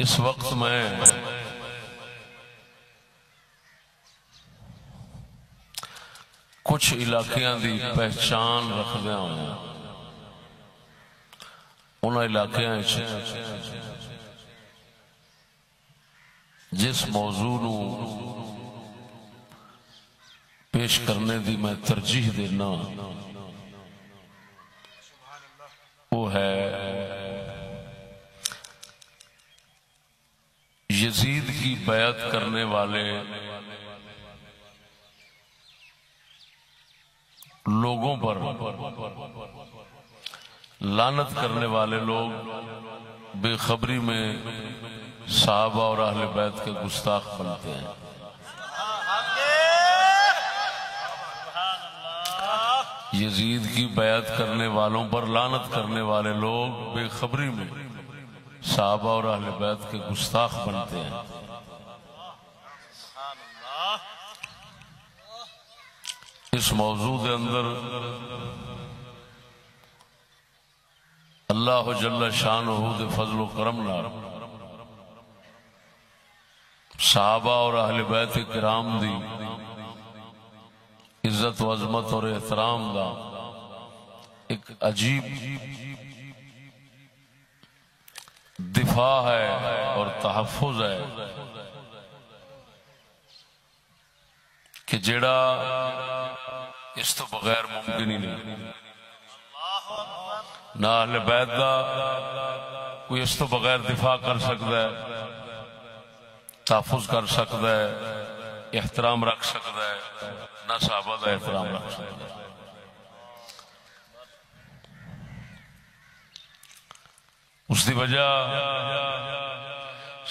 اس وقت میں کچھ علاقیاں دی پہچان رکھدیا ہوں انہاں علاقیاں جس موضوع نو پیش کرنے دی میں ترجیح دینا وہ ہے یزید کی بیعت کرنے والے لوگوں پر لعنت کرنے والے لوگ بے خبری میں صحابہ اور اہل بیت کے گستاخ بنتے ہیں۔ یزید کی بیعت کرنے والوں پر لعنت کرنے والے لوگ بے خبری میں صحابہ اور اہل بیت کے گستاخ بنتے ہیں۔ اس موضوع کے اندر اللہ جل شانہ دے فضل و کرم نال صحابہ اور اہل بیت کرام دی عزت و عظمت اور احترام دا ایک عجیب دفاع ہے اور تحفظ ہے کہ جیڑا اس تو بغیر ممکن ہی نہیں۔ نہ اہل بیت دا کوئی اس تو بغیر دفاع کر سکتا ہے، تحفظ کر سکتا ہے، احترام رکھ سکتا ہے، نہ صحابہ دا احترام رکھ سکتا ہے۔ اس دی وجہ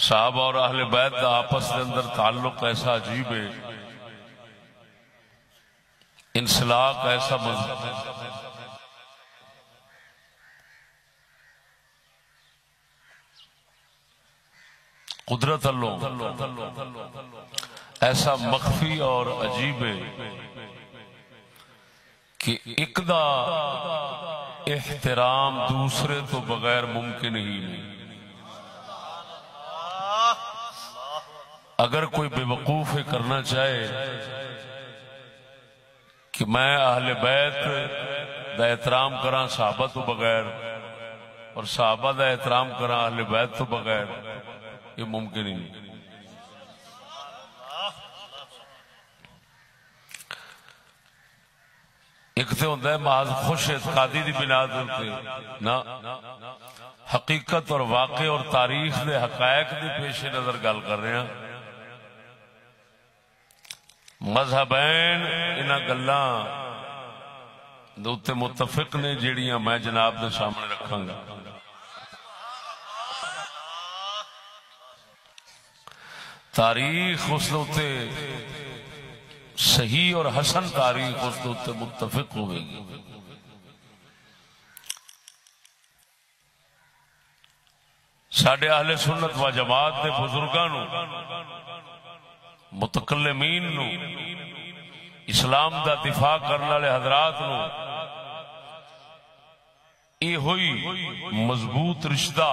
صحابہ اور اہل بیت دا آپس کے اندر تعلق ایسا عجیب ہے، انسلاق ایسا قدرت اللہ ایسا مخفی اور عجیب ہے کہ ایک دا احترام دوسرے تو بغیر ممکن ہی نہیں۔ اگر کوئی بے وقوف کرنا چاہے کہ میں اہل بیت دا احترام کراں صحابہ تو بغیر اور صحابہ دا احترام کراں اہل بیت تو بغیر، یہ ممکن ہی نہیں۔ ایک تو ہوتا ہے محض خوش اعتقادی دی بنا تے نہ حقیقت اور واقع اور تاریخ دے حقائق دے پیش نظر گل کر رہے ہیں۔ مذہبین انہاں گلاں دے اوتے متفق نے جیڑیاں میں جناب دے سامنے رکھاں گا۔ تاریخ اس دوتے صحیح اور حسن تاریخ اس دوتے متفق ہوئے گی۔ ساڑھے اہل سنت و جماعت دے بزرگانوں متکلمین نو اسلام دا دفاع کرنے والے حضرات نو یہ ہوئی مضبوط رشتہ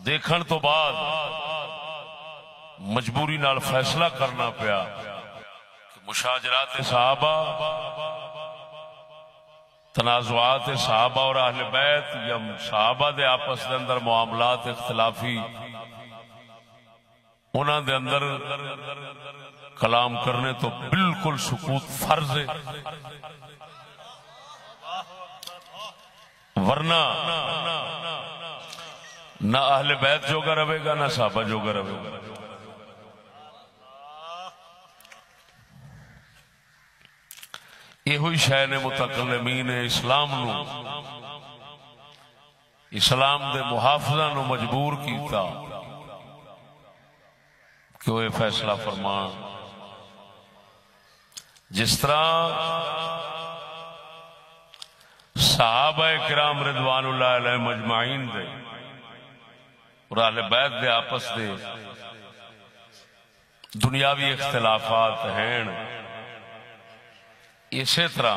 دیکھن تو بعد مجبوری نال فیصلہ کرنا پیا کہ مشاجرات صحابہ، تنازعات صحابہ اور اہل بیت یا صحابہ دے آپس دے اندر معاملات اختلافی انہاں دے اندر کلام کرنے تو بالکل سکوت فرض ہے، ورنہ نہ اہل بیت جوگا رہے گا نہ صحابہ جوگا رہے گا۔ یہ ہوئی شے نے متکلمین اسلام نو اسلام دے محافظہ نو مجبور کیتا کہ وہ فیصلہ فرمان جس طرح صحابہ کرام رضوان اللہ علیہ مجمعین دے اور اہل بیت دے آپس دے دنیاوی اختلافات ہیں، اسی طرح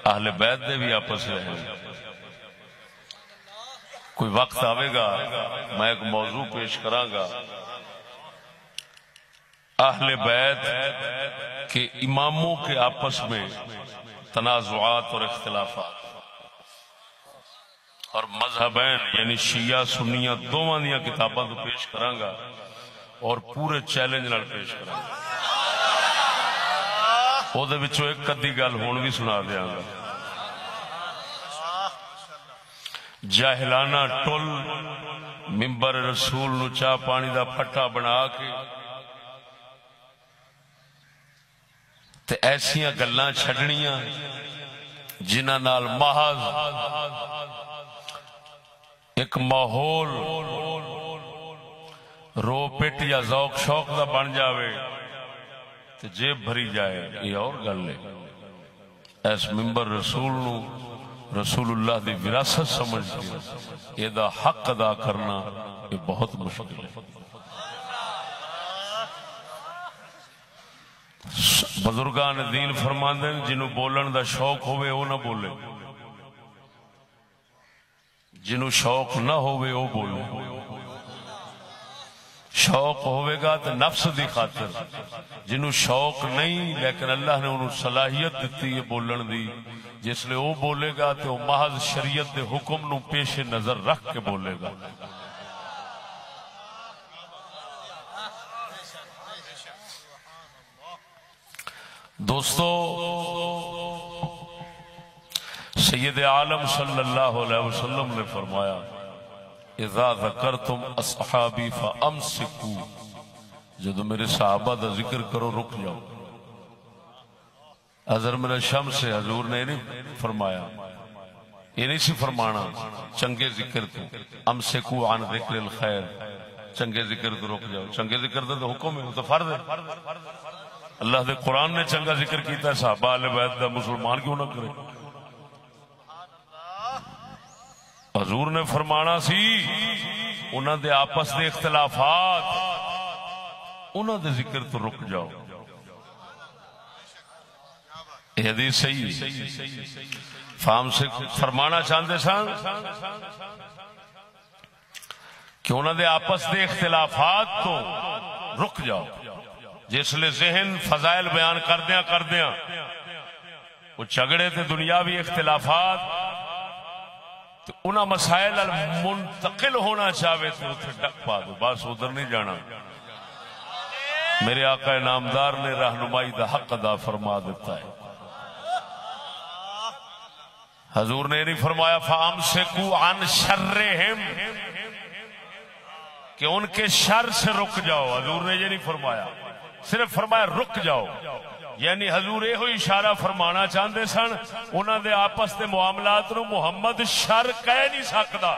اہل بیت دے بھی آپس ہیں۔ کوئی وقت آئے گا میں ایک موضوع پیش کراں گا، اہل بیت کے اماموں کے آپس میں تنازعات اور اختلافات، اور مذہبین یعنی شیعہ سنیہ دونوں دیا کتاباں تو پیش کراں گا اور پورے چیلنج نال پیش کراں گا۔ وہ دے وچوں ایک کدی گل ہون بھی سنا دیاں گا۔ جاہلانہ ٹل ممبر رسول نو چاہ پانی دا پھٹا بنا کے تے ایسیاں گلاں چھڈنیاں جنہاں نال محض ایک ماحول رو پٹ یا ذوق شوق دا بن جاوے تے جیب بھری جائے، یہ اور گل ہے۔ ایس ممبر رسول نو رسول اللہ دی وراثت سمجھ کے یہ دا حق ادا کرنا یہ بہت مشکل ہے۔ بزرگان دین فرماندے جنہوں بولن دا شوق ہوئے وہ نہ بولے، جنہوں شوق نہ ہوئے وہ بولے۔ شوق ہوئے گا تو نفس دی خاطر، جنہوں شوق نہیں لیکن اللہ نے انہوں صلاحیت دیتی ہے بولن دی، جس لئے وہ بولے گا تو محض شریعت دے حکم نو پیش نظر رکھ کے بولے گا۔ دوستو، سید عالم صلی اللہ علیہ وسلم نے فرمایا اذا ذکرتم اصحابی فامسکو، جدو میرے صحابہ دا ذکر کرو رک جاؤ۔ حضر من الشمس سے حضور نے نہیں فرمایا، یہ نہیں سی فرمانا چنگے ذکر تو امسکو عن ذکر الخیر، چنگے ذکر تو رک جاؤ۔ چنگے ذکر تو حکم ہے، وہ تو فرض ہے۔ اللہ دے قرآن نے چنگا ذکر کیتا ہے، صحابہ اہل بیت دا مسلمان کیوں نہ کرے؟ حضور نے فرمانا سی انہاں دے آپس دے اختلافات، انہاں دے ذکر تو رک جاؤ۔ یہ حدیث صحیح فہم سے فرمانا چاہتے سن کہ انہاں دے آپس دے اختلافات تو رک جاؤ۔ جس لئے ذہن فضائل بیان کردیاں وہ جھگڑے تے دنیاوی اختلافات تو انہاں مسائل منتقل ہونا چاہے تو اتنے ڈک پا دو، بس ادھر نہیں جانا۔ میرے آقا نامدار نے رہنمائی دا حق ادا فرما دیتا ہے۔ حضور نے نہیں فرمایا فَأَمْسِكُوا عَنْ شَرِّهِمْ کہ ان کے شر سے رک جاؤ، حضور نے یہ نہیں فرمایا، صرف فرمایا رک جاؤ۔ یعنی حضور یہ اشارہ فرمانا چاہتے سن انہاں دے آپس دے معاملات نو محمد شر کہہ نہیں سکتا۔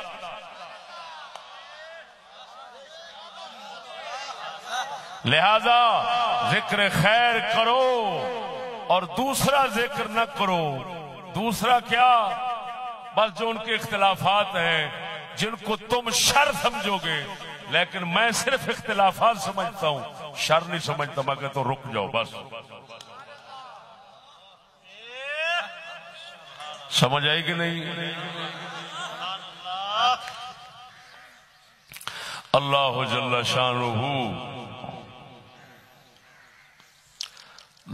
لہذا ذکر خیر کرو اور دوسرا ذکر نہ کرو۔ دوسرا کیا؟ بس جو ان کے اختلافات ہیں جن کو تم شر سمجھو گے، لیکن میں صرف اختلافات سمجھتا ہوں، شر نہیں سمجھتا۔ میں کہتا ہوں رک جاؤ بس۔ سمجھ آئی کہ نہیں؟ اللہ جل شانہ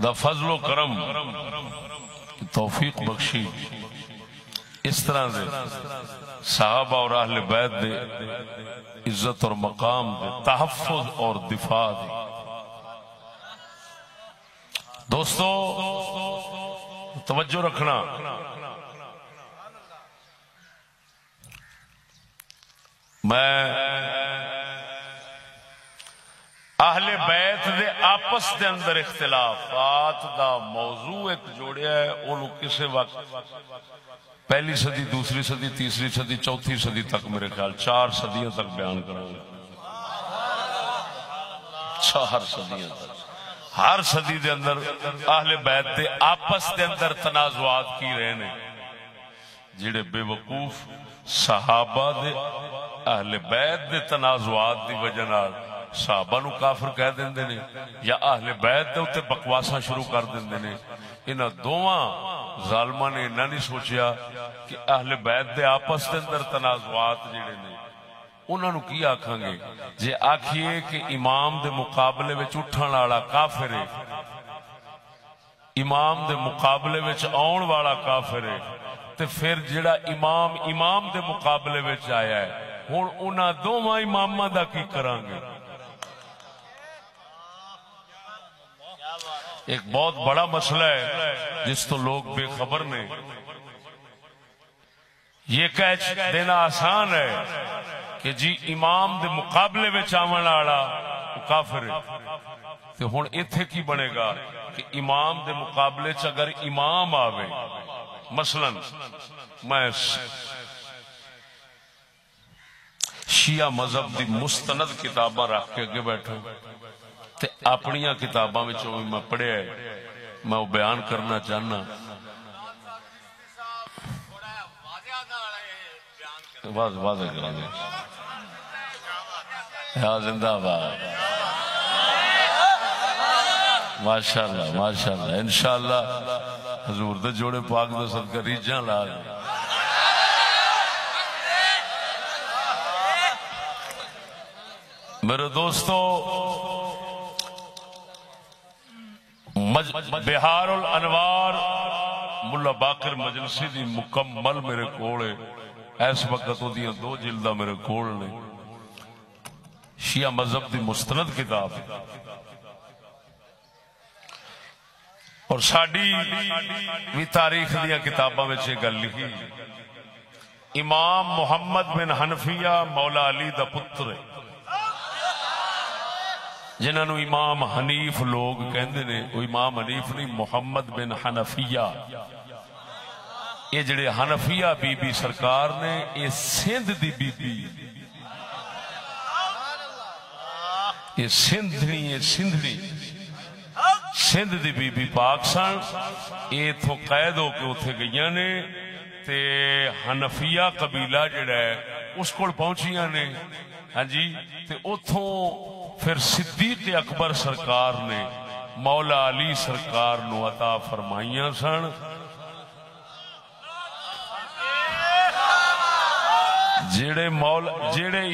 دا فضل و کرم توفیق بخشی اس طرح دے صحابہ اور اہل بیت دے عزت اور مقام دے تحفظ اور دفاع دے۔ دوستو توجہ رکھنا، میں اہل بیت دے آپس دے اندر اختلافات دا موضوع ایک جوڑیا ہے، انہوں کسے وقت پہلی صدی، دوسری صدی، تیسری صدی، چوتھی صدی تک، میرے خیال 4 صدیوں تک بیان کروں گا۔ 4 صدیوں تک، ہر صدی دے اندر اہل بیت دے آپس دے اندر تنازعات کی رہے نے، جڑے بے وقوف صحابہ دے اہل بیت دے تنازعات دی وجہ نال صحابہ نو کافر کہہ دیندے نے یا اہل بیت دے اوتے بکواساں شروع کر دیندے نے۔ انہاں دوواں ظالماں نے انہاں نہیں سوچیا کہ اہل بیت دے آپس دے اندر تنازعات جڑے نے انہاں نو کی آکھاں گے جے آکھیے کہ امام دے مقابلے وچ اٹھن والا کافر ہے، امام دے مقابلے وچ آن والا کافر ہے، تے پھر جڑا امام دے مقابلے وچ آیا ہے ہن انہاں دوواں اماماں دا کی کران گے؟ ایک بہت بڑا مسئلہ ہے جس تو لوگ بے خبر نے. یہ کہہ دینا آسان ہے کہ جی امام دے مقابلے میں آون والا کافر ہے، تو ہن ایتھے کی بنے گا کہ امام دے مقابلے چ اگر امام آوے، مثلا میں شیعہ مذہب دی مستند کتاباں رکھ کے اگے بیٹھا تے اپنیاں کتاباں وچوں بھی میں پڑھیا ہے، میں وہ بیان کرنا چاہنا. واضح کرا دیں یا زندہ باد. ماشاءاللہ ماشاءاللہ انشاءاللہ حضور دے جوڑے پاک دے صدقہ ریجاں لا دیں. میرے دوستو، بہار الانوار ملا باقر مجلسی دی مکمل میرے کولے اس وقت وہ دیاں 2 جلدہ میرے کول نے. شیعہ مذہب دی مستند کتاب اور ساڈی بھی تاریخ دیا کتاباں وچ یہ گل لکھی. امام محمد بن حنفیہ مولا علی دا پتر ہے، جنہاں نو امام حنیف لوگ کہندے نے. وہ امام حنیف نہیں، محمد بن حنفیہ. یہ جڑے حنفیہ بی بی سرکار نے، یہ سندھ دی بی بی، یہ سندھنی سندھ دی بی بی پاک سن. یہ تھو قید ہو کے اتھے گئیاں نے تے حنفیہ قبیلہ جڑا ہے اس کو پہنچیاں نے. ہاں جی، تے اتھوں پھر صدیق اکبر سرکار نے مولا علی سرکار نو عطا فرمائیاں سن. جڑے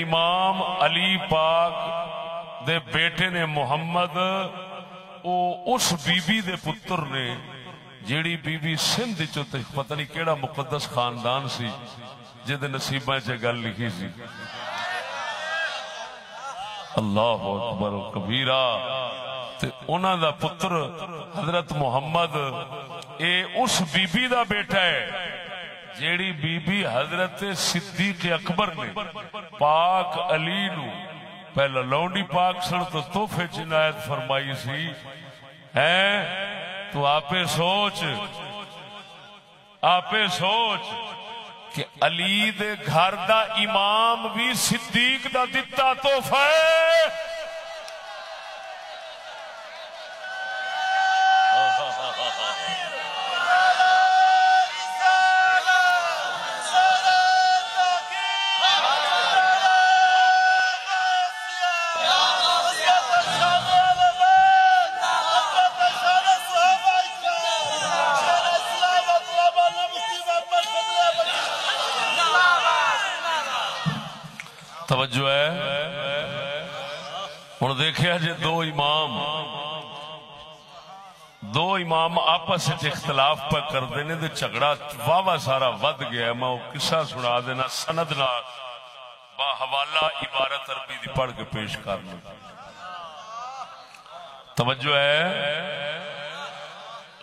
امام علی پاک دے بیٹے نے محمد، او اس بی بی دے پتر نے جیڑی بی بی سندھ چوتے پتہ نہیں کیڑا مقدس خاندان سی جد نصیبہ چے گل لکھی سی. اللہ اکبر و کبیرہ. تے انہاں دا پتر حضرت محمد اے اس بی بی دا بیٹا ہے جیڑی بی بی حضرت صدیق اکبر نے پاک علی نو پہلا لونڈی پاک سن تو تحفے عنایت فرمائی سی. تو آپے سوچ کہ علی دے گھر دا امام بھی صدیق دا دتا تحفہ ہے. توجہ ہے. ہن دیکھیا جے دو امام آپس وچ اختلاف پہ کردے نے تے جھگڑا واوا سارا ود گیا. میں وہ قصہ سنا دینا سند نال با حوالہ عبارت عربی دی پڑھ کے پیش کرنا. توجہ ہے.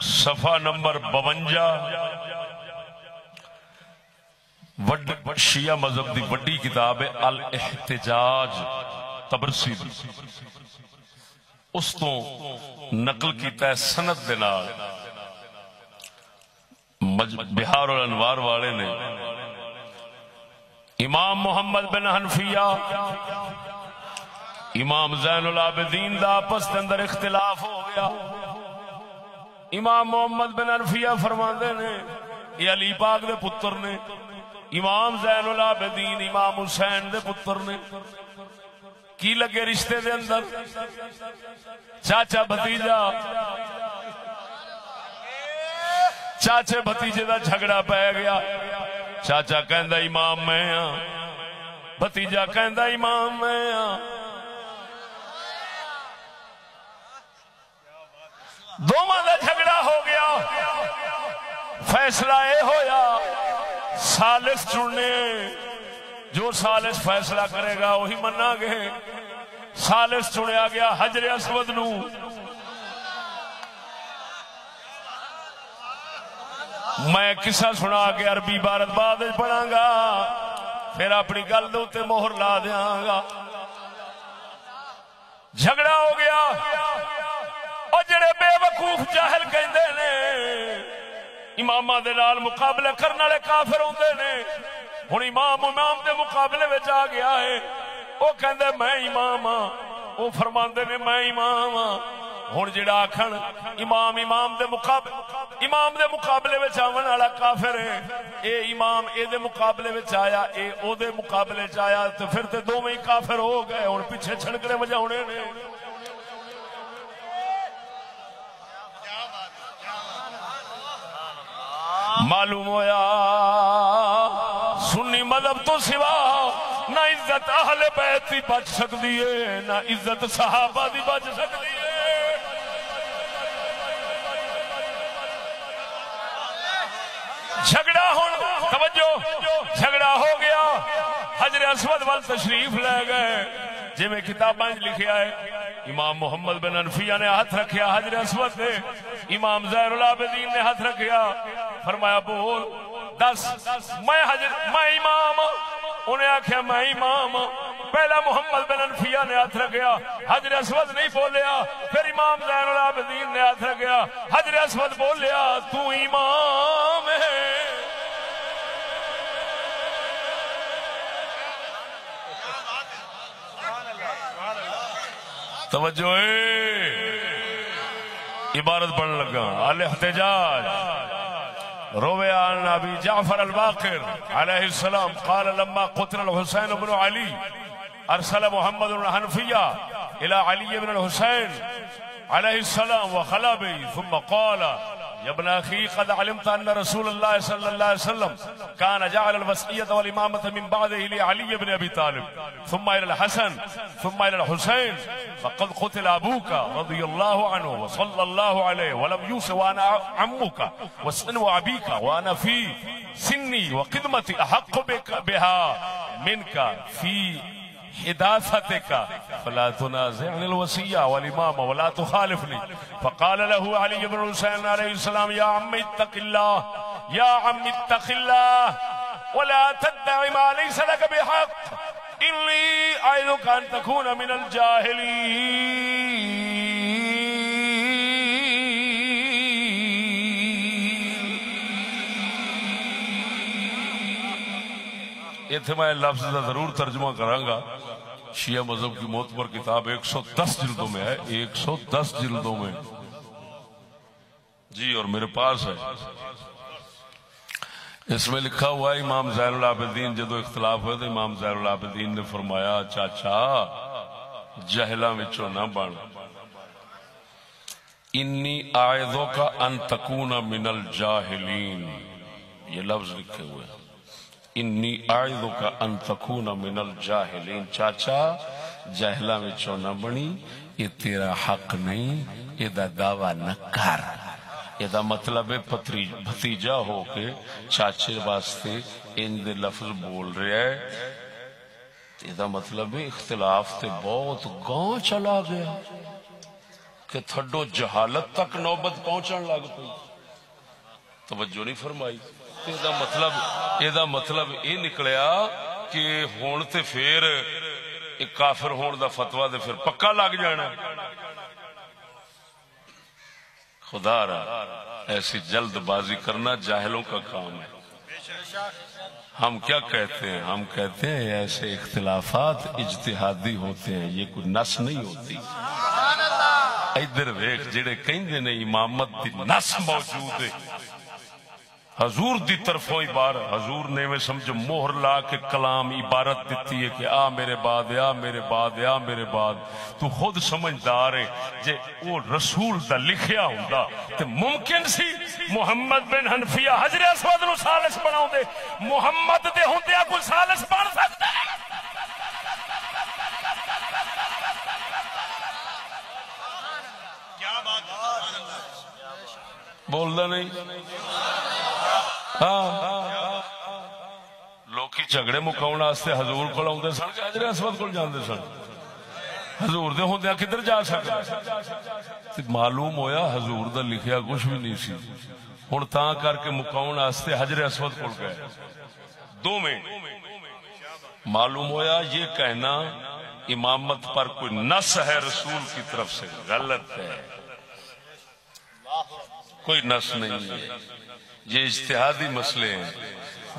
صفحہ نمبر 52 شیعہ مذہب دی وڈی کتاب ہے الاحتجاج تبرسی دی. اس تو نقل کیتا ہے سند دے نال. بہار الانوار والے نے امام محمد بن حنفیہ امام زین العابدین دا آپس کے اندر اختلاف ہو گیا. امام محمد بن حنفیہ فرماندے نے یہ علی پاک دے پتر نے، امام زین العابدین امام حسین دے پتر نے. کی لگے رشتے دے اندر چاچا بھتیجا. چاچے بھتیجے دا جھگڑا پی گیا. چاچا کہندا امام میں ہاں، بھتیجا کہندا امام میں ہاں. دونوں دا جھگڑا ہو گیا. فیصلہ اے ہویا ثالث چننے، جو ثالث فیصلہ کرے گا وہی منا گے. ثالث چنیا گیا حجر اسود نو. میں قصہ سنا کے عربی عبارت بعد پڑھاں گا، پھر اپنی گل دے تے مہر لا دیاں گا. جھگڑا ہو گیا اور جڑے بے وقوف جاہل کہندے نے اماماں دے نال مقابلے کرن والے کافر ہوندے نے. ہن امام دے مقابلے وچ آ گیا ہے، او کہندے میں امام ہاں، او فرماندے نے میں امام ہاں. ہن جڑا آکھن امام دے مقابلے وچ آون والا کافر ہے، اے امام اے دے مقابلے وچ آیا، اے او دے مقابلے وچ آیا، تے پھر تے دوویں ہی کافر ہو گئے. ہن پیچھے چھڑکنے وجاونے نے. معلوم ہویا سنی مذہب تو سوا نہ عزت اہل بیت دی بچ سکتی ہے، نہ عزت صحابہ دی بچ سکتی ہے. جھگڑا ہون توجہ، جھگڑا ہو گیا. حجر اسود وال تشریف لے گئے. جی میں کتاباں لکھیا ہے امام محمد بن انفیہ نے ہاتھ رکھیا حجر اسود دے، امام زین العابدین نے ہاتھ رکھیا، فرمایا بول دس میں امام. انہیں آخیا میں امام. پہلا محمد بن انفیہ نے ہاتھ رکھیا، حجر اسود نہیں بولیا. پھر امام زین العابدین نے ہاتھ رکھیا، حجر اسود بولیا تو امام ہے. توجہ عبارت پڑھنے لگا. الاحتجاج روي عن ابي جعفر الباقر عليه السلام قال لما قتل الحسين بن علي ارسل محمد بن حنفية الى علي بن الحسين عليه السلام وخلا به ثم قال يا ابن اخي قد علمت ان رسول الله صلى الله عليه وسلم كان جعل الوصية والامامة من بعده لعلي بن ابي طالب ثم الى الحسن ثم الى الحسين فقد قتل ابوك رضي الله عنه وصلى الله عليه ولم يوص وانا عمك وسن ابيك وانا في سني وقدمتي احق بها منك في حداثتك فلا تنازعني الوصية والإمامة ولا تخالفني. فقال له علي بن الحسين عليه السلام يا عم اتق الله يا عم اتق الله ولا تدع ما ليس لك بحق إني أعظك أن تكون من الجاهلين. اتنے میں لفظ کا ضرور ترجمہ کراں گا. شیعہ مذہب کی معتبر کتاب 110 جلدوں میں ہے، 110 جلدوں میں جی، اور میرے پاس ہے. اس میں لکھا ہوا ہے امام زین العابدین جدو اختلاف ہوئے تو امام زین العابدین نے فرمایا چاچا جہلاں وچوں نہ بن، انی اعظک ان تکون من الجاہلین. یہ لفظ لکھے ہوئے ہیں انی اعظک ان تکون من الجاہلین. چاچا جاہلاں وچوں نہ بنی، یہ تیرا حق نہیں، یہ دعویٰ نہ کر. یہ مطلب ہے بھتیجا ہو کے چاچے واسطے ان دے لفظ بول رہا ہے. یہ مطلب ہے اختلاف تے بہت گاں چلا گیا کہ تھڈو جہالت تک نوبت پہنچن لگ پئی. توجہ نہیں فرمائی. یہ مطلب یہ نکلیا کہ ہون تے پھر ایک کافر ہون دا فتویٰ دے پھر پکا لگ جانا. خدا را ایسی جلد بازی کرنا جاہلوں کا کام ہے. ہم کیا کہتے ہیں؟ ہم کہتے ہیں ایسے اختلافات اجتہادی ہوتے ہیں، یہ کوئی نس نہیں ہوتی. ادھر ویکھ جڑے کہندے نے امامت دی نس موجود ہے، حضور دی طرفوں عبارت، حضور نے میں سمجھو مہر لا کے کلام عبارت دیتی ہے کہ آ میرے بعد، آ میرے بعد، آ میرے بعد. تو خود سمجھدار ہے جے وہ رسول دا لکھیا ہوندا تے ممکن سی محمد بن حنفیہ حجر اسود نو ثالث بناؤ دے. محمد دے ہوندیا کوئی ثالث بن سکتا ہے؟ کیا بات ہے، بولدا نہیں. لوکی جھگڑے مکاؤن واسطے حضور کول آؤندے سن کہ حجر اسود کول جاندے سن؟ حضور دے ہوندیاں کدھر جا سکتے؟ معلوم ہویا حضور دا لکھیا کچھ بھی نہیں سی. ہن تاں کر کے مکاؤن واسطے حجر اسود کول گئے دو میں. معلوم ہویا یہ کہنا امامت پر کوئی نص ہے رسول کی طرف سے غلط ہے، کوئی نص نہیں ہے. یہ اجتہادی مسئلے ہیں.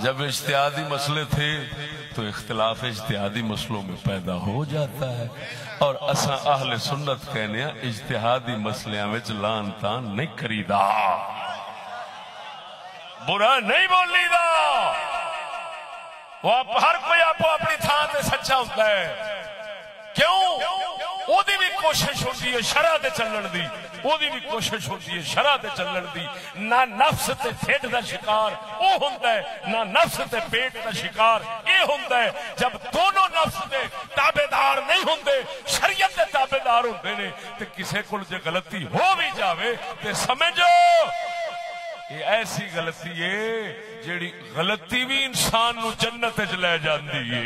جب اجتہادی مسئلے تھے تو اختلاف اجتہادی مسئلوں میں پیدا ہو جاتا ہے، اور اساں اہل سنت کہنے ہیں اجتہادی مسئلے میں لان تان نہیں کریدا، برا نہیں بولی دا. وہ ہر کوئی آپ اپنی تھان تے سچا ہوتا ہے. کیوں؟ وہ بھی کوشش ہوتی ہے شرع تے چلن دی، وہ بھی کوشش ہوتی ہے شرع تے چلن دی. نہ نفس تے ٹھڈ دا شکار وہ ہوندا ہے، نہ نفس تے پیٹ دا شکار یہ ہوندا ہے. جب دونوں نفس دے تابعدار نہیں ہوندے، شریعت دے تابعدار ہوندے نے، تے کسے کول جے غلطی ہو بھی جاوے تے سمجھو یہ ایسی غلطی ہے جیڑی غلطی بھی انسان نو جنت وچ لے جاندی ہے.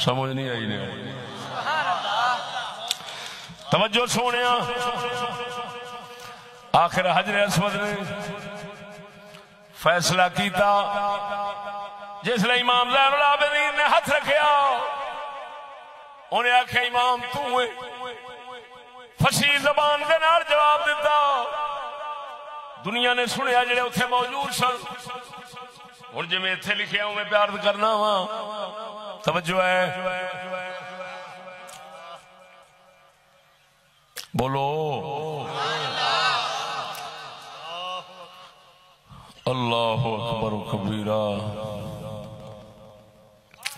سمجھ نہیں آئی نہیں؟ توجہ سونیا. آخر حجر اسود نے فیصلہ کیتا جس لئے امام زین العابدین نے ہاتھ رکھیا. انہیں آخیا امام تو ہے، فصیح زبان دے نال جواب دیتا. دنیا نے سنیا جڑے اتنے موجود سن. ہن جی میں اتنے لکھیا ہوں میں پیار کرنا وا. توجہ ہے، بولو اللہ اکبر کبیرہ.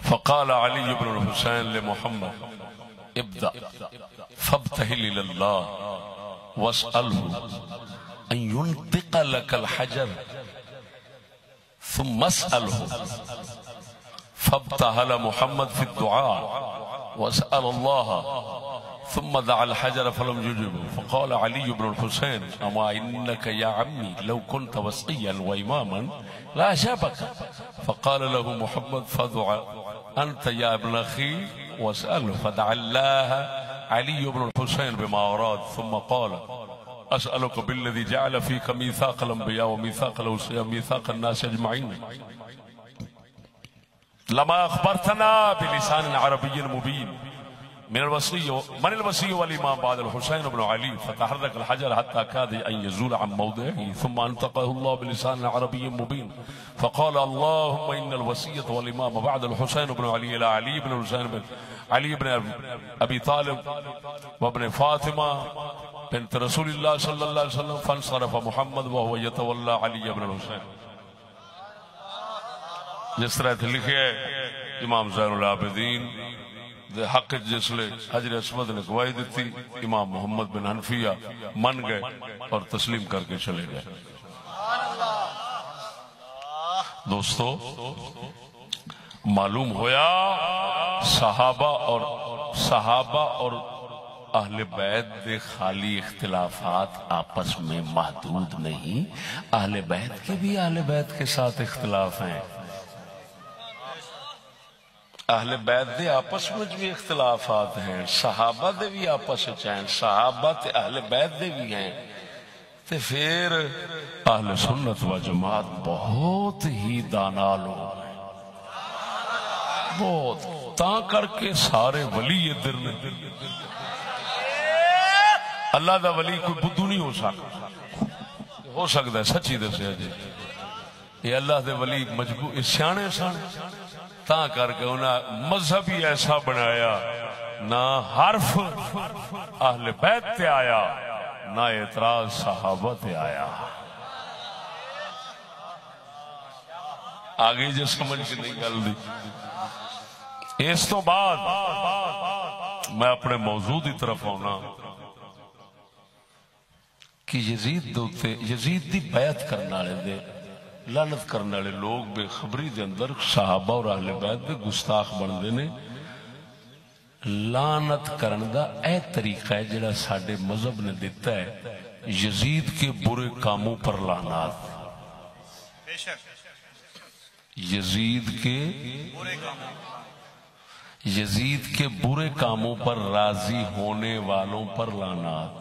فقال علی بن الحسین لمحمد ابدأ فابتهل الى الله واسأله ان ينطق لك الحجر ثم اسأله. فابتهل محمد في الدعاء واسأل الله ثم دعا الحجر فلم يجبه. فقال علي بن الحسين أما إنك يا عمي لو كنت وصيا وإماما لا أجابك. فقال له محمد فادع أنت يا ابن أخي واسأله. فدعا الله علي بن الحسين بما أراد ثم قال أسألك بالذي جعل فيك ميثاق الأنبياء وميثاق الأوصياء وميثاق الناس أجمعين لما أخبرتنا بلسان عربي مبين من الوصي والإمام بعد الحسين بن علي. فتحرك الحجر حتى كاد أن يزول عن موضعه ثم أنطقه الله بلسان عربي مبين. فقال اللهم إن الوصية والإمام بعد الحسين بن علي إلى علي بن الحسين بن علي بن أبي طالب وابن فاطمة بنت رسول الله صلى الله عليه وسلم. فانصرف محمد وهو يتولى علي بن الحسين. جس طرح لکھے امام زین العابدین دے حق جس لے حجر اسود نے گواہی دیتی، امام محمد بن حنفیہ من گئے اور تسلیم کر کے چلے گئے. دوستو معلوم ہویا صحابہ اور اہل بیت دے خالی اختلافات آپس میں محدود نہیں، اہل بیت کے بھی اہل بیت کے ساتھ اختلاف ہیں. اہل بیت دے آپس میں بھی اختلافات ہیں، صحابہ دے بھی آپس ہیں، صحابہ تے اہل بیت دے بھی ہیں. تے پھر اہل سنت و جماعت بہت ہی دانا لوگ ہیں، بہت تاں کر کے سارے ولی ادھر نے. اللہ دا ولی کوئی بدھو نہیں ہو سکتا ہے. سچی دسیا جی یہ اللہ دے ولی مجبور سیانے سن، تاں کر کے انہیں مذہب ہی ایسا بنایا نہ حرف اہل بیت تے آیا نہ اعتراض صحابہ تے آیا. آگے جو سمجھ کے نہیں گل دی. اس تو بعد میں اپنے موضوع کی طرف آنا کہ یزید دی بیعت کرنے والے دے لعنت کرنے والے لوگ بے خبری دے اندر صحابہ اور اہل بیت دے گستاخ بنتے نے. لعنت کرن دا اے طریقہ ہے جڑا ساڈے مذہب نے دیتا ہے. یزید کے برے کاموں پر لعنات. یزید کے برے کاموں پر راضی ہونے والوں پر لعنات.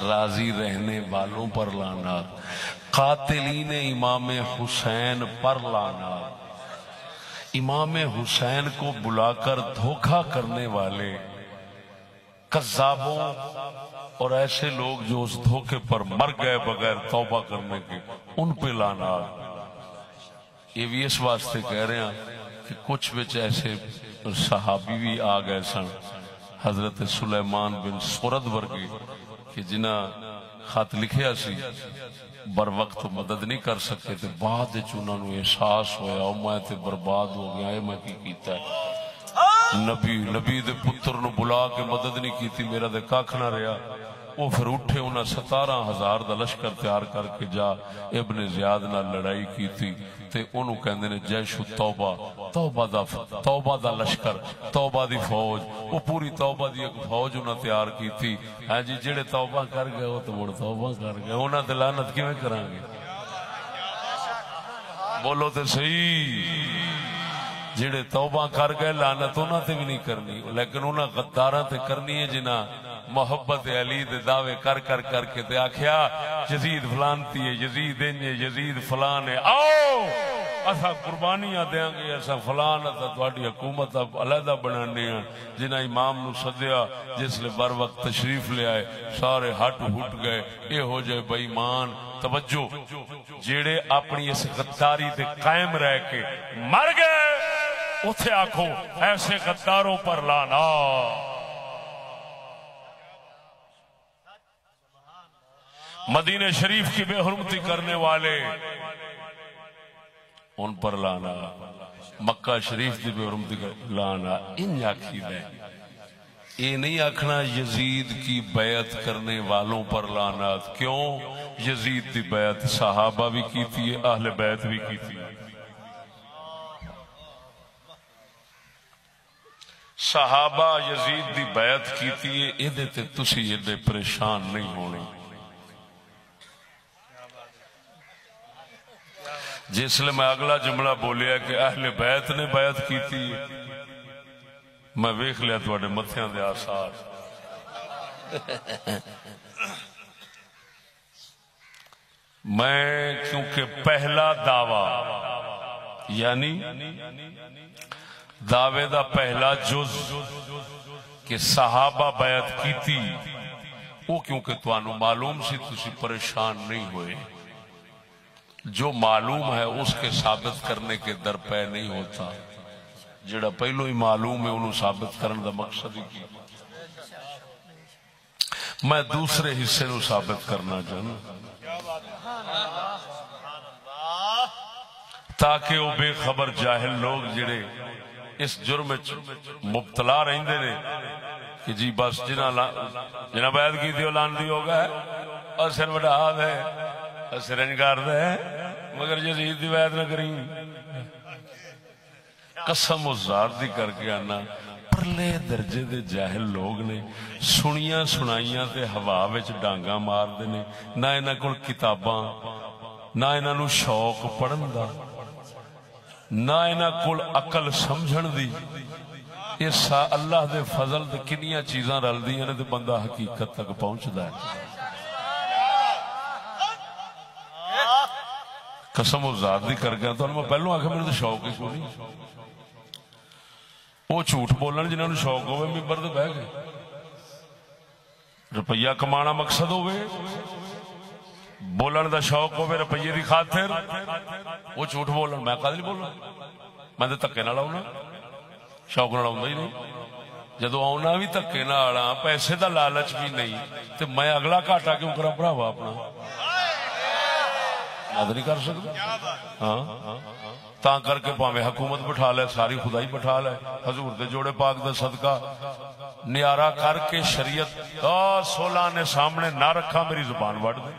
راضی رہنے والوں پر لعنات. قاتلین امام حسین پر لعنات. امام حسین کو بلا کر دھوکہ کرنے والے کذابوں اور ایسے لوگ جو اس دھوکے پر مر گئے بغیر توبہ کرنے کے، ان پہ لعنات. یہ بھی اس واسطے کہہ رہے ہیں کہ کچھ بچ ایسے صحابی بھی آ گئے سن، حضرت سلیمان بن سورد ورگے، کہ جنہاں خط لکھیا سی بر وقت مدد نہیں کر سکے تے بعد انہاں نوں احساس ہویا او میں تے برباد ہو گیا، اے میں کی کیتا ہے. نبی دے پتر نو بلا کے مدد نہیں کیتی، میرا دے کاکھ نہ رہیا. وہ پھر اٹھے انہاں 17,000 دا لشکر تیار کر کے جا ابن زیاد نال لڑائی کیتی تے انہوں کہندے نے جیش توبہ دا لشکر، توبہ دی فوج. وہ پوری توبہ دی ایک فوج انہاں تیار کیتی. ہاں جی، جڑے توبہ کر گئے وہ تو مڑ توبہ کر گئے، انہاں تے لعنت کیویں کران گے؟ بولو تے صحیح. جڑے توبہ کر گئے لعنت انہاں تے بھی نہیں کرنی، لیکن انہاں غداراں تے کرنی ہے جنہاں محبت علی دے دعوے کر کے تے آکھیا یزید فلانتی ہے، یزید انجے، یزید فلان ہے، آؤ اسا قربانیاں دیاں گے، اسا فلان اسا تہاڈی حکومت علیحدہ بنانے ہیں. جنہاں امام نو سدیا جس لے بر وقت تشریف لے آئے سارے ہٹ گئے. اے ہو جائے بے ایمان. توجہ، جیڑے اپنی اس غداری تے قائم رہ کے مر گئے اتھے آکھو ایسے غداروں پر لعنت. مدینہ شریف کی بے حرمتی کرنے والے ان پر لعنت. مکہ شریف کی بے حرمتی کرنے لعنت. ان آکھی دے یہ نہیں آکھنا یزید کی بیعت کرنے والوں پر لعنت. کیوں؟ یزید کی بیعت صحابہ بھی کیتی ہے، اہل بیت بھی کیتی ہے. صحابہ یزید دی بیعت کیتی ہے، ایدے تے تسی ایدے پریشان نہیں ہونے. جس لئے میں اگلا جملہ بولیا کہ اہل بیت نے بیعت کیتی ہے، میں ویکھ لیا تواڈے متھیاں دے آثار. میں کیونکہ پہلا دعویٰ یعنی دعوے دا پہلا جز کہ صحابہ بیعت کیتی، وہ کیونکہ توانو معلوم سی تسی پریشان نہیں ہوئے. جو معلوم ہے اس کے ثابت کرنے کے در پہ نہیں ہوتا. جڑا پہلو ہی معلوم ہے انہوں ثابت کرنے دا مقصد ہی کی. میں دوسرے حصے نو ثابت کرنا چاہوں تاکہ وہ بے خبر جاہل لوگ جڑے اس جرم مبتلا رہندے نے کہ جی بس جنہ بیعت کی تھی لعنتی ہو گئے، اثر وڈا ہے اثر انکار ہے، مگر یزید دی بیعت نہ کریں. قسم و ذات دی کر کے آنا پرلے درجے دے جاہل لوگ نے سنیاں سنائیاں تے ہوا وچ ڈانگاں مار دے نے. نہ انہاں کول کتاباں، نہ انہاں نو شوق پڑھن دا، نہ انہاں کول عقل سمجھن دی. اس اللہ دے فضل دے کنیاں چیزاں رل دیاں نے تے بندہ حقیقت تک پہنچدا ہے. قسم و ذات دی کر گیا تو میں پہلو آخر میرے تو شوق ہی کوئی نہیں. وہ جھوٹ بولن جنہوں نے شوق ہوئے ممبر تے بہ گئے. روپیہ کمانا مقصد ہوئے، بولن دا شوق ہوئے روپیے دی خاطر، وہ جھوٹ بولن. میں قادر نہیں بولنا، میں تو تکے نہ لاؤنا، شوق نہ لاؤں ہی نہیں. جدو آنا بھی تکے نہ آنا، پیسے دا لالچ بھی نہیں، تو میں اگلا گھاٹا کیوں کرا بھراوا اپنا؟ میں نہیں کر سکتا. ہاں تا کر کے پاویں حکومت بٹھا لے, ساری خدائی بٹھا لے, حضور دے جوڑے پاک دا صدقہ نیارا کر کے شریعت 16 نے سامنے نہ رکھا, میری زبان وڑ دے.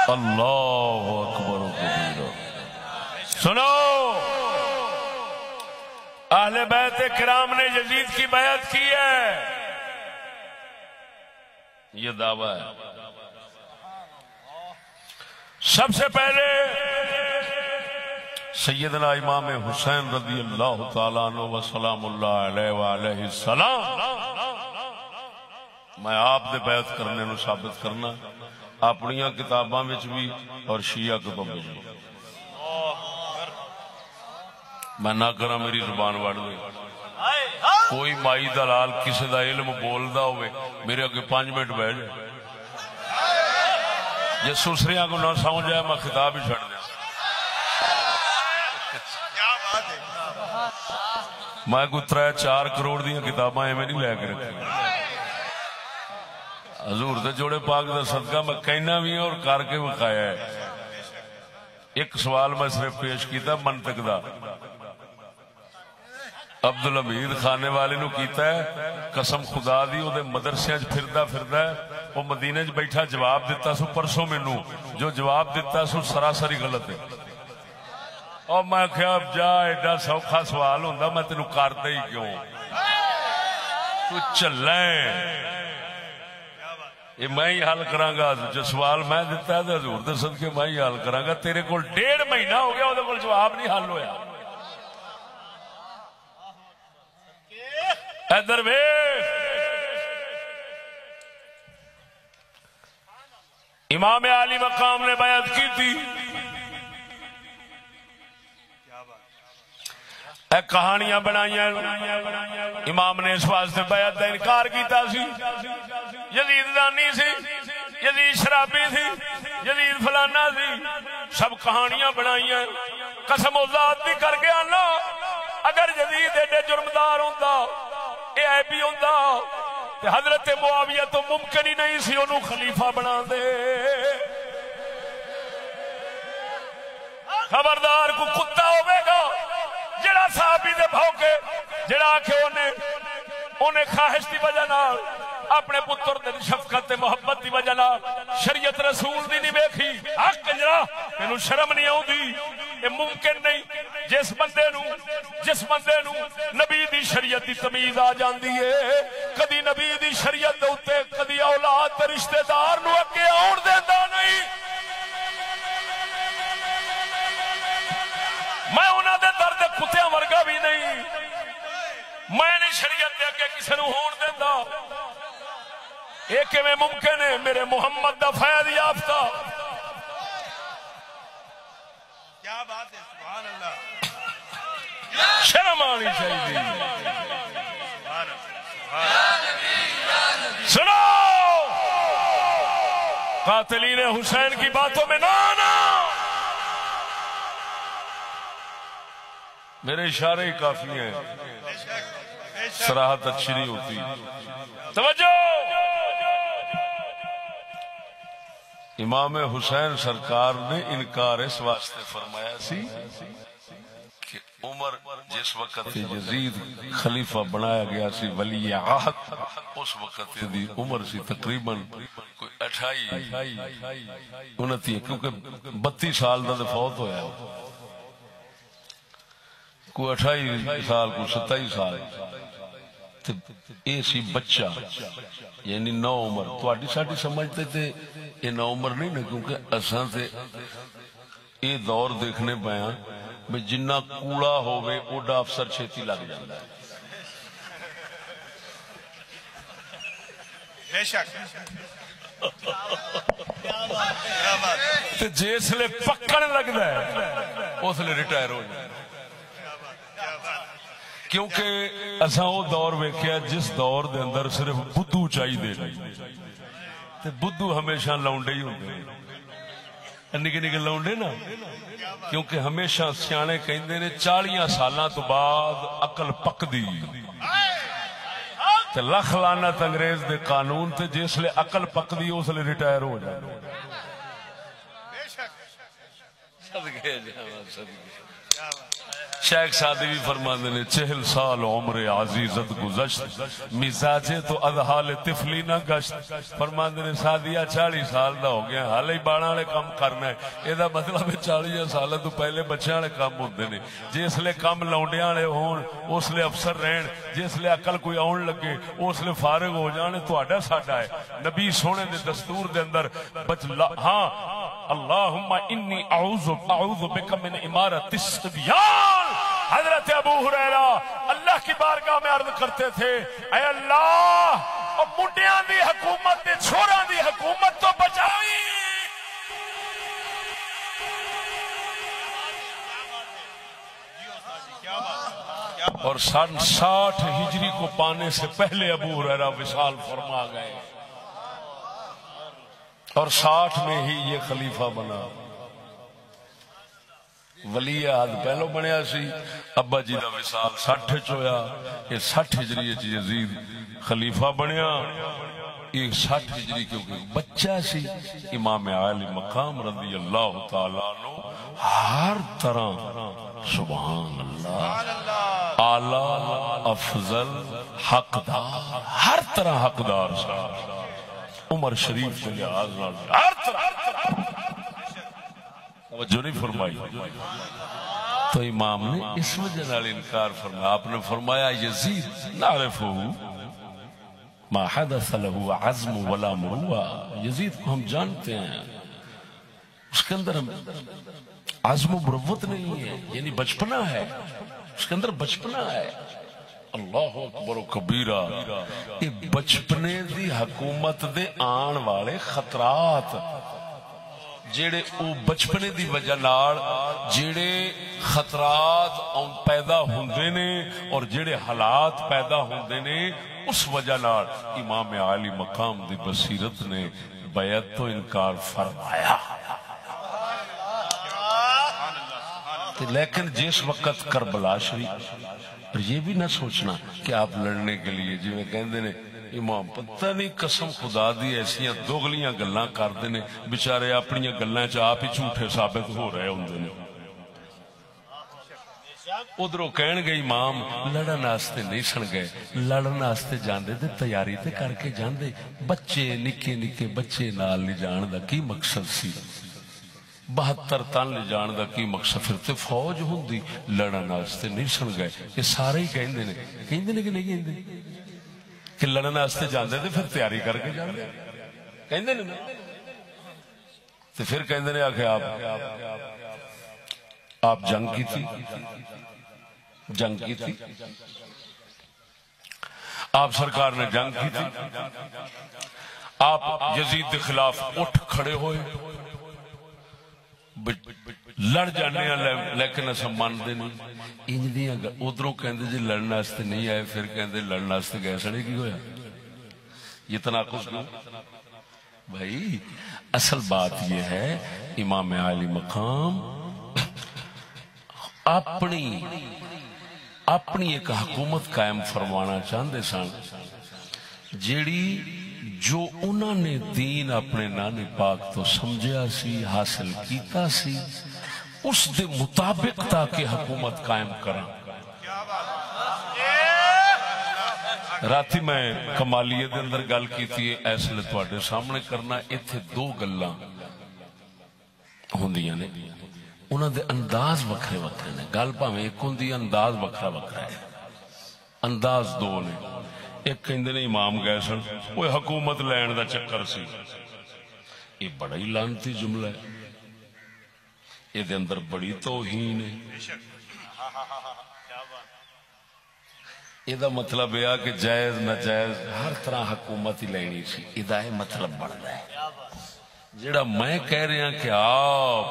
اللہ اکبر و کبیرہ. سنو, اہل بیت کرام نے یزید کی بیعت کی ہے, یہ دعویٰ ہے. سب سے پہلے سیدنا امام حسین رضی اللہ تعالیٰ عنہ و سلام اللہ علیہ وآلہ السلام, میں آپ دے بیعت کرنے نو ثابت کرنا اپنی کتاباں وچ بھی اور شیعہ کتاباں وچ بھی. میں نہ کرا میری زبان وڑ دے. کوئی مائی دلال کسی دا علم بولدا ہوئے میرے اگے 5 منٹ بیٹھ جائے, جے سسریاں کو نہ سمجھ آئے میں خطاب ہی چھڑ دیا. میں کوئی 3-4 کروڑ دیاں کتاباں ایویں نہیں لے کے رکھی. حضور دے جوڑے پاک دا صدقہ میں کہنا بھی اور کر کے بکھایا ہے. ایک سوال میں صرف پیش کیتا منطق دا, عبدالحمید خانے والے نو کیتا ہے, قسم خدا دی او دے مدرسے پھردا ہے, وہ مدینے چ بیٹھا جواب دیتا سو پرسوں مینوں, جو جواب دیتا سو سراسری غلط ہے. اور میں کہا جا ایڈا سوکھا سوال ہوندا میں تینوں کردا ہی کیوں, تو چلیں یہ میں ہی حل کراں گا. جو سوال میں دیتا ہے حضور دے صدقے میں ہی حل کراں گا. تیرے کول 1.5 مہینہ ہو گیا وہ کول جواب نہیں حل ہویا. ادھر ویکھ, امام عالی مقام نے بیعت کی تھی, اے کہانیاں بنائیاں, امام نے اس واسطے بیعت دا انکار کیتا سی. یزید دانی سی, یزید شرابی سی, یزید فلانا سی, سب کہانیاں بنائیاں. قسم و ذات دی کر کے آنا, اگر یزید ایڈے جرمدار ہوندا, اے عیبی ہوندا, تے حضرت معاویہ تو ممکن ہی نہیں سی انہوں خلیفہ بنا دے. خبردار کو کتا ہوئے گا جڑا صحابی دے بھوکے, جڑا آکھے انہیں خواہش دی وجہ نال اپنے پتر دے شفقت محبت دی وجہ نال شریعت رسول دی نہیں ویکھی. حق کنجرا مینوں شرم نہیں آؤندی, یہ ممکن نہیں. جس بندے نو نبی دی شریعت دی تمیز آ جاندی ہے, کدی نبی دی شریعت دے اوتے کدی اولاد تے رشتہ دار نو اگے آن دیندا نہیں. میں انہاں دے درد کتیاں ورگا بھی نہیں, میں نہیں شریعت دے اگے کسے نو ہون دیندا. یہ کیویں ممکن ہے؟ میرے محمد دا فیض یافتہ. کیا بات ہے, سبحان اللہ. شرم آنی چاہیے. سنو, قاتلین حسین کی باتوں میں نہ آنا. میرے اشارے ہی کافی ہیں, صراحت اچھی نہیں ہوتی. توجہ, امام حسین سرکار نے انکار اس واسطے فرمایا سی کہ عمر جس وقت یزید خلیفہ بنایا گیا سی ولی عہد, اس وقت دی عمر سی تقریباً کوئی 28-29, کیونکہ 32 سال دا فوت ہویا, کوئی 28 سال کوئی 27 سال. اے سی بچہ یعنی نو عمر. تواڈی ساڈی سمجھتے تھے یہ نو عمر نہیں نا, کیونکہ اساں تے یہ دور دیکھنے پیا بھی جنہ کوڑا ہوئے اوڈا افسر چھیتی لگ جاتا ہے. بے شک تے جسلے پکڑ لگدا ہے اس لیے ریٹائر ہو جائے. کیونکہ اساں وہ دور ویکھیا جس دور دے اندر صرف بدھو چاہیے تے بدھو ہمیشہ لونڈے ہی ہوندے نکے نکے لونڈے نا. کیونکہ ہمیشہ سیانے کہندے نے 40 سالاں تو بعد عقل پکدی تے لکھ لعنت انگریز دے قانون تے جس لے عقل پکدی اس لے ریٹائر ہو جائے. صدقے جاواں صدقے. شیخ سعدی بھی فرماندے نے 40 سال عمر عزیزت گزشت مزاجے تو اذحال طفلی نہ گشت. فرماندے نے سعدیہ 40 سال دا ہو گیا حالے ہی باڑاں والے کام کرنا ہے. اے دا مطلب 40 سال تو پہلے بچیاں والے کام ہوندے نے. جس لے کام لونڈیاں والے ہون اس لے افسر رہن, جس لے عقل کوئی آن لگے اس لے فارغ ہو جانے. تہاڈا ساڈا ہے نبی سونے دے دستور دے اندر ہاں اللہم انی اعوذ بک من امارت الصبیان. حضرت ابو ہریرہ اللہ کی بارگاہ میں عرض کرتے تھے اے اللہ اور منڈیاں دی حکومت تے چھوڑاں دی حکومت تو بچاوی. اور 60 ہجری کو پانے سے پہلے ابو ہریرہ وصال فرما گئے اور 60 میں ہی یہ خلیفہ بنا. ولی عہد پہلو بنیا سی, ابا جی دا وصال 60 ہویا, یہ 60 ہجری یزید خلیفہ بنیا. یہ 60 ہجری کیونکہ بچہ سی. امام عالی مقام رضی اللہ تعالیٰ عنہ ہر طرح سبحان اللہ اعلی افضل حقدار, ہر طرح حقدار صاحب. عمر شریف کے لحاظ ہر طرح توجہ نہیں فرمائی تو امام نے اس وجہ نال انکار فرمایا. آپ نے فرمایا یزید نعرفہ ما حدث له عزم ولا مروہ. یزید کو ہم جانتے ہیں اس کے اندر عزم و مروت نہیں ہے, یعنی بچپنا ہے, اس کے اندر بچپنا ہے. اللہ اکبر و کبیرہ. یہ بچپنے دی حکومت دے آن والے خطرات جیڑے او بچپنے دی وجہ نال جیڑے خطرات پیدا ہوندے نے اور جیڑے حالات پیدا ہوندے نے اس وجہ نال امام عالی مقام دی بصیرت نے بیعت تو انکار فرمایا. لیکن جس وقت کربلا شریف, اور یہ بھی نہ سوچنا کہ آپ لڑنے کے لیے جی میں کہندے نے امام پتہ نہیں قسم خدا دی ایسیاں دوغلیاں گلاں کردے نے بیچارے اپنی گلاں چ آپ ہی جھوٹے ثابت ہو رہے ہوندے نے. ادھروں کہن گے امام لڑن واسطے نہیں سن گئے, لڑن واسطے جاندے تے تیاری تے کر کے جاندے. بچے نکے نکے بچے نال لے جان دا کی مقصد سی؟ 72 تن لے جان دا کی مقصد؟ پھر تے فوج ہوندی, لڑن واسطے نہیں سن گئے. یہ سارے ہی کہندے نے کہ نہیں کہندے کہ لڑن واسطے جاندے تے پھر تیاری کر کے جاندے کہندے نے نا. تے پھر کہندے نے کہ آپ جنگ کی تھی, جنگ کی تھی, آپ سرکار نے جنگ کی تھی, آپ یزید کے خلاف اٹھ کھڑے ہوئے, لڑ جانے لیکن ایسا مانتے نہیں. ادھروں کہندے جی لڑن واسطے نہیں آئے, پھر کہندے لڑن واسطے گئے سڑے کی ہویا. یہ تناقض کیوں بھائی؟ اصل بات یہ ہے امام عالی مقام اپنی ایک حکومت قائم فرمانا چاہتے سن جیڑی جو انہوں نے دین اپنے نانے پاک تو سمجھا سی, حاصل کیتا سی, اس دے مطابق تاکہ حکومت قائم کریں. راتی میں کمالیے دے اندر گل کی تھی, ایسے لئے تواڈے سامنے کرنا. ایتھے 2 گلاں ہوندیاں نے, انہاں دے انداز وکھرے وکھرے نے. گل پاویں ایک ہوندی, انداز وکھرا وکھرا ہے. انداز 2 نے. ایک کہندے نے امام گئے سن, وہ حکومت لین دا چکر سی. یہ بڑا ہی لعنتی جملہ ہے, یہ دے اندر بڑی توہین ہے. یہ دا مطلب یہ کہ جائز ناجائز ہر طرح حکومت ہی لینی سی. یہ مطلب بڑھتا ہے. جڑا میں کہہ رہا کہ آپ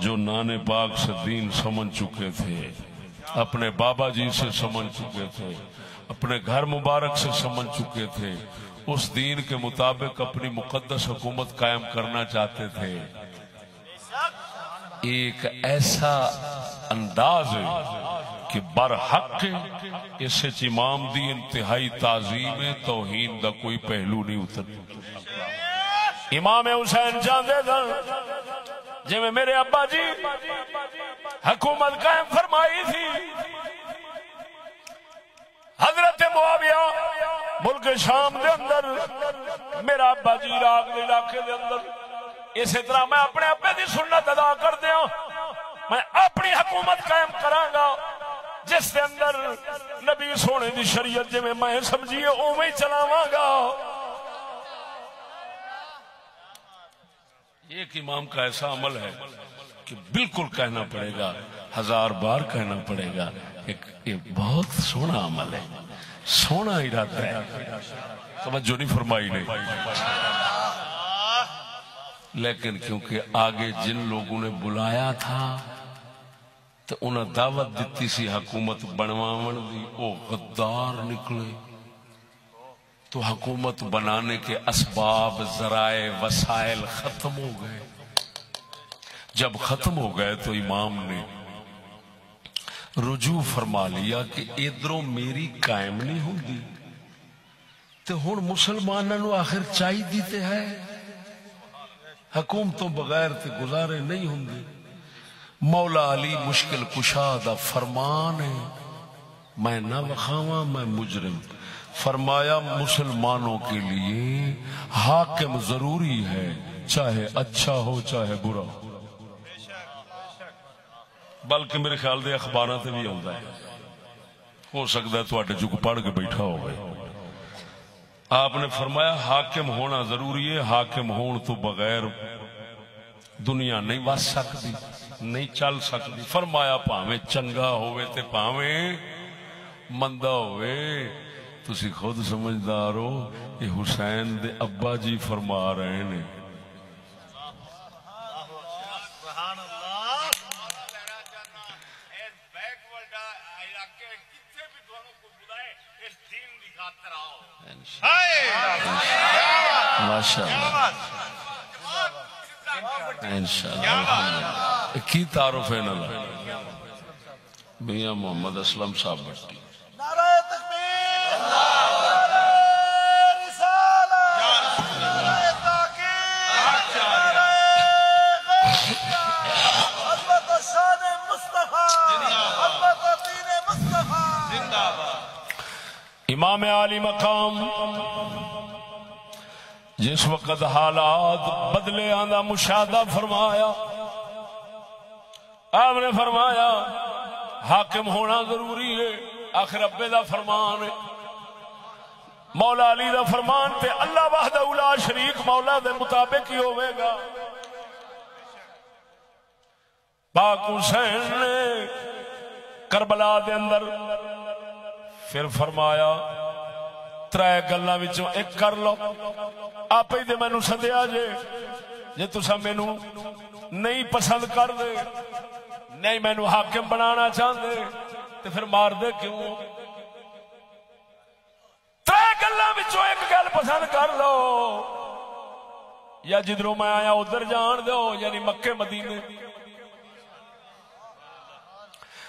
جو نانے پاک سے دین سمجھ چکے تھے، اپنے بابا جی سے سمجھ چکے تھے، اپنے گھر مبارک سے سمجھ چکے تھے، اس دین کے مطابق اپنی مقدس حکومت قائم کرنا چاہتے تھے، ایک ایسا انداز ہے کہ برحق اس امام دی انتہائی تعظیم توہین دا کوئی پہلو نہیں اتر۔ امام حسین جاندے دن جی میں میرے ابا جی حکومت قائم فرمائی تھی، حضرت معاویہ ملک شام دے اندر، میرا ابا جی عراق دے علاقے دے اندر، اسی طرح میں اپنے ابے دی سنت ادا کر دیا، میں اپنی حکومت قائم کراں گا جس دے اندر نبی سونے دی شریعت جی میں سمجھیے اوویں ہی چلاواں گا۔ ایک امام کا ایسا عمل ہے کہ بالکل کہنا پڑے گا، 1000 بار کہنا پڑے گا، ایک بہت سونا عمل ہے، سونا ارادہ ہے، توجہ نہیں فرمائی نہیں، لیکن کیونکہ آگے جن لوگوں نے بلایا تھا تو انہیں دعوت دیتی سی حکومت بنواون دی، او غدار نکلے، تو حکومت بنانے کے اسباب، ذرائع، وسائل ختم ہو گئے۔ جب ختم ہو گئے تو امام نے رجوع فرما لیا کہ ادھروں میری قائم نہیں ہوندی تو ہن مسلمانوں آخر چاہی دیتے ہے، حکومتوں بغیر تے گزارے نہیں ہوندے۔ مولا علی مشکل کشا دا فرمان ہے، میں نہ وخاواں میں مجرم، فرمایا مسلمانوں کے لیے حاکم ضروری ہے، چاہے اچھا ہو چاہے برا ہو۔ بلکہ میرے خیال دے اخبارات بھی آتا ہے، ہو سکتا ہے تو چک پڑھ کے بیٹھا ہو گئے۔ آپ نے فرمایا حاکم ہونا ضروری ہے، حاکم ہون تو بغیر دنیا نہیں وس سکتی، نہیں چل سکتی۔ فرمایا پاویں چنگا ہوئے تے پاویں مندا ہوئے، تسی خود سمجھدار ہو، یہ حسین دے ابا جی فرما رہے ہیں۔ ماشاءاللہ انشاءاللہ کی تعارف ہے نہ میاں محمد اسلم صاحب بٹی۔ نعرہ تکبیر، نعرہ رسالت، نعرہ تحقیق، نعرہ غیرت، عظمت شان مصطفیٰ، عظمت دین مصطفیٰ۔ امام عالی مقام جس وقت حالات بدلے آندہ مشاہدہ فرمایا، آپ نے فرمایا حاکم ہونا ضروری ہے، آخر ابے دا فرمان ہے، مولا علی دا فرمان تے اللہ وحدہ لا شریک مولا دے مطابق ہی ہوئے گا۔ پاک حسین نے کربلا دے اندر پھر فرمایا ترائے گلاں وچوں ایک کر لو، آپ ہی دے مینوں سدیا جے تساں مینوں نہیں پسند کر دے، نہیں مینوں حاکم بنانا چاہندے تے پھر مار دے کیوں؟ ترائے گلاں وچوں ایک گل پسند کر لو، یا جدھروں میں آیا ادھر جان دو، یعنی مکے مدینے۔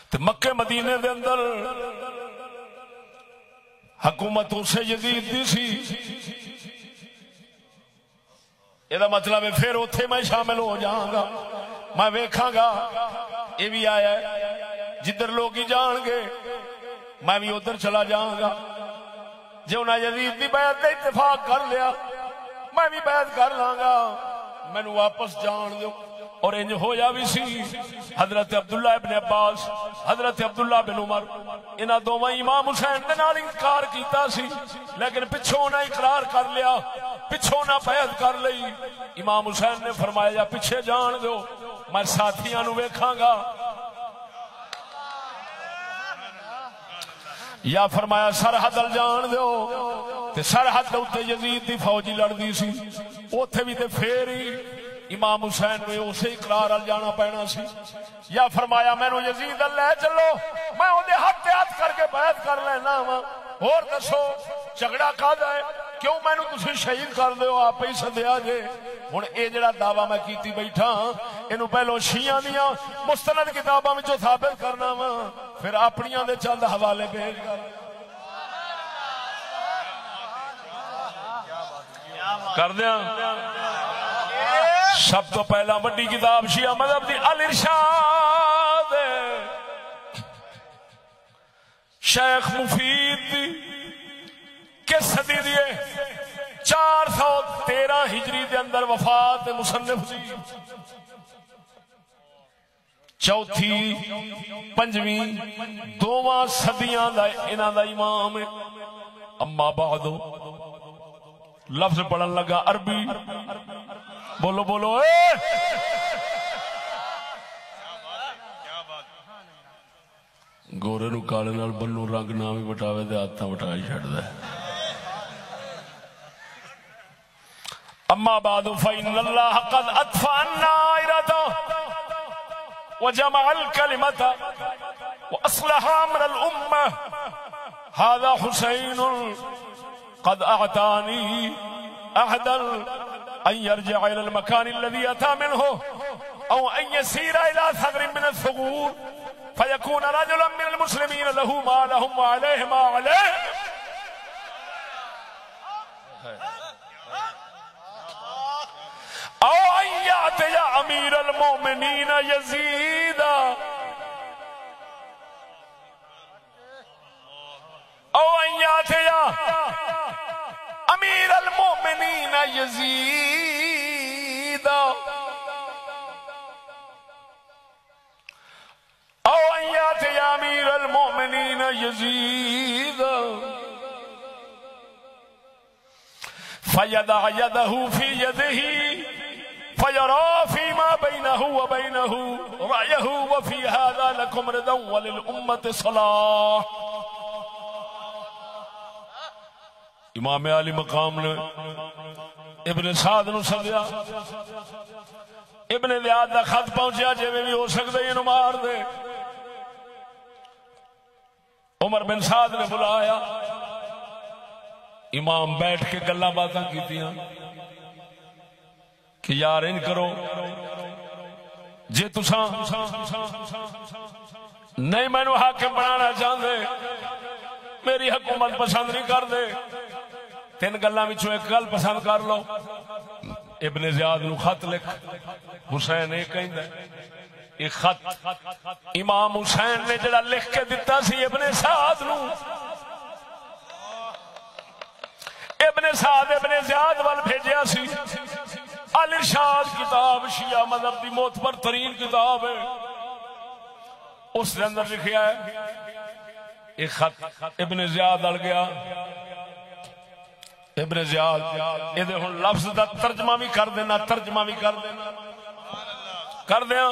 تے مکے مدینے دے اندر حکومت اسے یزید دی سی، یہ مطلب ہے پھر اتھے میں شامل ہو جاؤں گا، میں ویکھاں گا یہ بھی آیا ہے، جدھر لوگ ہی جان گے میں بھی ادھر چلا جاؤں گا۔ جو انہیں یزید دی بیعت دے اتفاق کر لیا میں بھی بیعت کر لاں گا، میں نو واپس جان دو۔ اور انج ہویا بھی سی، حضرت عبداللہ ابن عباس، حضرت عبداللہ بن عمر، انہاں دوواں امام حسین دے نال انکار کیتا سی، لیکن پچھوں نہ اقرار کر لیا، پچھوں نہ بیعت کر لئی۔ امام حسین نے فرمایا یا پیچھے جان دو، میں ساتھیاں نو ویکھاں گا، یا فرمایا سرحد ال جان دو، تے سرحد تے یزید دی فوج لڑدی سی، اوتھے بھی تے پھر ہی امام حسین نے اسے اقرار ال جانا پینا سی، یا فرمایا مینوں یزید ال لے چلو میں اودے ہاتھ تے ہاتھ کر کے بیعت کر لینا وا، اور دسو جھگڑا کادا ہے، کیوں مینوں تسی شہید کر دیو، آپ ہی سدیا جے۔ ہن اے جڑا دعویٰ میں کیتی بیٹھا اینو پہلو شیعہ دیاں مستند کتاباں وچوں ثابت کرنا وا، پھر اپنیاں دے چند حوالے بھیج کر کر دیاں۔ سب تو پہلا بڑی کتاب شیعہ مذہب دی الارشاد شیخ مفید کس صدی دیے 413 ہجری دے اندر وفات مصنف دی، چوتھی پنجویں دوواں صدیاں دا انہاں دا امام ہے۔ اما بعد لفظ پڑھن لگا عربی، بولو بولو اے گورے نو کالے نال بنو رنگ نہ بھی وٹاوے تے ہاتھاں وٹائی چھڈدا ہے۔ اما بعد فإن الله قد أطفأ النائرة وجمع الكلمة وأصلح أمر الأمة، هذا حسين قد أعطاني عهدا أن يرجع إلى المكان الذي أتى منه أو أن يسير إلى ثغر من الثغور فيكون رجلا من المسلمين له ما لهم وعليه ما عليه، أو أن يأتي أمير المؤمنين يزيد أو أن يأتي أمير المؤمنين يزيد أو أن يأتي أمير المؤمنين يزيد فيضع يده في يده فيرى فيما بينه وبينه رأيه، وفي هذا لكم رضا وللأمة صلاح۔ امام علی مقام نے ابن سعد نو سدیا، ابن زیاد دا خط پہنچیا جویں بھی ہو سکدا اینو مار دے۔ عمر بن سعد نے بلایا، امام بیٹھ کے گلاں باتاں کیتیاں کہ یار ان کرو، جے تساں نہیں مینوں حاکم بنانا چاہندے، میری حکومت پسند نہیں کر دے، تین گلاں وچوں ایک گل پسند کر لو۔ ابن زیاد نو خط لکھ، حسین یہ کہندا ہے، یہ خط امام حسین نے جڑا لکھ کے دتا سی ابن سعد نو، ابن سعد ابن زیاد وال بھیجیا سی۔ الارشاد کتاب شیعہ مذہب دی معتبر ترین کتاب ہے، اس کے اندر لکھیا ہے یہ خط ابن زیاد ال گیا۔ ابن زیاد یہ ہن لفظ دا ترجمہ بھی کر دینا، ترجمہ بھی کر دینا، کر دیا۔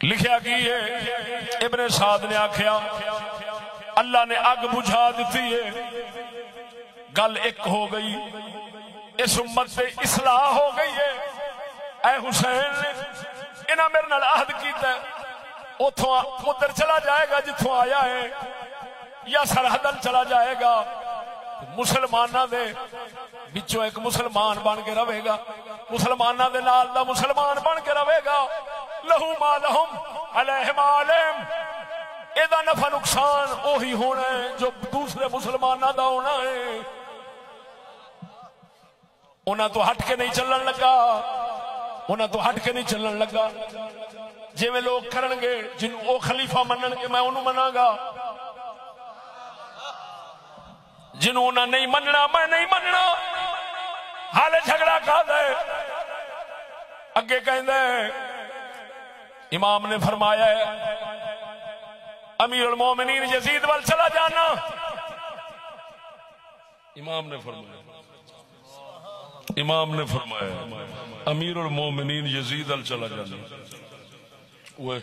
لکھیا کی ہے، ابن سعد نے آکھیا اللہ نے اگ بجھا دیتی ہے، گل ایک ہو گئی، اس امت سے اصلاح ہو گئی ہے۔ اے حسین نے انہاں میرے نال عہد کیتا ہے، اتھوں ادھر چلا جائے گا جتھوں آیا ہے، یا سرحدل چلا جائے گا، مسلماناں دے بچوں ایک مسلمان بن کے رہے گا، مسلماناں دے نال دا مسلمان بن کے رہے گا، لہو ما لہم علیہ ما علیہم، ایدہ نفع نقصان اوہی ہونا ہے جو دوسرے مسلماناں دا ہونا ہے۔ انہاں تو ہٹ کے نہیں چلن لگا، انہاں تو ہٹ کے نہیں چلن لگا، جی میں لوگ کرن گے جن او خلیفہ منن گے میں انہوں مناں گا، جنہوں نے نہیں مننا میں نہیں مننا۔ حال جھگڑا کا دے اگے کہندے امام نے فرمایا ہے امیر المومنین یزید وال چلا جانا، امام نے فرمایا امیر المومنین یزید وال چلا جانا۔ وہ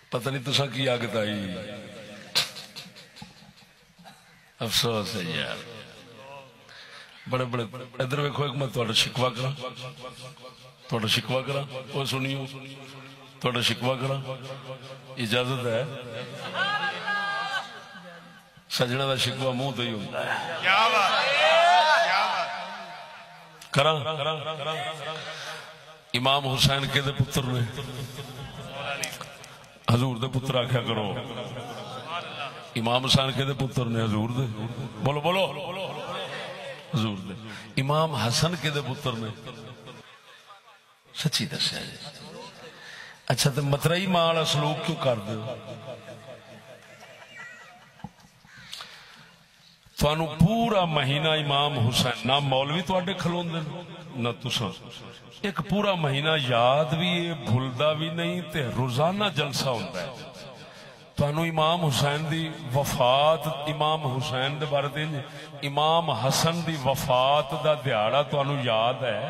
پتہ نہیں تساں کی آگت آئی، افسوس ہے یار، بڑے بڑے ادھر ویکھو، ایک میں تہاڈا شکوا کرا، تہاڈا شکوا کرا، او سنیو تہاڈا شکوا کرا، اجازت ہے؟ سجنا دا شکوا منہ تو ہی ہوتا ہے، کیا بات کرا امام حسین کے دے پتر نے حضور دے پتر آکھیا کرو، امام حسین کے دے پتر نے حضور دے، بولو بولو حضور دے، امام حسن کے دے پتر نے، سچی دسیا جی؟ اچھا تو مترئی ماں والا سلوک کیوں کر دے؟ تھانو پورا مہینہ امام حسین، نہ مولوی تواڈے کھلوندے نہ تساں، ایک پورا مہینہ یاد بھی ہے، بھولدا بھی نہیں، تے روزانہ جلسہ ہوندا ہے۔ تانوں امام حسین دی وفات، امام حسین دے بارے دے امام حسن دی وفات دا دیہاڑا تانوں یاد ہے؟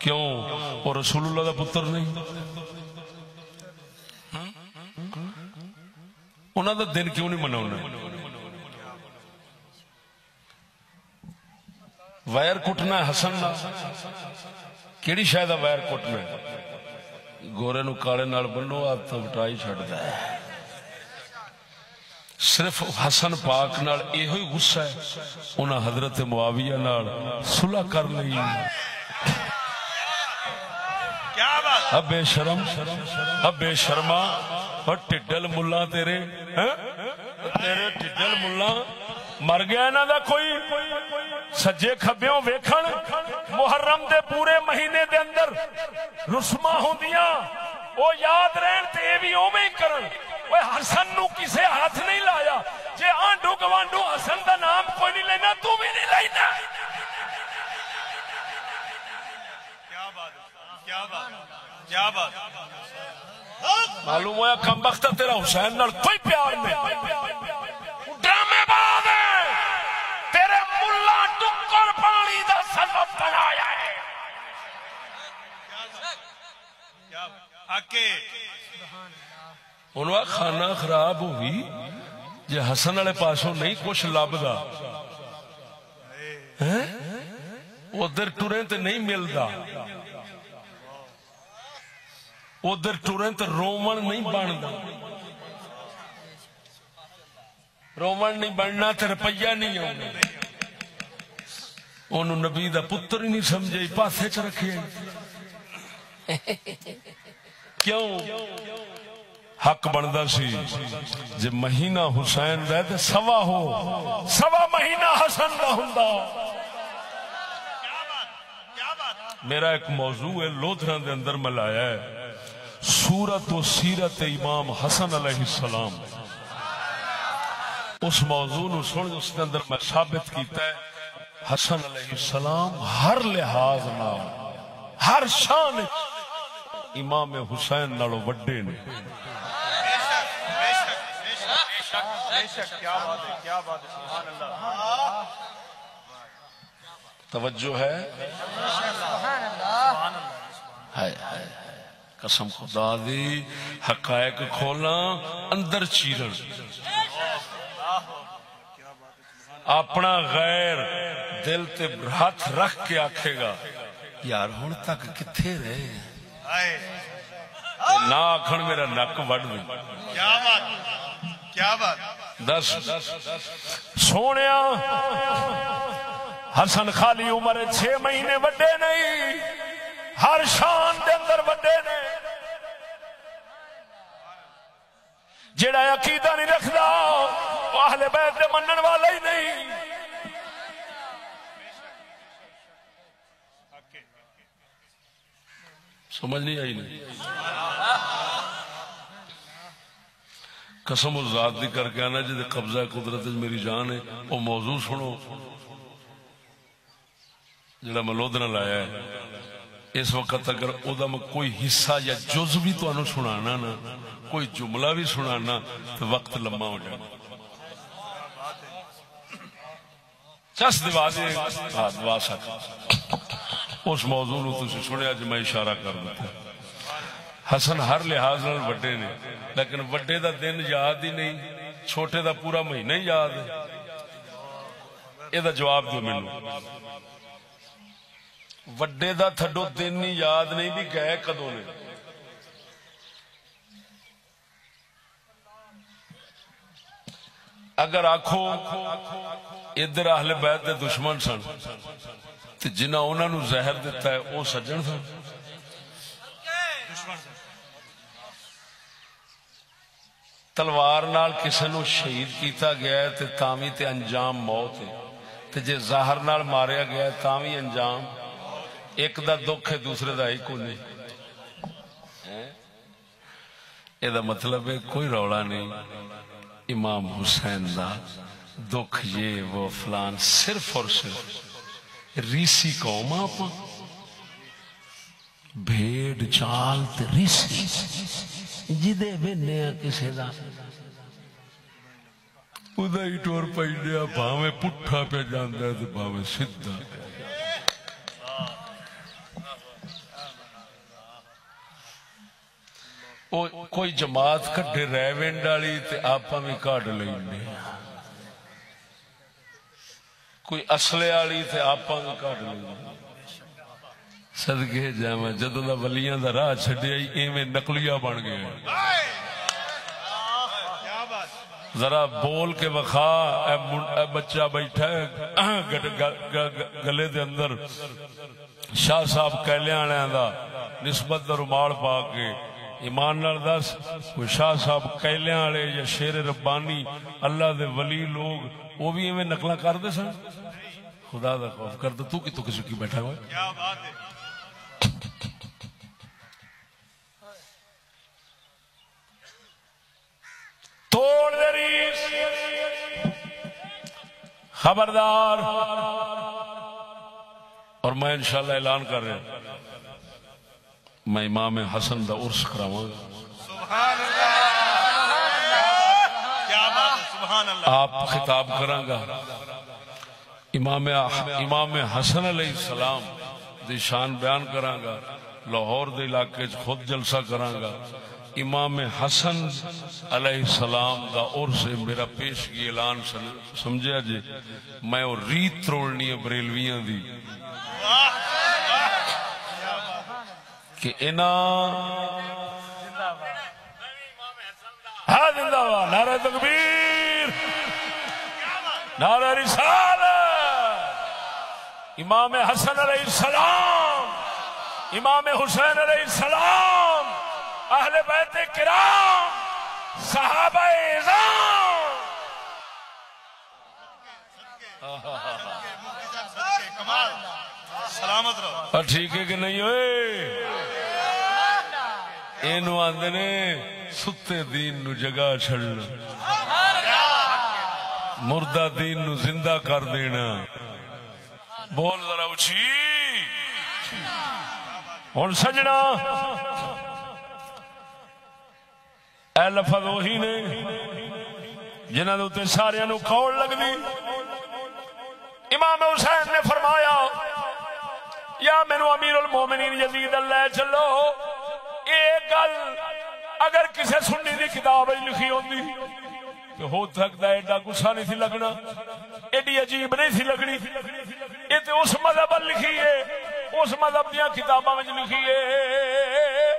کیوں؟ وہ رسول اللہ دا پتر نہیں؟ انہاں دا دن کیوں نہیں مناونا؟ ویر کٹنا حسن دا، کیڑی شاید ویر کٹنا ہے؟ گورے نو کالے نال بنو، آپ تو بٹائی چھڑتا ہے۔ صرف حسن پاک نال یہ ہوئی غصہ ہے، انہاں حضرت معاویہ نال صلح کر لی۔ کیا بات، اب بے شرم، اب بے شرما، اور ٹڈل ملا تیرے ٹڈل ملا مر گیا انہاں دا کوئی سجے کھبیوں ویکھن محرم دے پورے مہینے دے اندر رسما ہوندیاں، او یاد رہن تے بھی اوویں ہی کرن۔ اوے حسن نو کسے ہاتھ نہیں لایا، جے آنڈو گوانڈو حسن دا نام کوئی نہیں لینا، تو بھی نہیں لینا۔ کیا بات، کیا بات، کیا بات، معلوم ہوا کم وقت تیرا حسین نال کوئی پیار نہیں، ڈرامے باز ہے، تیرے ملا ٹکر پانی دا سبب بنایا ہے۔ انہوں کھانا خراب ہوئی جے حسن والے پاسوں نہیں کچھ لبدا، ادھر ٹرے تے نہیں ملدا، ادھر ٹرے تے رومن نہیں بندا، رومن نہیں بننا تے روپیہ نہیں آنا۔ انہوں نبی دا پتر ہی نہیں سمجھے، پاسے چ رکھے۔ کیوں؟ حق بندا سی جے مہینہ حسین دا تے سوا ہو، سوا مہینہ حسن دا ہوندا۔ میرا ایک موضوع ہے لودھران دے اندر میں لایا ہے، سورت و سیرت امام حسن علیہ السلام۔ اس موضوع نو سن اس کے اندر میں ثابت کیتا ہے حسن علیہ السلام ہر لحاظ نال، ہر شان امام حسین نالوں وڈے نے۔ کیا بات ہے، کیا بات ہے، سبحان اللہ۔ توجہ ہے؟ قسم خدا دی، حقائق کھولا اندر چیرن، اپنا غیر دل تے ہاتھ رکھ کے آکھے گا یار ہن تک کتھے رہے، نہ آکھن میرا نک وڈ دے۔ کیا بات، کیا بات، دس سونیا حسن خالی عمر 6 مہینے وڈے نہیں، ہر شان دے اندر وڈے نے۔ جڑا عقیدہ نہیں رکھدا وہ اہل بیت دے منن والا ہی نہیں۔ سمجھ نہیں آئی نہیں؟ قسم الذات دی کر کے آنا جی قبضہ قدرت میری جان ہے، وہ موضوع سنو جڑا میں لودھنا لایا ہے۔ اس وقت اگر او دا میں کوئی حصہ یا جز بھی تو انہوں سنانا نا، کوئی جملہ بھی سنانا تو وقت لمبا ہو جانا۔ چس دوا دے دعا سکتا اس موضوع نو تسی سنیا جی میں اشارہ کر دیتا۔ حسن ہر لحاظ نال وڈے نے لیکن وڈے دا دن یاد ہی نہیں چھوٹے دا پورا مہینہ ہی یاد ہے یہ دا جواب دو مینوں وڈے دا تھڈو دن ہی یاد نہیں بھی گئے کدوں نے اگر آکھو ادھر اہل بیت دے دشمن سن تے جنہاں انہاں نو زہر دیتا ہے وہ سجن سن تلوار نال کسے نو شہید کیتا گیا ہے تے تاوی تے انجام موت ہے تے جے زہر نال ماریا گیا ہے تاوی انجام ایک دا دکھ ہے دوسرے دا ہی کوئی نہیں اے دا مطلب ہے کوئی رولا نہیں امام حسین دا دکھ یہ وہ فلان صرف اور صرف ریسی قوم آپ بھیڑ چال تے ریسی جدے بیننے کسے دا ادا ہی ٹور پہنیا بھاویں پٹھا پہ جاندہ ہے تو بھاویں سدھا کوئی جماعت کٹے ریونڈ والی تے آپا بھی کاٹ لینے کوئی اصلے والی تے آپا بھی کاٹ لینے صدقے جاواں جدوں دا ولیاں دا راہ چھڈیا ایویں نقلیہ بن گیا ذرا بول کے وکھا اے بچہ بیٹھا ہے گلے دے اندر شاہ صاحب کیلیاں والےاں دا نسبت دا رومال پا کے ایمان نال دس کوئی شاہ صاحب کیلیاں والے یا شیر ربانی اللہ دے ولی لوگ وہ بھی ایویں نقلاں کردے سن خدا دا خوف کر تو کی سکی بیٹھا ہوا کیا بات ہے توڑ دے ریس خبردار اور میں انشاءاللہ اعلان کر رہا ہوں میں امام حسن دا عرس کراواں گا سبحان اللہ کیا بات ہے سبحان اللہ آپ خطاب کراں گا امام حسن علیہ السلام دی شان بیان کراں گا لاہور دے علاقے خود جلسہ کراں گا امام حسن علیہ السلام دا عرس میرا پیشگی اعلان سمجھا جی میں وہ ریت تروڑنی ہے بریلویاں دی کہ ہاں زندہ باد نعرہ تکبیر نعرہ رسالت امام حسن علیہ السلام امام حسین علیہ السلام اہل بیت کرام صحابہ اعظام کمال سلامت رہو ٹھیک ہے کہ نہیں ہوئے اینو آندے نے ستے دین نو جگہ چھڑنا مردہ دین نو زندہ کر دینا بول ذرا اچھی اور سجنا اے لفظ وہی نے جنہاں دے سارے نو کھوڑ لگ دی امام حسین نے فرمایا یا مینو امیر المومنین یزید اللہ چلو ایک گل اگر کسے سنی دی کتاب لکھی ہوندی تو ہو سکتا ہے ایڈا غصہ نہیں سی لگنا ایڈی عجیب نہیں سی لگنی یہ تو اس مذہب لکھی ہے اس مذہب دیا کتاباں میں لکھی ہے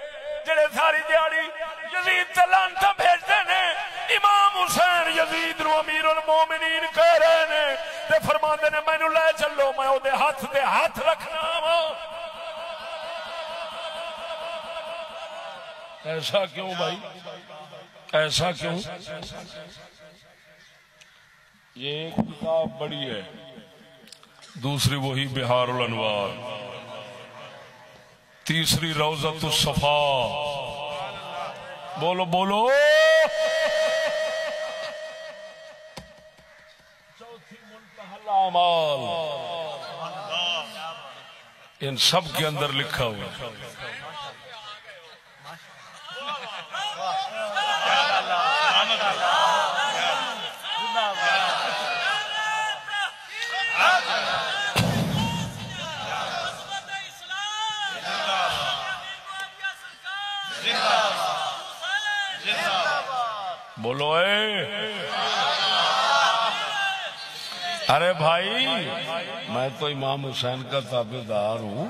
جڑے ساری دیہڑی یزید تے لعنتاں بھیجدے نے امام حسین یزید نو امیر المومنین کہہ رہے نے تے فرماندے نے مینوں لے چلو میں او دے ہاتھ رکھنا وا ایسا کیوں بھائی ایسا کیوں یہ ایک کتاب بڑی ہے دوسری وہی بہار الانوار تیسری روضۃ الصفا بولو بولو چوتھی منتہی الاعمال ان سب کے اندر لکھا ہوا بولو اے ارے بھائی میں تو امام حسین کا تابع دار ہوں.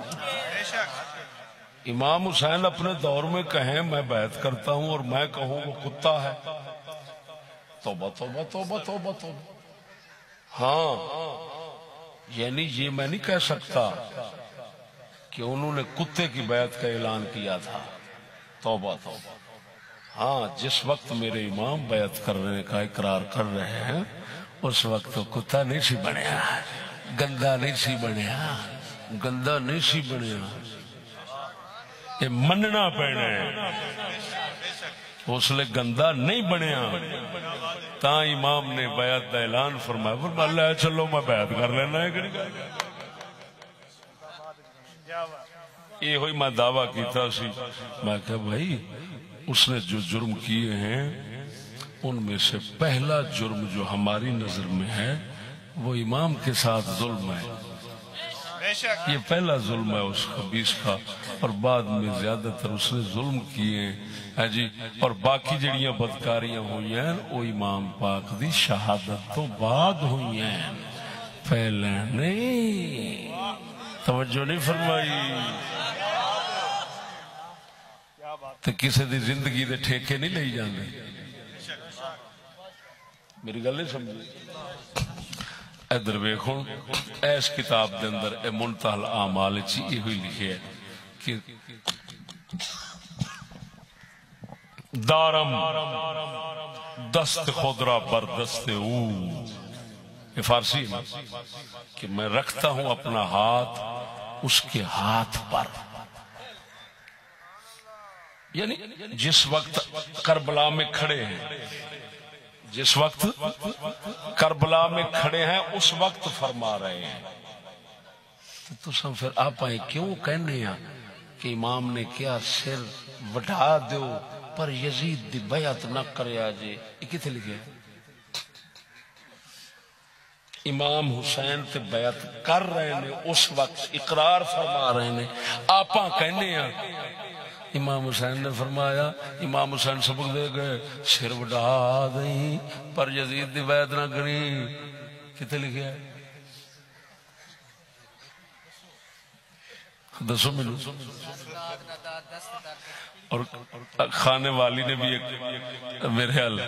امام حسین اپنے دور میں کہیں میں بیعت کرتا ہوں اور میں کہوں وہ کتا ہے. توبہ توبہ توبہ توبہ توبہ. ہاں یعنی یہ میں نہیں کہہ سکتا کہ انہوں نے کتے کی بیعت کا اعلان کیا تھا. توبہ توبہ. ہاں جس وقت میرے امام بیعت کرنے کا اقرار کر رہے ہیں اس وقت تو کتا نہیں سی بنیا, گندا نہیں سی بنیا, گندا نہیں سی بنیا. یہ مننا پینا ہے اس لئے گندا نہیں بنیا. تا امام نے بیعت دا اعلان فرمایا. فرمایا اللہ چلو میں بیعت کر لینا ہے. یہ ہوئی میں دعویٰ کیتا سی. میں کہا بھائی اس نے جو جرم کیے ہیں ان میں سے پہلا جرم جو ہماری نظر میں ہے وہ امام کے ساتھ ظلم ہے. یہ پہلا ظلم ہے اس خبیث کا, اور بعد میں زیادہ تر اس نے ظلم کیے ہیں جی. اور باقی جڑیاں بدکاریاں ہوئی ہیں وہ امام پاک دی شہادت تو بعد ہوئی ہیں, پہلے نہیں. توجہ نہیں فرمائی. تو کسی دی زندگی دے ٹھیکے نہیں لئی جاندے. میری گل نہیں سمجھی. ادھر ویکھو اس کتاب دے اندر اے منتہی الاعمال چ یہ ہوئی لکھی ہے کہ دارم دست خودرا بر دست او. یہ فارسی ہے کہ میں رکھتا ہوں اپنا ہاتھ اس کے ہاتھ پر. یعنی جس وقت کربلا میں کھڑے ہیں, جس وقت کربلا میں کھڑے ہیں اس وقت فرما رہے ہیں. تو سب پھر آپ کیوں کہنے ہیں کہ امام نے کیا سر وڈا دیو پر یزید دی بیعت نہ کریا جے. یہ کتنے لکھے؟ امام حسین تے بیعت کر رہے ہیں اس وقت اقرار فرما رہے ہیں. آپ کہنے ہیں امام حسین نے فرمایا, امام حسین سبق دے گئے سر وڈا دیں پر یزید دی بیعت نہ کری. کتنے لکھے ہے؟ دسو ملو. اور خانے والی نے بھی ایک میرے حال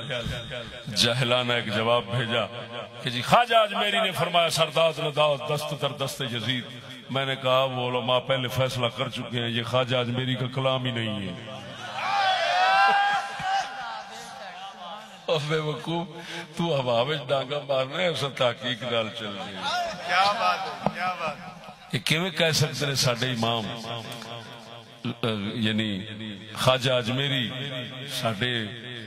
جاہلانہ ایک جواب بھیجا کہ جی خواجہ اجمیری نے فرمایا سرداد نے داؤ دست در دست یزید. میں نے کہا وہ علماء پہلے فیصلہ کر چکے ہیں, یہ خواجہ اجمیری کا کلام ہی نہیں ہے. بے وقوف تو ہوا میں ڈانگا مارنا ہے, ایسا تحقیق نال چل رہی ہے. کیا بات ہے, کیا بات. یہ کیویں کہہ سکتے ہیں ساڈے امام یعنی خواجہ اجمیری ساڈے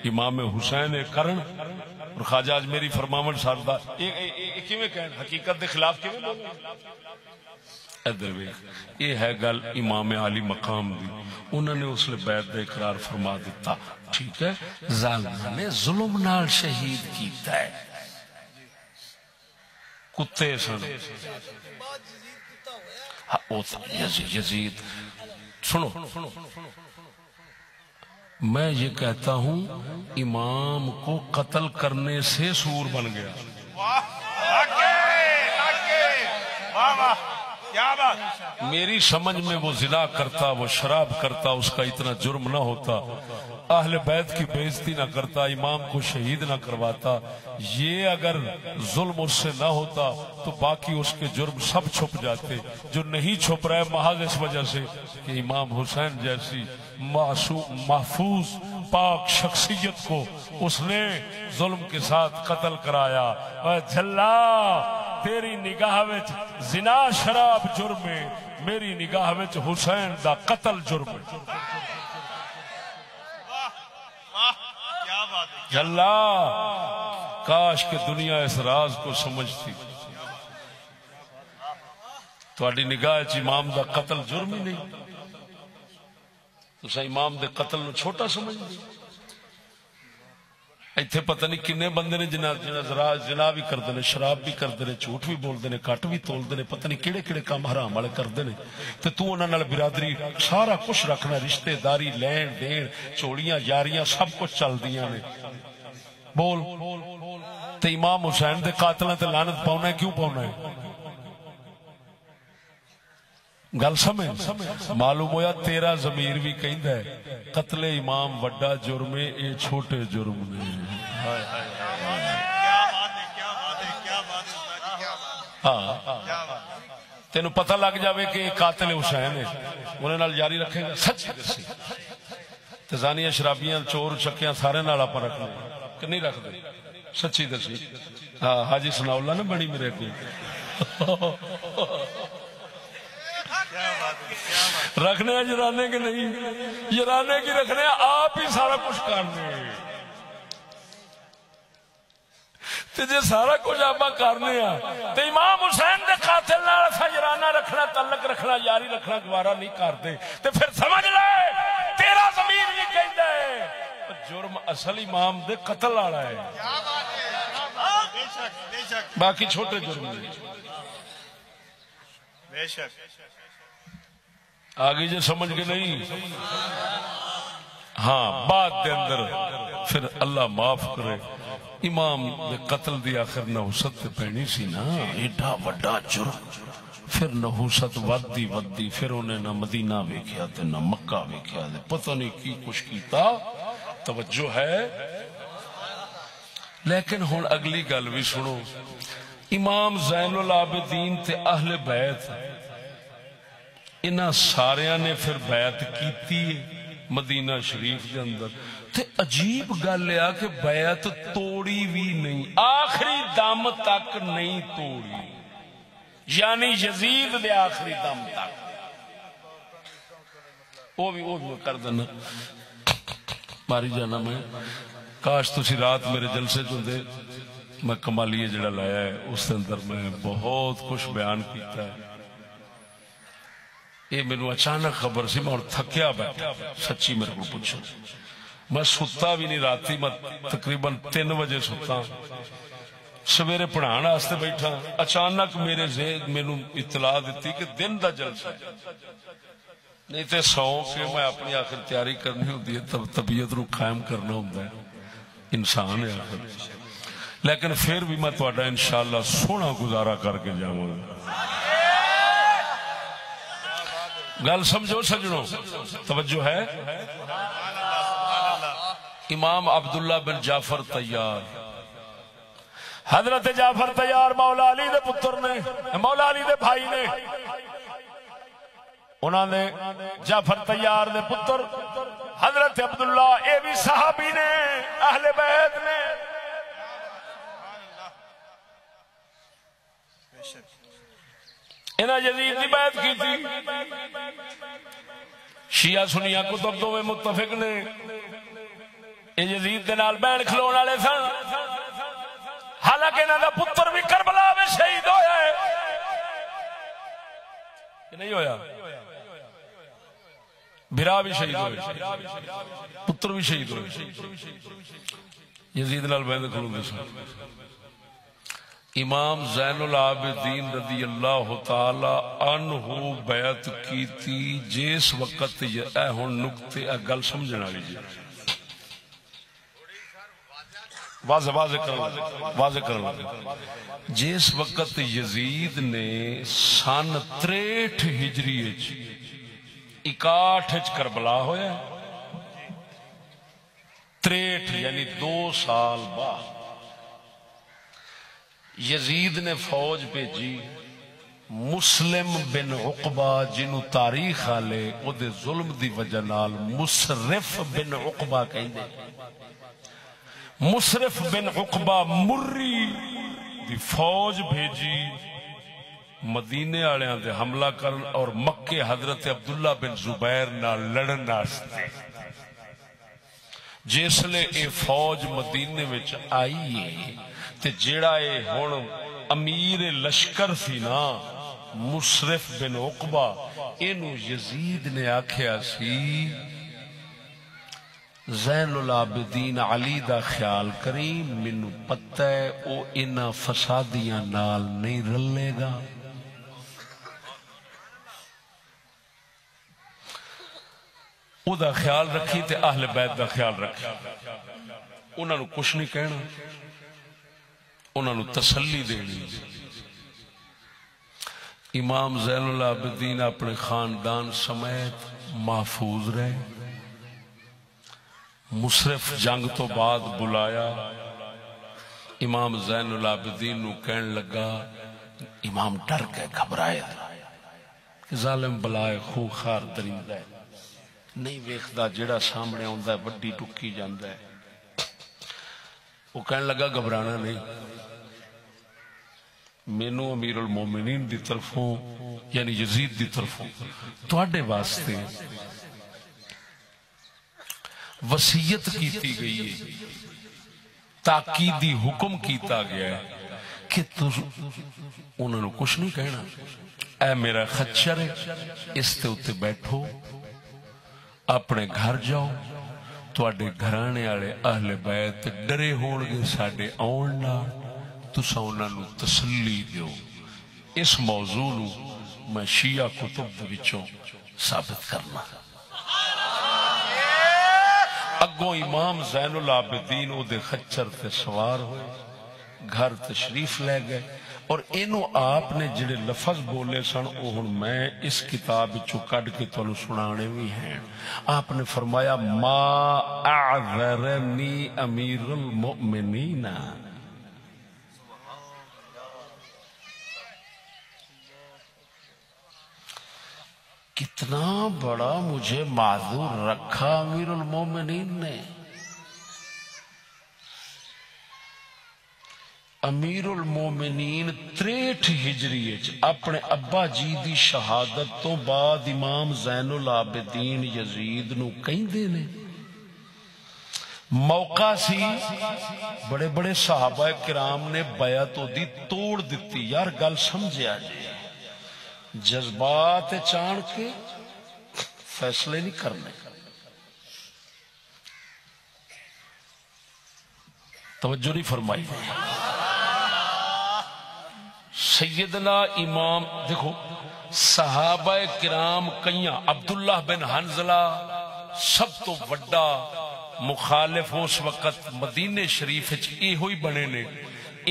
امام حسین کرن اور خواجہ اجمیری فرماون سردار, کیویں کہن حقیقت دے خلاف کیویں بولن. ادھر ویکھ یہ ہے گل امام عالی مقام دی. انہوں نے اس نے بیعت دا اقرار فرما دیتا. ٹھیک ہے, ظالم نے ظلم نال شہید کیتا ہے. کتے سن یزید. سنو میں یہ کہتا ہوں امام کو قتل کرنے سے سور بن گیا. میری سمجھ میں وہ زنا کرتا, وہ شراب کرتا, اس کا اتنا جرم نہ ہوتا, اہل بیت کی بے عزتی نہ کرتا, امام کو شہید نہ کرواتا. یہ اگر ظلم اس سے نہ ہوتا تو باقی اس کے جرم سب چھپ جاتے, جو نہیں چھپ رہے محض اس وجہ سے کہ امام حسین جیسی محفوظ پاک شخصیت کو اس نے ظلم کے ساتھ قتل کرایا. اے جھلا تیری نگاہ وچ زنا شراب جرم ہے, میری نگاہ وچ حسین دا قتل جرم ہے. اللہ کاش کہ دنیا اس راز کو سمجھتی. تہاڈی نگاہ وچ امام دا قتل جرم ہی نہیں, تساں امام دے قتل نو چھوٹا سمجھدے. ایتھے پتہ نہیں کنے بندے نے جنا بھی کرتے ہیں، شراب بھی کرتے ہیں، جھوٹ بھی بولتے ہیں، کٹ بھی تولتے ہیں، پتہ نہیں کہڑے کہڑے کام حرام والے کرتے ہیں، تے تو انہاں نال برادری سارا کچھ رکھنا، رشتے داری لین دین چوڑیاں یاریاں سب کچھ چلدیاں نے. بول تے امام حسین دے قاتلاں تے لعنت پاؤنا ہے، کیوں پاؤنا ہے؟ گل سمجھ معلوم ہویا تیرا ضمیر بھی کہندا ہے قتل امام وڈا جرم ہے، اے چھوٹے جرم نے. کیا بات ہے، کیا بات ہے، کیا بات ہے استاد جی، کیا بات ہاں کیا بات. تینوں پتہ لگ جاوے کہ قاتل حسین ہے، انہاں نال جاری رکھے گا سچ دسی تے زانیاں شرابیاں چور چکیاں سارے نال اپاں رکھنا کہ نہیں رکھ دے؟ سچی دسی. ہاں حاجی ثناء اللہ نہ بنی میرے اگے رکھنے ہیں جرانے کے نہیں، جرانے کی رکھنے ہیں، آپ ہی سارا کچھ کرنے تے جے سارا کچھ آپ کرنے ہیں تے امام حسین دے قاتل نال اساں جرانہ رکھنا، تعلق رکھنا، یاری رکھنا گوارا نہیں کرتے تے پھر سمجھ لے تیرا ضمیر بھی کہندا ہے جرم اصل امام دے قتل والا ہے، بے شک بے شک باقی چھوٹے جرم نے. بے شک. آگے جو سمجھ کے نہیں. ہاں بات دے اندر پھر اللہ معاف کرے امام دے قتل دی آخر نحوست پہنی سی نا، ایڈا وڈا جرم. پھر نحوست ودی ودی، پھر انہیں نہ مدینہ ویکھیا تے نہ مکہ ویکھیا تے پتہ نہیں کی کچھ کیتا. توجہ ہے. لیکن ہن اگلی گل بھی سنو. امام زین العابدین تے اہل بیت انہاں ساریاں نے پھر بیعت کیتی مدینہ شریف کے اندر تے عجیب گل ہے کہ بیعت توڑی بھی نہیں، آخری دم تک نہیں توڑی، یعنی یزید دے آخری دم تک. وہ بھی کر دینا ماری جانا. میں کاش تسی رات میرے جلسے جو دے میں کمالیہ جڑا لایا ہے اس کے اندر میں بہت کچھ بیان کیتا ہے. یہ میرے اچانک خبر سی، میں تھکیا بیٹھا سچی میرے کو پوچھو، میں ستا بھی نہیں راتی، میں تقریباً 3 بجے ستا، سویرے پڑھان واسطے بیٹھا، اچانک میرے ذہن مینوں اطلاع دیتی کہ دن دا جلسہ ہے، نہیں تے سو کے میں اپنی آخر تیاری کرنی ہوتی ہے، تب طبیعت نو قائم کرنا ہوتا ہے، انسان ہے آخر. لیکن پھر بھی میں تہاڈا انشاءاللہ سونا گزارا کر کے جاواں گا. گل سمجھو سجنوں، توجہ ہے. امام عبداللہ بن جعفر طیار، حضرت جعفر طیار مولا علی دے پتر نے، مولا علی دے بھائی نے، انہوں نے جعفر طیار دے پتر حضرت عبداللہ، اے بھی صحابی نے، اہل بیت نے. انہاں یزید دی بیعت کی تھی. شیعہ سنیہ کتب دو میں متفق نے یہ یزید دے نال بین کھلون والے سن، حالانکہ انہاں دا پتر بھی کربلا میں شہید ہویا ہے کہ نہیں ہویا؟ بھرا بھی شہید ہوئے، پتر بھی شہید ہوئے، یزید نال بین کھلون دے سن. امام زین العابدین رضی اللہ تعالی عنہ بیعت کی تھی جس وقت اے ہن نقطے اے گل سمجھنا لیجیے، واضح کرنا. جس وقت یزید نے سن 63 ہجری 61 کربلا ہویا، 63 یعنی 2 سال بعد یزید نے فوج بھیجی. مسلم بن عقبہ جنہوں تاریخ آلے او دے ظلم دی وجہ نال مسرف بن عقبہ کہندے، مسرف بن عقبہ مری دی فوج بھیجی مدینے آلیاں دے حملہ کرن اور مکے حضرت عبداللہ بن زبیر نال لڑن واسطے. جس لے اے فوج مدینے وچ آئی ہے تے جیڑا اے ہن امیر لشکر سی نا مسرف بن عقبہ، اینو یزید نے آکھیا سی زین العابدین علی دا خیال کری، مینوں پتہ ہے او انہاں فسادیاں نال نہیں رلے گا۔ او دا خیال رکھی تے اہل بیت دا خیال رکھی، انہاں نو کچھ نہیں کہنا، انہاں نو تسلی دینی۔ امام زین العابدین اپنے خاندان سمیت محفوظ رہے۔ مصرف جنگ تو بعد بلایا، امام زین العابدین نو کہن لگا، امام ڈر کے گھبرائے کہ ظالم بلائے خوخار درندہ ہے، نہیں ویکھدا جڑا سامنے آندا ہے وڈی ٹکی جاندا ہے۔ وہ کہن لگا گھبرانا نہیں، مینوں امیر المومنین دی طرفوں یعنی یزید دی طرفوں تواڈے واسطے وصیت کیتی گئی ہے، تاکیدی حکم کیتا گیا ہے کہ انہوں نے کچھ نہیں کہنا، اے میرا خچر ہے، اس تے اتے بیٹھو، اپنے گھر جاؤ، تواڈے گھرانے والے اہل بیت ڈرے ہون گے ساڈے آن نال، تساں انہاں نو تسلی دیو۔ اس موضوع نو میں شیعہ کتب دے وچوں ثابت کرنا۔ اگوں امام زین العابدین او دے خچر تے سوار ہوئے، گھر تشریف لے گئے، اور اینو آپ نے جڑے لفظ بولے سن او ہن میں اس کتاب وچوں کڈ کے تانوں سنانے بھی ہیں۔ آپ نے فرمایا ما اعذرنی امیر المؤمنین، کتنا بڑا مجھے معذور رکھا امیر المومنین نے۔ امیر المومنین 63 ہجری اپنے ابا جی دی شہادت تو بعد امام زین العابدین یزید نو کہندے نے، موقع سی بڑے بڑے صحابہ کرام نے بیعت دی توڑ دیتی۔ یار گل سمجھیا جی، جذبات چان کے فیصلے نہیں کرنے۔ توجہ نہیں فرمائی۔ سیدنا امام دیکھو صحابہ کرام کئیاں، عبداللہ بن حنظلہ سب تو بڑا مخالف اس وقت مدینے شریف یہ ہوئی بنے نے،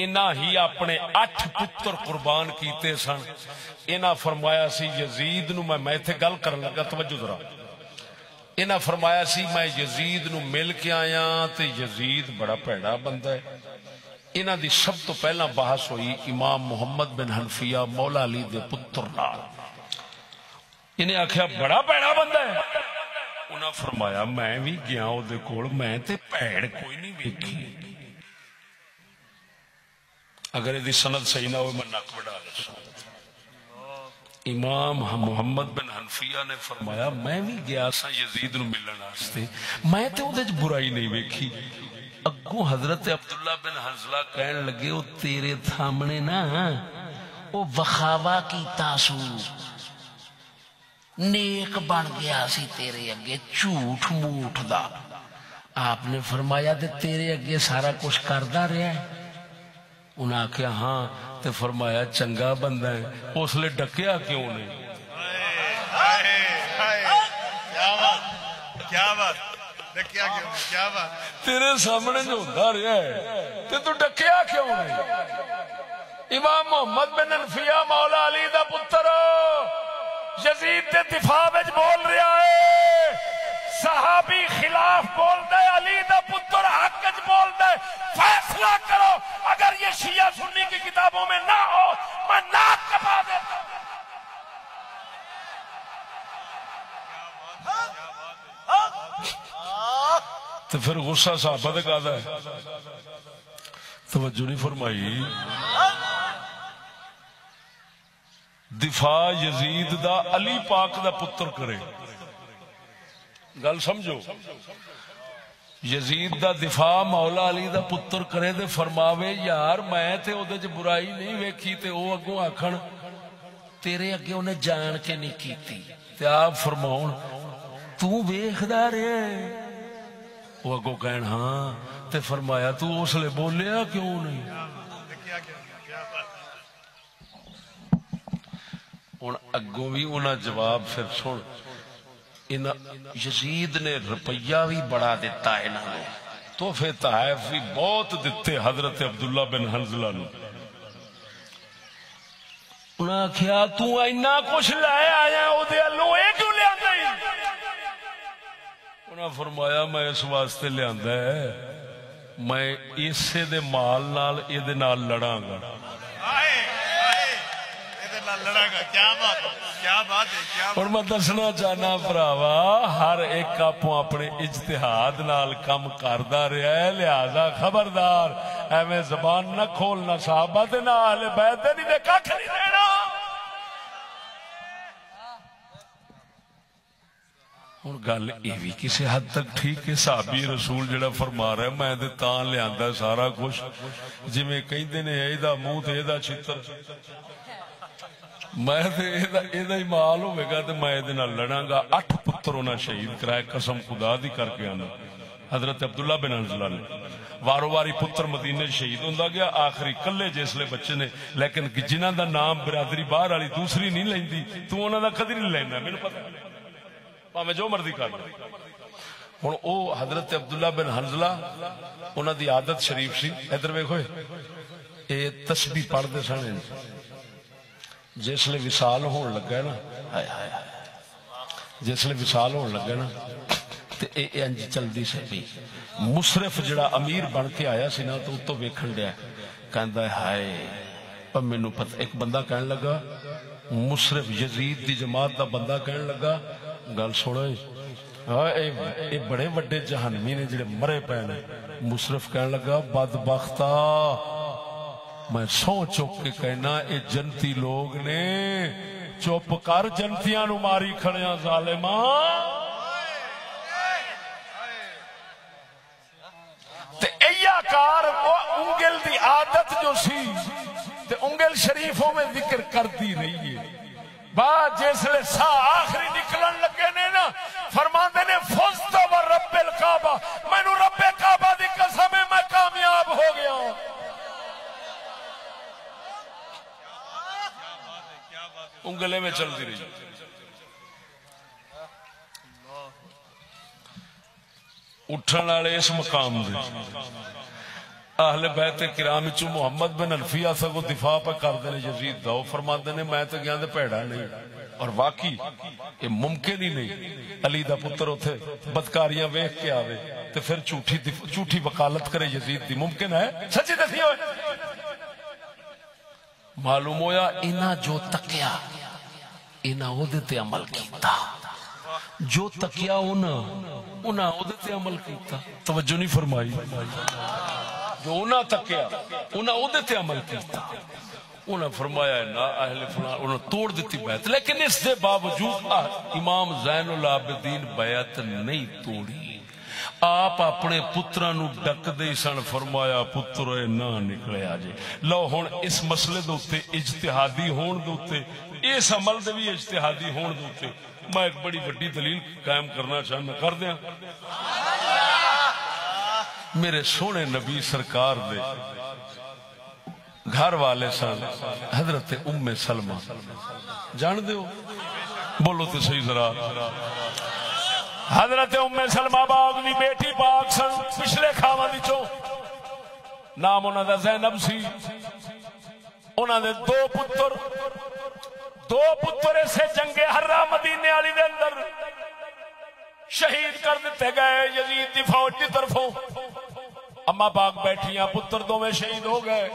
انہاں ہی اپنے 8 پتر قربان کیتے سن۔ انہاں فرمایا سی یزید نو میں تے گل کرن لگا، توجہ ذرا، انہاں فرمایا سی میں یزید نو مل کے آیا تے یزید بڑا پیڑا بندہ ہے۔ انہاں دی سب تو پہلا بحث ہوئی امام محمد بن حنفیہ مولا علی دے پتر نال۔ انہیں آکھیا بڑا پیڑا بندہ ہے، انہاں فرمایا میں بھی گیا او دے کول، میں تے پیڑ کوئی نہیں ویکھی۔ اگر یہ سند صحیح نہ ہوئے میں نک وڈا لسا۔ امام محمد بن حنفیہ نے فرمایا میں بھی گیا سا یزید نو ملن واسطے، میں تے اودے وچ برائی نہیں ویکھی۔ اگوں حضرت عبداللہ بن حنظلہ کہن لگے او تیرے سامنے نا او وخاوا کیتا سو، نیک بن گیا سی تیرے اگے جھوٹ موٹ دا۔ آپ نے فرمایا تے تیرے اگے سارا کچھ کردا رہیا ہے؟ انہاں آکھیا ہاں، تے فرمایا چنگا بندہ ہے، اس لئے ڈکیا کیوں نہیں؟ کیا بات، ڈکیا کیوں نہیں؟ کیا بات، تیرے سامنے جو ہوتا رہا ہے تے تو ڈکیا کیوں نہیں؟ امام محمد بن حنفیہ مولا علی دا پتر یزید دے دفاع وچ بول رہا ہے، صحابی خلاف بول دے، علی دا پتر حق وچ بول دے، فیصلہ کرو۔ اگر یہ شیعہ سنی کی کتابوں میں نہ ہو میں ناک کپا دیتا ہوں۔ تو پھر غصہ صحابہ دے کہا ہے، توجہ نہیں فرمائی۔ دفاع یزید دا علی پاک دا پتر کرے، گل سمجھو، یزید دا دفاع مولا علی دا پتر کرے دے فرماوے یار میں تے او دے چ برائی نہیں ویکھی، تے او اگوں آکھن تیرے اگے انہیں جان کے نہیں کیتی، تے آپ فرماؤن تو ویکھدا رہے وہ اگوں کہن ہاں تے فرمایا تو اس لئے بولیا کیوں نہیں؟ ہن اگوں بھی انہاں جواب پھر سن، یزید نے روپیہ بھی بڑا دیتا ہے انہوں نے، تحفے تحائف بھی بہت دیتے حضرت عبداللہ بن حنظلہ نے۔ انہاں کیا تو اینا کچھ لائے آیا او دے اللہ اے کیوں لے آندا ہی؟ انہاں فرمایا میں اس واسطے لے آندا ہے میں اسے دے مال نال اے دے نال لڑاں گا۔ اور میں دسنا چاہنا بھراوا ہر ایک آپوں اپنے اجتہاد نال کم کردا رہا ہے، لہذا خبردار ایویں زبان نہ کھولنا، صحابہ تے نہ اہل بیت تے نہیں تے ککھ نہیں رہنا۔ ہن گل یہ بھی کسی حد تک ٹھیک ہے، صحابی رسول جڑا فرما رہا ہے میں تے تاں لیاندا سارا کچھ جویں کہندے نے ایدا منہ تے ایدا چھتر، میں ایدہ ہی مال ہوئے گا تو میں ایدہ لڑاں گا۔ 8 پتر انہاں شہید کرائے، قسم خدا دی کر کے آنا حضرت عبداللہ بن حنظلہ نے۔ وارو واری پتر مدینے شہید ہوندہ گیا، آخری کلے جیسلے بچے نے، لیکن جنہاں دا نام برادری باہر والی دوسری نہیں لیندی تو انہاں دا قدر نہیں لینا، میں نے پتا میں جو مرضی کر ہوں۔ او حضرت عبداللہ بن حنظلہ انہاں دی عادت شریف سی، ادھر ویکھو اے تسبیح پڑھ دے سن، جس لئے وصال ہون لگا ہے نا، جس لئے وصال ہون لگا ہے نا تے اے انج چل دی سے بھی مصرف جڑا امیر بن کے آیا سی نا تو اتو ویکھن دیا کہندا ہے ہائے پر میں نو پتہ، ایک بندہ کہنے لگا مصرف یزید دی جماعت دا بندہ کہنے لگا گل سوڑا اے بڑے وڈے جہنمی نے جڑے مرے پہنے۔ مصرف کہنے لگا بدبختہ میں سو چک کے کہنا اے جنتی لوگ نے، چپ کر جنتیاں نو ماری کھڑیاں ظالماں۔ تے ایا کار انگل دی عادت جو سی تے انگل شریفوں میں ذکر کرتی رہی ہے۔ بعد جیسے سا آخری نکلن لگے نے نا فرماندے نے فزت و رب الکعبہ، میں نو رب کعبہ دی قسم ہے میں کامیاب ہو گیا ہوں۔ انگلے میں چلتی رہی۔ اٹھن والے اس مقام دے اہل بیت کرام چوں محمد بن حنفیہ سگو دفاع پہ کردے نے یزید دا، وہ فرماندے نے میں تے گیا تے پیڑا نہیں، اور واقعی یہ ممکن ہی نہیں علی دا پتر اوتھے بدکاریاں ویکھ کے آوے تے پھر جھوٹی وکالت کرے یزید دی، ممکن ہے؟ سچی دسی ہوئے معلوم ہویا انہاں جو تکیا انہاں اودے تے عمل کیتا، جو تکیا انہاں اودے تے عمل کیتا، توجہ نہیں فرمائی، جو انہاں تکیا انہاں اودے تے عمل کیتا، انہاں فرمایا نا اہل فلان، انہاں توڑ دیتی بیعت، لیکن اس دے باوجود امام زین العابدین بیعت نہیں توڑی۔ آپ اپنے پترانو ڈک دے سن، فرمایا پتر اے نہ نکلے آجے لو ہون اس مسئلے دوتے اجتہادی ہون دوتے، اس عمل دے بھی اجتہادی ہون دوتے میں ایک بڑی بڑی دلیل قائم کرنا چاہنا کر دیا۔ میرے سونے نبی سرکار دے گھر والے سن حضرت ام سلمہ، جان دے ہو بولو تو صحیح ذرا، حضرت ام سلمہ باغ دی بیٹی پاک سن، پچھلے کھاواں دی چوں نام انہاں دا زینب سی، انہاں دے دو پتر اسے جنگ حرہ مدینے والی دے اندر شہید کر دیتے گئے یزید دی فوج دی طرفوں۔ اما پاک بیٹھیاں، پتر دو میں شہید ہو گئے،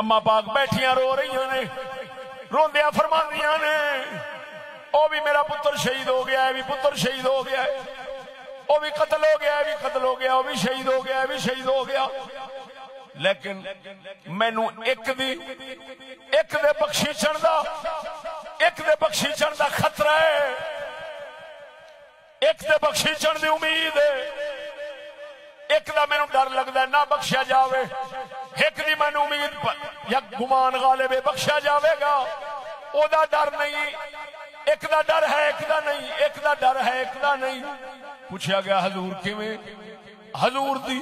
اما پاک بیٹھیاں رو رہی نے، روندیاں فرماندیاں نے او بھی میرا پتر شہید ہو گیا ہے، بھی پتر شہید ہو گیا ہے، او بھی قتل ہو گیا ہے، بھی قتل ہو گیا، او بھی شہید ہو گیا ہے، بھی شہید ہو گیا، لیکن مینو ایک دے بخشیچن دا خطرہ ہے، ایک دے بخشیچن دی امید ہے، ایک دا مینو ڈر لگدا ہے نہ بخشیا جاوے، ایک دی مینو امید یا گمان غالب ہے بخشیا جاوے گا، او دا ڈر نہیں، ایک دا ڈر ہے ایک دا نہیں، ایک دا ڈر ہے ایک دا نہیں۔ پوچھا گیا حضور کیویں؟ حضور دی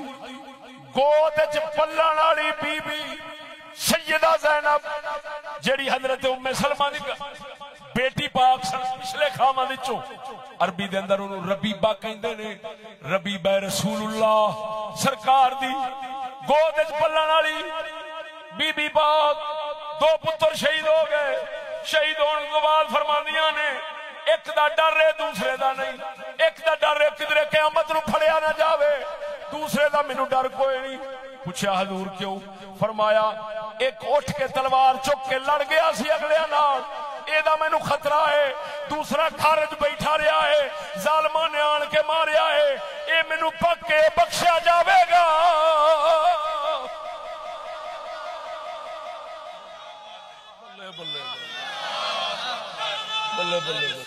گود وچ پلن والی بی بی سیدہ زینب جڑی حضرت ام سلمہ دی بیٹی پاک سن پچھلے کھاواں وچوں عربی دے اندر انہوں ربیبہ کہندے نے ربیبہ رسول اللہ سرکار دی گود وچ پلن والی بی بی پاک دو پتر شہید ہو گئے شہید ہونے کے بعد فرماندیاں نے ایک دا ڈر ہے دوسرے دا نہیں ایک دا ڈر ہے کدھر قیامت نو پھڑیا نہ جاوے دوسرے دا مینوں ڈر کوئی نہیں پوچھا حضور کیوں فرمایا ایک اٹھ کے تلوار چک کے لڑ گیا سی اگلے نال اے دا مینوں خطرہ ہے دوسرا گھر وچ بیٹھا رہیا ہے ظالماں نے آن کے ماریا ہے اے مینوں پک کے بخشیا جاوے گا بلے بلے بلے بلے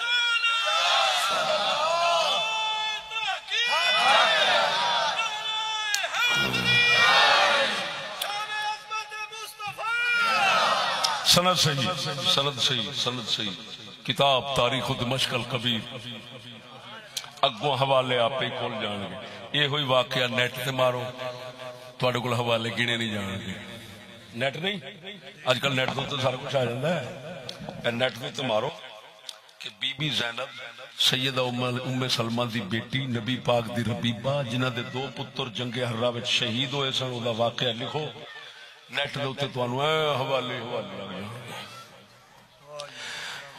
سند صحیح سند صحیح سند صحیح کتاب تاریخ دمشق الکبیر اگوں حوالے آپ ہی کھول جان گے یہ ہوئی واقعہ نیٹ تے مارو تواڈے کول حوالے گنے نہیں جان گے نیٹ نہیں اج کل نیٹ تو سارا کچھ آ جاتا ہے نیٹ تے مارو کہ بی بی زینب سیدہ ام سلمہ دی بیٹی نبی پاک دی ربیبہ جنہاں دے دو پتر جنگ حرہ وچ شہید ہوئے سن او دا واقعہ لکھو نیٹ دے اوتے تانوں حوالے حوالے لگ جان گے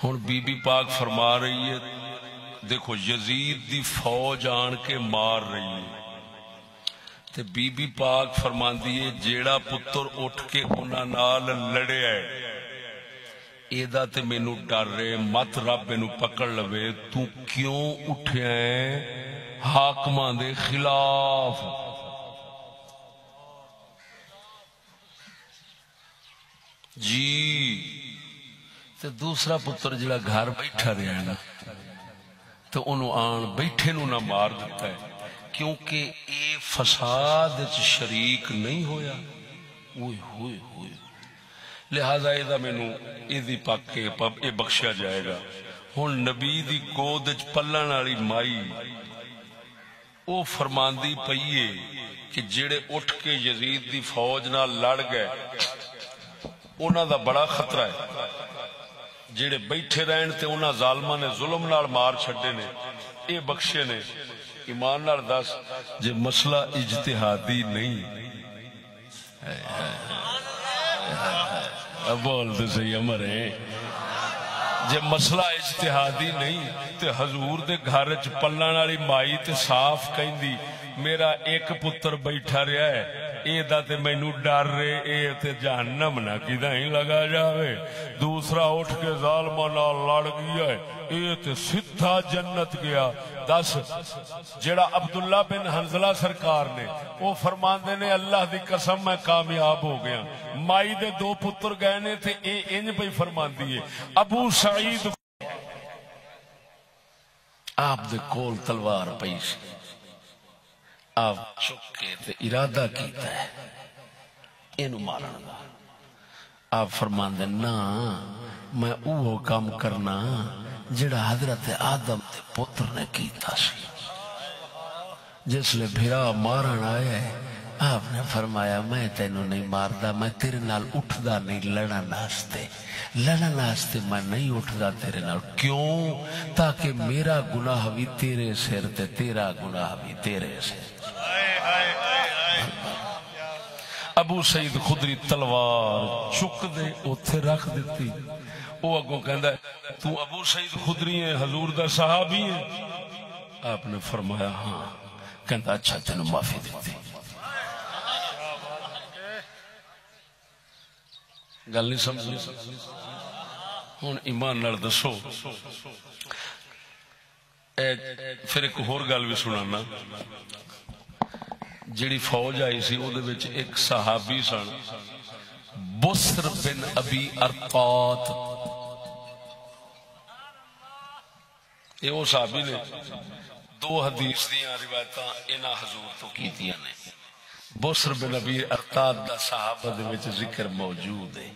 ہن بی بی پاک فرما رہی ہے دیکھو یزید دی فوج آن کے مار رہی ہے تے بی بی پاک فرماندی ہے جیڑا پتر اٹھ کے انہاں نال لڑیا ہے ایدہ تے مینوں ڈر رہے مت رب مینوں پکڑ لوے تو کیوں اٹھیا ہے حاکماں دے خلاف جی تے دوسرا پتر جڑا گھر بیٹھا رہا ہے نا تو انہوں آن بیٹھے نو نہ مار دیتا ہے کیونکہ اے فساد شریک نہیں ہویا ہوئے ہوئے ہوئے لہذا ایدہ مینوں ایدی پاک کے اے بخشیا جائے گا ہن نبی دی گود وچ پلن والی مائی او فرماندی پئیے کہ جڑے اٹھ کے یزید دی فوج نال لڑ گئے انہاں دا بڑا خطرہ ہے جڑے بیٹھے رہن تے انہاں ظالماں نے ظلم نال مار چھڈے نے اے بخشے نے ایمان نال دس جے مسئلہ اجتہادی نہیں بول دے صحیح امر ہے جے مسئلہ اجتہادی نہیں تے حضور دے گھر وچ پلن والی مائی تے صاف کہندی میرا ایک پتر بیٹھا رہا ہے اے دا تے مینوں ڈر رہے اے تے جہنم نہ کداں ہی لگا جاوے دوسرا اٹھ کے ظالماں نال لڑ گیا ہے اے تے سیدھا جنت گیا دس جڑا عبداللہ بن حنظلہ سرکار نے وہ فرماندے نے اللہ دی قسم میں کامیاب ہو گیا مائی دے دو پتر گئے نے تے اے انج پہ فرماندی ہے ابو سعید آپ دے کول تلوار پئی سی آپ چکے تے ارادہ کیتا ہے اینو مارن دا آپ فرماندے نا میں اوہ کام کرنا جڑا حضرت آدم تے پتر نے کیتا سی جس لئے بھیرا مارن آیا ہے آپ نے فرمایا میں تینوں نہیں ماردا میں تیرے نال اٹھدا نہیں لڑن واسطے میں نہیں اٹھدا تیرے نال کیوں تاکہ میرا گناہ بھی تیرے سر تے تیرا گناہ بھی تیرے سر ابو سعید خدری تلوار چک دے اوتھے رکھ دیتی وہ اگوں کہندا ہے تو ابو سعید خدری ہے حضور دا صحابی ہے آپ نے فرمایا ہاں کہندا اچھا تینوں معافی دیتی گل نہیں سمجھی ہن ایمان نال دسو پھر ایک ہور گل بھی سنانا جڑی فوج آئی سی او دے وچ ایک صحابی سن بسر بن ابی ارقات یہ وہ صحابی نے دو حدیث دیاں روایتاں انہاں حضور تو کیتیاں نے بسر بن ابی ارقات دا صحابہ دے وچ ذکر موجود ہے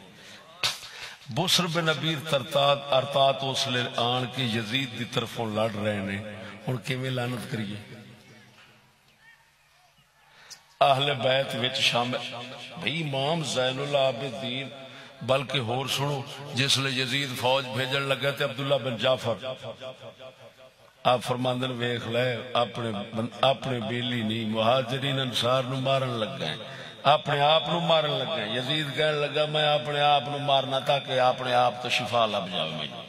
بسر بن ابی ارقات اس لئے آن کے یزید دی طرفوں لڑ رہے نے ہن کیویں لعنت کریے اہل بیت وچ شامل بھئی امام زین العابدین بلکہ ہور سنو جس لئے یزید فوج بھیجن لگا تے عبداللہ بن جعفر آپ فرماندن ویکھ لے اپنے بیلی نہیں مہاجرین انصار نو مارن لگ گئے اپنے آپ نو مارن لگ گئے یزید کہنے لگا میں اپنے آپ نو مارنا تاکہ اپنے آپ تو شفا لب جاوے مجھے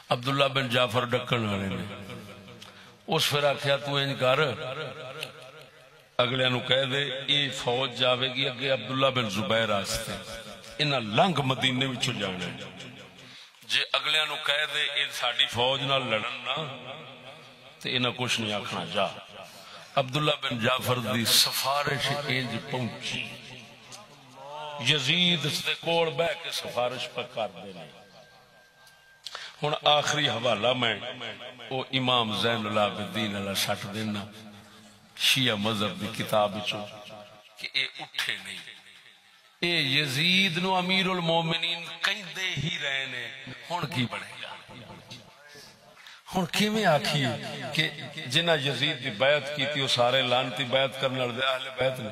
عبداللہ بن جعفر ڈکن والے نے اس پھر آخیا تو انج کر اگلے نو کہہ دے یہ فوج جاوے گی اگے عبداللہ بن زبیر آستے انہاں لنگ مدینے وچوں جانا ہے جے اگلے نو کہہ دے یہ ساڈی فوج نال لڑن نا تے انہاں کچھ نہیں آکھنا جا عبداللہ بن جعفر دی سفارش انج پہنچی یزید دے کول بہ کے سفارش پر کر دینے ہن آخری حوالہ میں او امام زین العابدین علیہ سٹ دینا شیعہ مذہب دی کتاب وچوں کہ اے اٹھے نہیں اے یزید نو امیر المومنین کہندے ہی رہے نے ہن کی بنے گا ہن کیویں آکھیے کہ جنہ یزید دی بیعت کیتی او سارے لعنتی بیعت کرن والے اہل بیت نے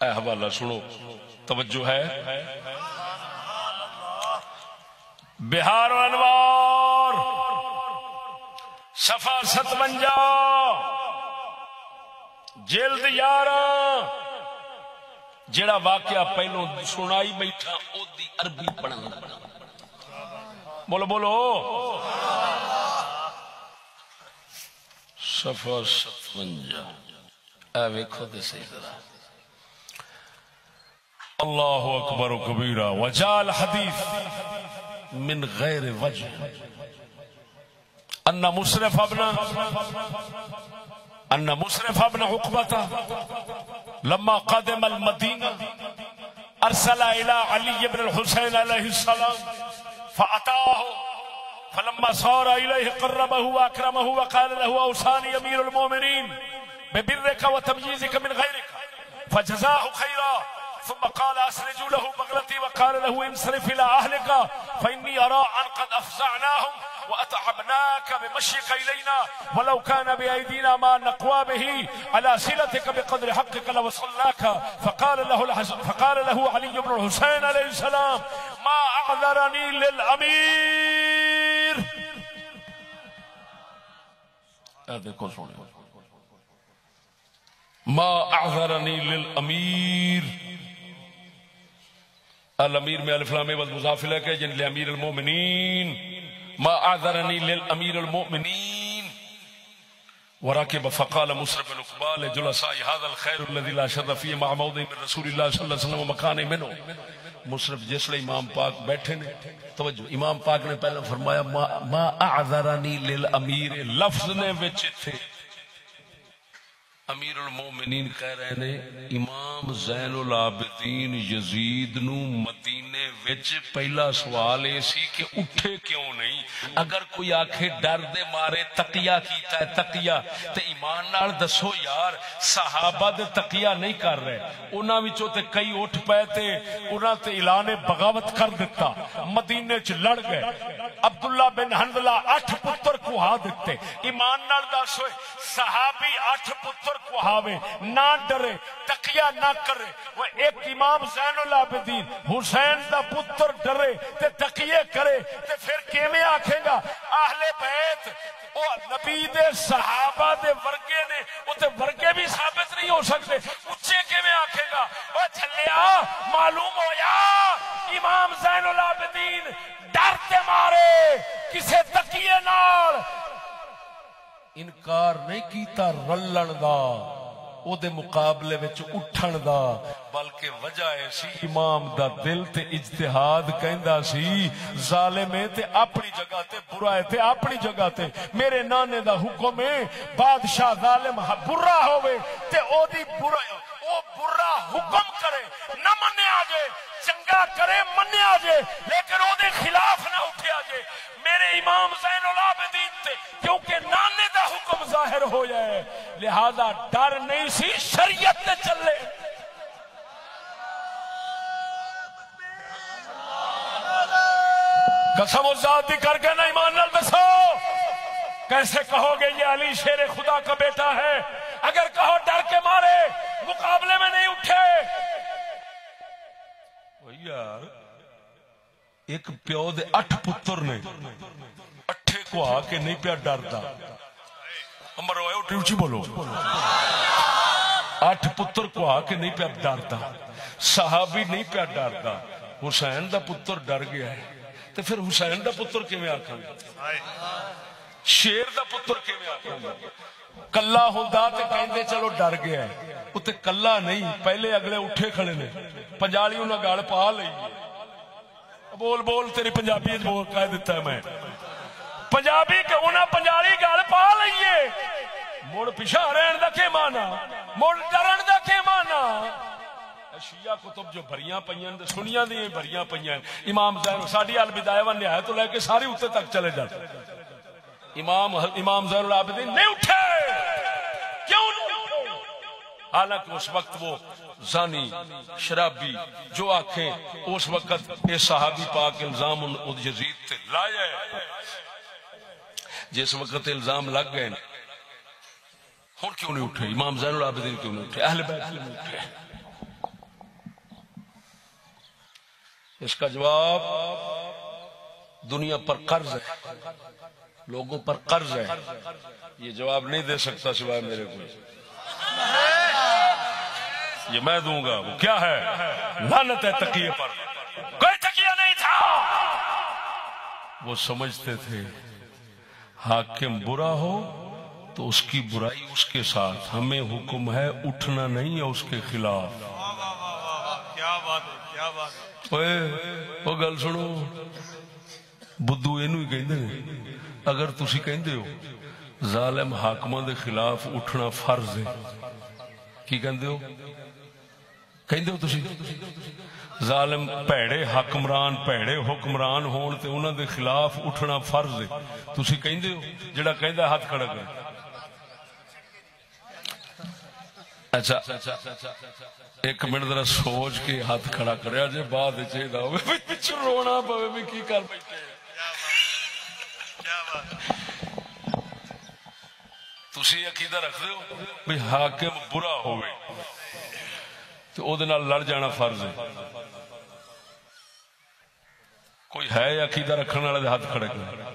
اے حوالہ سنو توجہ ہے بہار و انوار صفحہ 57 جلد 11 جڑا واقعہ پہلو سنائی بیٹھا او دی عربی پڑھن بولو بولو صفحہ 57 اے ویکھو تے صحیح ذرا اللہ اکبر کبیرہ وجال حدیث من غیر وجہ ان مصرف ابن عقبة لما قدم المدینہ ارسل الى علی بن الحسین علیہ السلام فاتاه فلما صار الیہ قربه واکرمه وقال له اوصانی امیر المومنین ببرك وتمييزك من غيرك فجزاه خيرا ثم قال اسرجوا له بغلتي وقال له انصرف الى اهلك فاني ارى ان قد افزعناهم واتعبناك بمشيك الينا ولو كان بايدينا ما نقوى به على صلتك بقدر حقك لوصلناك فقال له علي بن الحسين عليه السلام ما اعذرني للامير دیکھو سنو ما اعذرني للامير الامیر میں الف لام مضاف الیہ کہ جن لامیر المومنین ما اعذرني للامیر المؤمنین وركب فقال مصرف بن عقبہ لجلساء هذا الخير الذي لا شر فيه مع موضع من رسول الله صلی اللہ علیہ وسلم مکان منه مصرف جس لئے امام پاک بیٹھے نے توجہ امام پاک نے پہلے فرمایا ما اعذرني للامیر لفظ نے وچ تھے امیر المومنین کہہ رہے نے امام زین العابدین یزید نو مدینے وچ پہلا سوال ایسی کہ اٹھے کیوں نہیں اگر کوئی آکھے ڈر دے مارے تقیہ کیتا ہے تقیہ تے ایمان نال دسو یار صحابہ دے تقیہ نہیں کر رہے انہاں وچوں تے کئی اٹھ پے تے انہاں تے اعلان بغاوت کر دیتا مدینے چ لڑ گئے عبداللہ بن حنظلہ 8 پتر کوہا دیتے ایمان نال دسو صحابی 8 پتر کو ہاوے نہ ڈرے تقیہ نہ کرے وہ ایک امام زین العابدین حسین دا پتر ڈرے تے تقیہ کرے تے پھر کیویں آکھے گا اہل بیت او نبی دے صحابہ دے ورگے نے او تے ورگے بھی ثابت نہیں ہو سکتے اچھے کیویں آکھے گا او چھلیا معلوم ہویا امام زین العابدین ڈرتے مارے کسے تقیہ نال انکار نہیں کیتا رلن دا او دے مقابلے وچ اٹھن دا بلکہ وجہ ایسی امام دا دل تے اجتہاد کہندا سی ظالم ہے تے اپنی جگہ تے برا ہے تے اپنی جگہ تے میرے نانے دا حکم ہے بادشاہ ظالم برا ہوئے تے او دی برا او برا حکم کرے نہ منیا جے چنگا کرے منیا جے لیکن او دے خلاف نہ اٹھیا جے میرے امام زین العابدین تے کیونکہ نانے دا حکم ظاہر ہو جائے لہذا ڈر نہیں سی شریعت تے چلے قسم و ذات دی کر کے نہ ایمان نال دسو کیسے کہو گے یہ علی شیر خدا کا بیٹا ہے؟ اگر کہو ڈر کے مارے مقابلے میں نہیں اٹھے. یار ایک پیو دے 8 پتر نے، 8 کو آ کے نہیں پیا ڈردا. امر اونچی بولو. 8 پتر کو آ کے نہیں پیا ڈردا، صحابی نہیں پیا ڈردا. حسین دا پتر ڈر گیا ہے تو پھر حسین دا پتر کیویں آکھاں گے؟ شیر دا پتر کیویں آکھاں گے؟ کلا ہوندا تے کہندے چلو ڈر گیا ہے، اوتے کلا نہیں، پہلے اگلے اٹھے کھڑے نے، پنجالی انہاں گل پا لئی. بول بول تیری پنجابی بول کہہ دیتا ہے میں پنجابی کہ انہاں پنجالی گل پا لئیے. مڑ پیچھے رہن دا کی مانا، مڑ ڈرن دا کی مانا؟ شیعہ کتب جو بھریاں پئیاں سنیاں دی بھریاں پئیاں. امام زین ساڈی البدایہ و نہایت تو لے کے ساری اوتے تک چلے جاتے. امام زین العابدین نہیں اٹھے. کیوں نہیں اٹھے؟ حالانکہ اس وقت وہ زانی شرابی جو آنکھیں اس وقت اے صحابی پاک الزام یزید تے لایا ہے. جس وقت الزام لگ گئے ہن کیوں نہیں اٹھے؟ امام زین العابدین کیوں نہیں اٹھے؟ اہل بیت کیوں نہیں اٹھے؟ اس کا جواب دنیا پر قرض ہے، لوگوں پر قرض ہے. یہ جواب نہیں دے سکتا سوائے میرے کو. یہ میں دوں گا. وہ کیا ہے؟ لعنت ہے تقیہ پر. کوئی تقیہ نہیں تھا. وہ سمجھتے تھے حاکم برا ہو تو اس کی برائی اس کے ساتھ، ہمیں حکم ہے اٹھنا نہیں ہے اس کے خلاف. کیا بات ہے، کیا بات ہے. وہ گل سنو، بدھو اینو ہی کہندے نے. اگر تسی کہندے ہو ظالم حاکماں دے خلاف اٹھنا فرض ہے، کی کہندے ہو؟ کہندے ہو تسی ظالم پیڑے حکمران پیڑے حکمران ہون تے انہاں دے خلاف اٹھنا فرض ہے، تسی کہندے ہو؟ جڑا کہندا ہاتھ کھڑا کرے. اچھا ایک منٹ ذرا سوچ کے ہاتھ کھڑا کریا جے بعد چاہیے ہوگا پچھو رونا پوے بھی کی کر بیٹھے. تسی عقیدہ رکھ دے ہو بھی حاکم برا ہوئے تو او دے نال لڑ جانا فرض ہے؟ کوئی ہے عقیدہ رکھنے والے ہاتھ کھڑے کرے.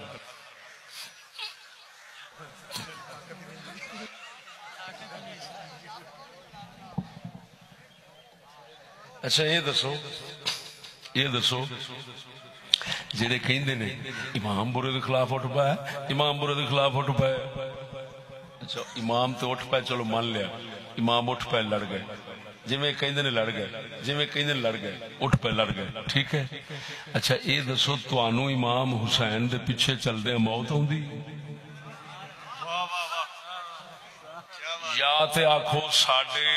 اچھا یہ دسو جڑے کہندے نے امام برے دے خلاف اٹھ پایا، امام برے دے خلاف اٹھ پایا. اچھا امام تو اٹھ پائے، چلو مان لیا امام اٹھ پائے لڑ گئے، جی میں کہندے نے لڑ گئے، جی میں کہندے نے لڑ گئے، اٹھ پائے لڑ گئے، ٹھیک ہے. اچھا یہ دسو تانوں امام حسین دے پیچھے چل دے موت ہوندی؟ یا تے آکھو ساڈے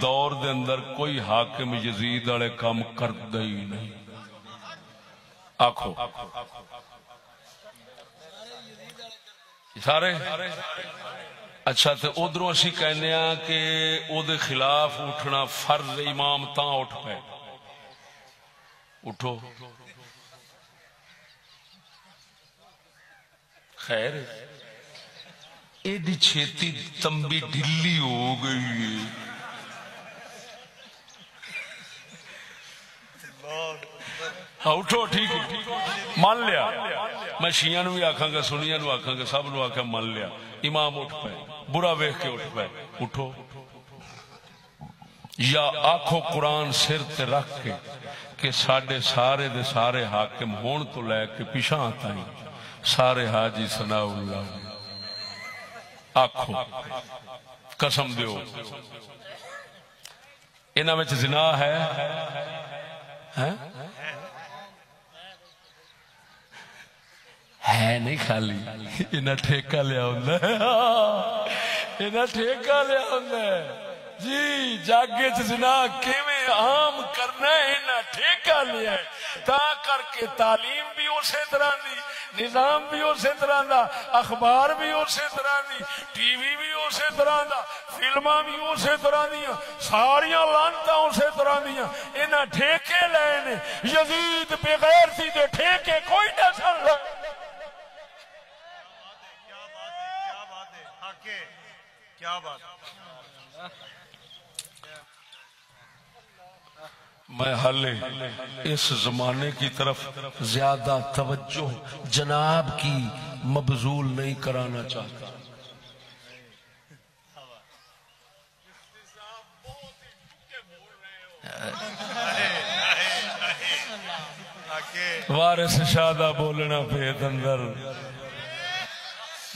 دور دے اندر کوئی حاکم یزید والے کام کردا ہی نہیں، آکھو سارے. اچھا تے ادھروں اسی کہنے ہاں کہ او دے خلاف اٹھنا فرض، امام تاں اٹھ پائے. اٹھو خیر ایڈی چھیتی تمبی ڈلی ہو گئی. اٹھو ٹھیک ہے مان لیا. میں شیعہ نو بھی آکھاں گا، سنیاں نو آکھاں گا، سب نو آکھاں مان لیا. امام اٹھ پائے، برا ویکھ کے اٹھ پائے. اٹھو یا آکھو قرآن سر تے رکھ کے کہ ساڈے سارے دے سارے حاکم ہون تو لے کے پیچھے آتا ہی سارے حاجی ثناء اللہ. آکھو قسم دیو انہاں وچ زنا ہے؟ ہے نہیں خالی انہاں ٹھیکہ لیا ہوندا ہے، انہاں ٹھیکہ لیا ہوندا ہے جی. جگ وچ زنا کیویں عام کرنا ہے انہاں ٹھیکہ لیا ہے. تا کر کے تعلیم بھی اسی طرح دی، نظام بھی اسی طرح دا، اخبار بھی اسی طرح دی، ٹی وی بھی اسی طرح دا، فلماں بھی اسی طرح دیا، ساریاں لانتاں اسی طرح دیا. انہاں ٹھیکے لے نے. یزید بغیر سی دے ٹھیکے کوئی نہ سن لے. واقعی کیا بات. میں حالے اس زمانے کی طرف زیادہ توجہ جناب کی مبذول نہیں کرانا چاہتا. وارث شادہ بولنا پیت اندر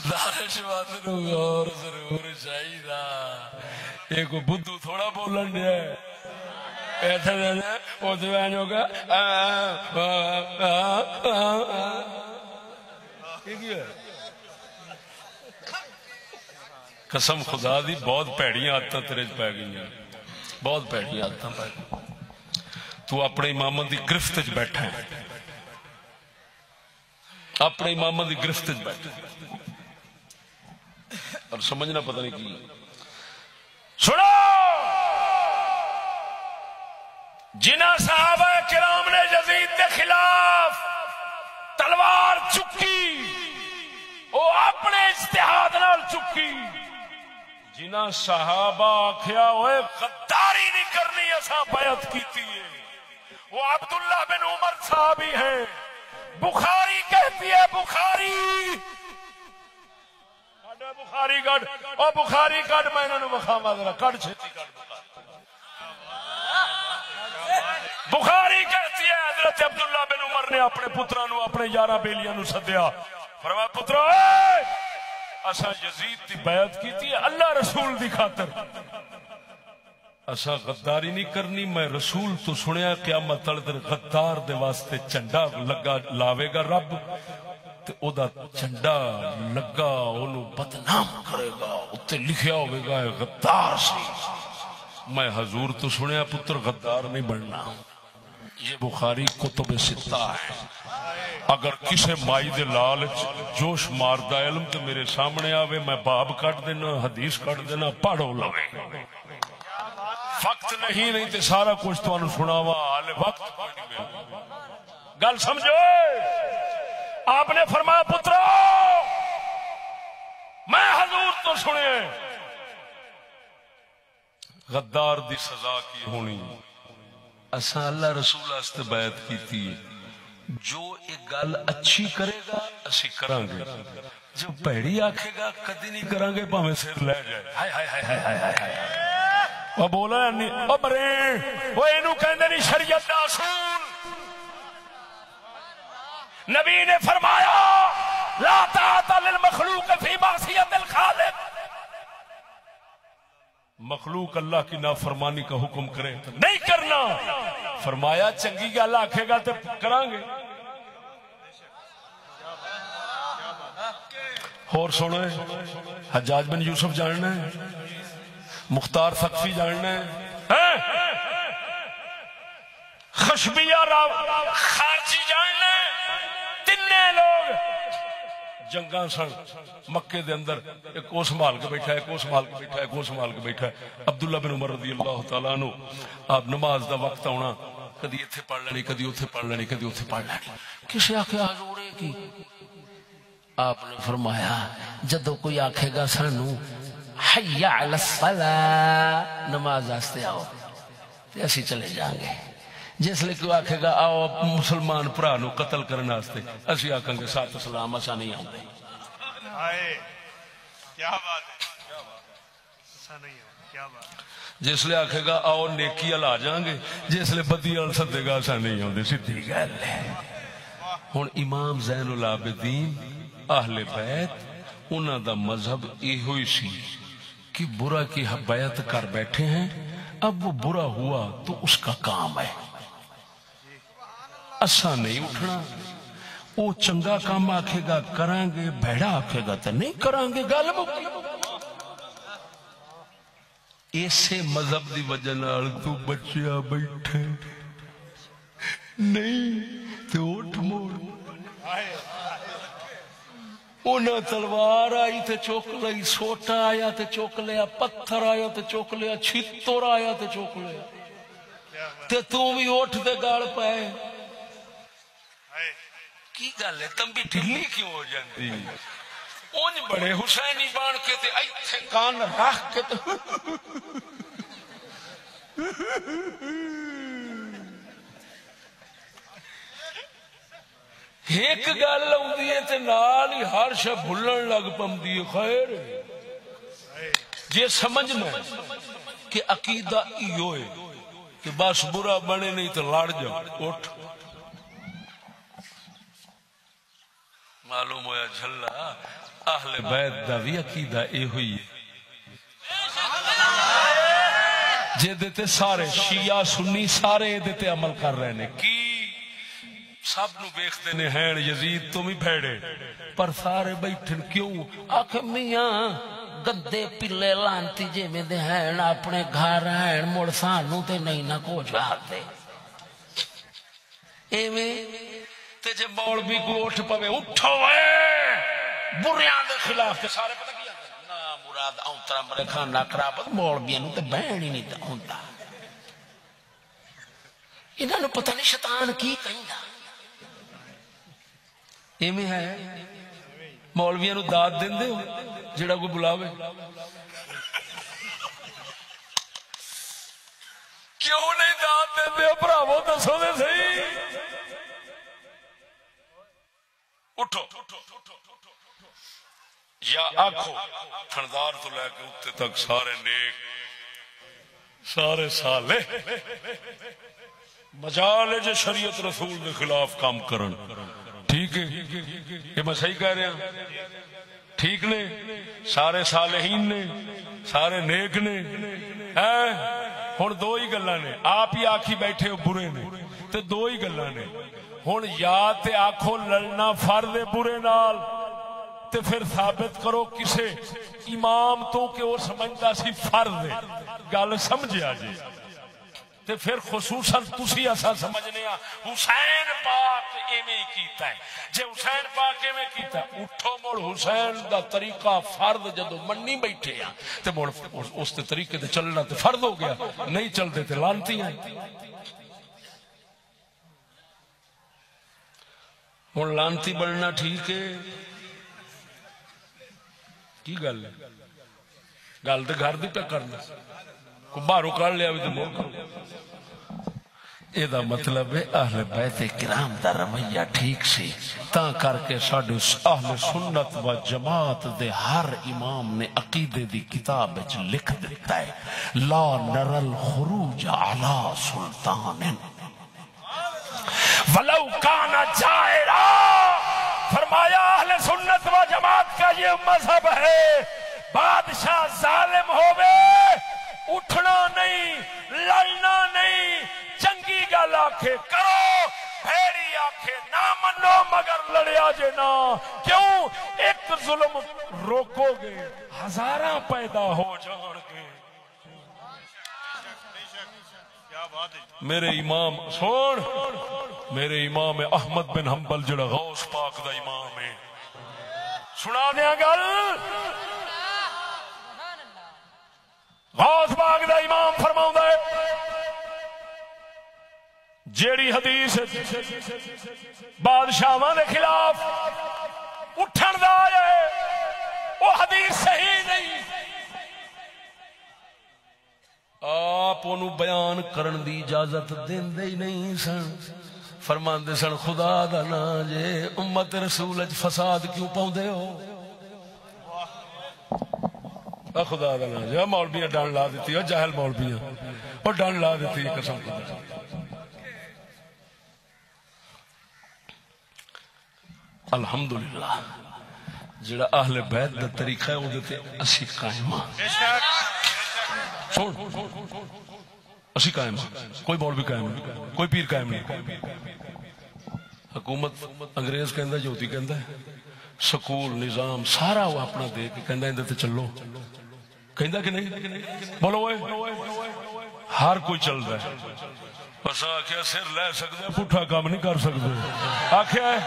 دانش وادن غور ضرور چاہیے. ایک بدھو تھوڑا بولن دیا ایسا دینا وہ دوائن ہوگا قسم خدا دی بہت پیڑیاں آدتاں تیرے پہ گئی ہیں, بہت پیڑیاں آدتاں پہ گئی. تو اپنے امامت دی گرفت وچ بیٹھا ہے, اپنے امامت دی گرفت وچ بیٹھا ہے اور سمجھنا پتہ نہیں کی. سنو, جنہ صحابہ کرام نے یزید کے خلاف تلوار چکی وہ اپنے اجتہاد نال چکی. جنہ صحابہ آکھیا ہوئے غداری نہیں کرنی اساں بیعت کیتی ہے وہ عبداللہ بن عمر صحابی ہیں. بخاری کہتی ہے, بخاری بخاری گڑھ او بخاری گڑھ میں انہوں نے بخاما ذرا گڑھ چھتی گڑھ. بخاری کہتی ہے حضرت عبداللہ بن عمر نے اپنے پترانو اپنے 11 بیلیاں نو سدیا, فرمایا پترو اسا یزید دی بیعت کیتی ہے اللہ رسول دی خاطر, اسا غداری نہیں کرنی. میں رسول تو سنیا قیامت تل در غدار دے واسطے چنڈا لگا لاوے گا رب تے او دا چنڈا لگا اونوں بدنام کرے گا, اوتے لکھیا ہوے گا غدار سی. میں حضور تو سنیا پتر غدار نہیں بننا. یہ بخاری کتب ستہ ہے. اگر کسے مائی دے لال جوش ماردا علم تے میرے سامنے آوے میں باب کٹ دینا حدیث کٹ دینا پڑھو لوے. وقت نہیں تے سارا کچھ تانوں سناواں حال وقت کوئی نہیں میرا. گل سمجھو, آپ نے فرمایا پترو میں حضور تو سنے غدار دی سزا کی ہونی. اساں اللہ رسول واسطے بیعت کیتی ہے. جو ایک گل اچھی کرے گا اسی کران گے, جو پیڑی آکھے گا کدی نہیں کران گے بھاویں سر لے جائے. ہائے ہائے ہائے ہائے ہائے ہائے او بولا نہیں او مرے او اینو کہندے نہیں شریعت دا اصول. نبی نے فرمایا لا طاعت للمخلوق فی معصیت الخالق. مخلوق اللہ کی نافرمانی کا حکم کرے نہیں کرنا. فرمایا چنگی گل آکھے گا تے کران گے. اور سنو حجاج بن یوسف جاننا ہے, مختار ثقفی جاننا ہے, خشبیہ خارجی جاننا ہے. تینے لوگ جنگاں سن مکے دے اندر, ایک کو سنبھال کے بیٹھا ہے, ایک کو سنبھال کے بیٹھا ہے, ایک کو سنبھال کے بیٹھا ہے. عبداللہ بن عمر رضی اللہ تعالیٰ عنہ آپ نماز دا وقت آنا کدی ایتھے پڑھ لینی کدی اوتھے پڑھ لینی کدی اوتھے پڑھ لینی. کسے آکھیا حضور کی آپ نے فرمایا جدو کوئی آکھے گا سانو حی علی الصلاۃ نماز واسطے آؤ تے اسی چلے جائیں گے. جس لئے کوئی آکھے گا آؤ مسلمان پرا نو قتل کرنے واسطے اسی آکھیں گے ساتھ اسلام اسا نہیں آؤں گے. کیا بات ہے, ایسا نہیں ہے, کیا بات. جس لئے آکھے گا آؤ نیکی ال آ جائیں گے, جس لئے بدی ال سدے گا اسا نہیں آؤں گے. سیدھی گل ہے. ہن امام زین العابدین اہل بیت انہاں دا مذہب ایہو ہی سی کہ برا کی بیعت کر بیٹھے ہیں, اب وہ برا ہوا تو اس کا کام ہے, اسا نہیں اٹھنا. وہ چنگا کام آکھے گا کریں گے, بھیڑا آکھے گا تو نہیں کریں گے. گل ایسے مذہب دی وجہ نال تو بچیا بیٹھے نہیں تو اٹھ موڑ. انہاں تلوار آئی تے چوک لئی, سوٹا آیا تے چوک لیا, پتھر آیا تے چوک لیا, چھتر آیا تے چوک لیا, تے تو بھی اٹھ دے گال پائے. کی گل ہے تم بھی ڈھلی کیوں ہو جاندی؟ اونج بڑے حسینی بان کے تے ایتھے کان رکھ کے تے ایک گل آتی ہے تے نال ہی ہر شے بھلن لگ پندی ہے. خیر جے سمجھنا کہ عقیدہ ایو ہے کہ بس برا بنے نہیں تو لڑ جاؤ, اٹھ. معلوم ہویا جھلا اہل بیت دا بھی عقیدہ اے ہوئی ہے جے دیتے سارے شیعہ سنی سارے دیتے عمل کر رہے ہیں. کی سب نو بیختے نے ہیں یزید تم ہی بھیڑے پر سارے بیٹھن کیوں آکھ میاں گدے پلے لانتی جے میں دے ہیں اپنے گھر ہیں مڑ سانو تے نہیں نہ کو جاتے ایویں تے جے مولوی کو اٹھ پوے اٹھو بریاں دے خلاف تے سارے پتہ کیا نا مراد اونترا مرے کھانا خراب مولویاں نو تے بہن ہی نہیں تے ہوندا. انہاں نو پتہ نہیں شیطان کی کہندا ایویں ہے. مولویاں نو داد دیندے ہو جڑا کوئی بلاوے کیوں نہیں داد دیندے ہو بھراوو دسو تے صحیح. اٹھو یا آنکھو تھندار تو لے کے اتے تک سارے نیک سارے صالح مجال جو شریعت رسول کے خلاف کام کرن. ٹھیک ہے یہ میں صحیح کہہ رہا ہوں, ٹھیک نے سارے صالحین نے سارے نیک نے. ہن دو ہی گلاں نے, آپ ہی آکھی بیٹھے ہو برے نے تے دو ہی گلاں نے. ہن یا تے آکھو لڑنا فرض ہے برے نال تے پھر ثابت کرو کسے امام تو کہ وہ سمجھدا سی فرض ہے, گل سمجھیا جی. تے پھر خصوصاً تسی ایسا سمجھنے حسین پاک ایویں کیتا ہے. جے حسین پاک ایویں کیتا ہے اٹھو مڑ حسین دا طریقہ فرض جدو منی بیٹھے ہیں تے مڑ اس تے طریقے تے چلنا تے فرض ہو گیا, نہیں چلتے تے لانتی ہیں. ہن لانتی بننا ٹھیک ہے کی گل ہے؟ گل تے گھر دی پہ کرنا کو باہروں کر لیا بھی تو ملک. یہ دا مطلب ہے اہل بیت کرام دا رویہ ٹھیک سی تا کر کے ساڈے اہل سنت و جماعت دے ہر امام نے عقیدے دی کتاب وچ لکھ دیتا ہے لا نر الخروج علی سلطان ولو کان جائرا. فرمایا اہل سنت و جماعت کا یہ مذہب ہے بادشاہ ظالم ہوئے اٹھنا نہیں لڑنا نہیں, چنگی گل آکھے کرو بھیڑی آکھے نہ منو مگر لڑیا جے نا. کیوں ایک ظلم روکو گے ہزاراں پیدا ہو جان گے. میرے امام سن میرے امام احمد بن حنبل جڑا غوث پاک دا امام ہے سنا دیا گل. غوث پاک دا امام فرماؤں ہے جیڑی حدیث بادشاہاں دے خلاف اٹھن دا ہے وہ حدیث صحیح نہیں. آپ انہوں بیان کرن دی اجازت دیندے ہی نہیں سن. فرماندے سن خدا دا نا جے امت رسول اچ فساد کیوں پاؤندے ہو. خدا دا نا جے مولویاں ڈان لا دیتی ہے جاہل مولویاں اور ڈان لا دیتی ہے قسم خدا. الحمدللہ جڑا اہل بیت دا طریقہ ہے وہ دیتے اسی قائم اسی قائم کوئی مولوی قائم نہیں کوئی پیر قائم نہیں. حکومت انگریز کہندا جوتی کہندا ہے سکول نظام سارا وہ اپنا دے کے کہندا اندر تے چلو کہندا کہ نہیں بولو اوئے ہر کوئی چل رہا ہے. بس آخیا سر لے سکتے پٹھا کام نہیں کر سکتے آخیا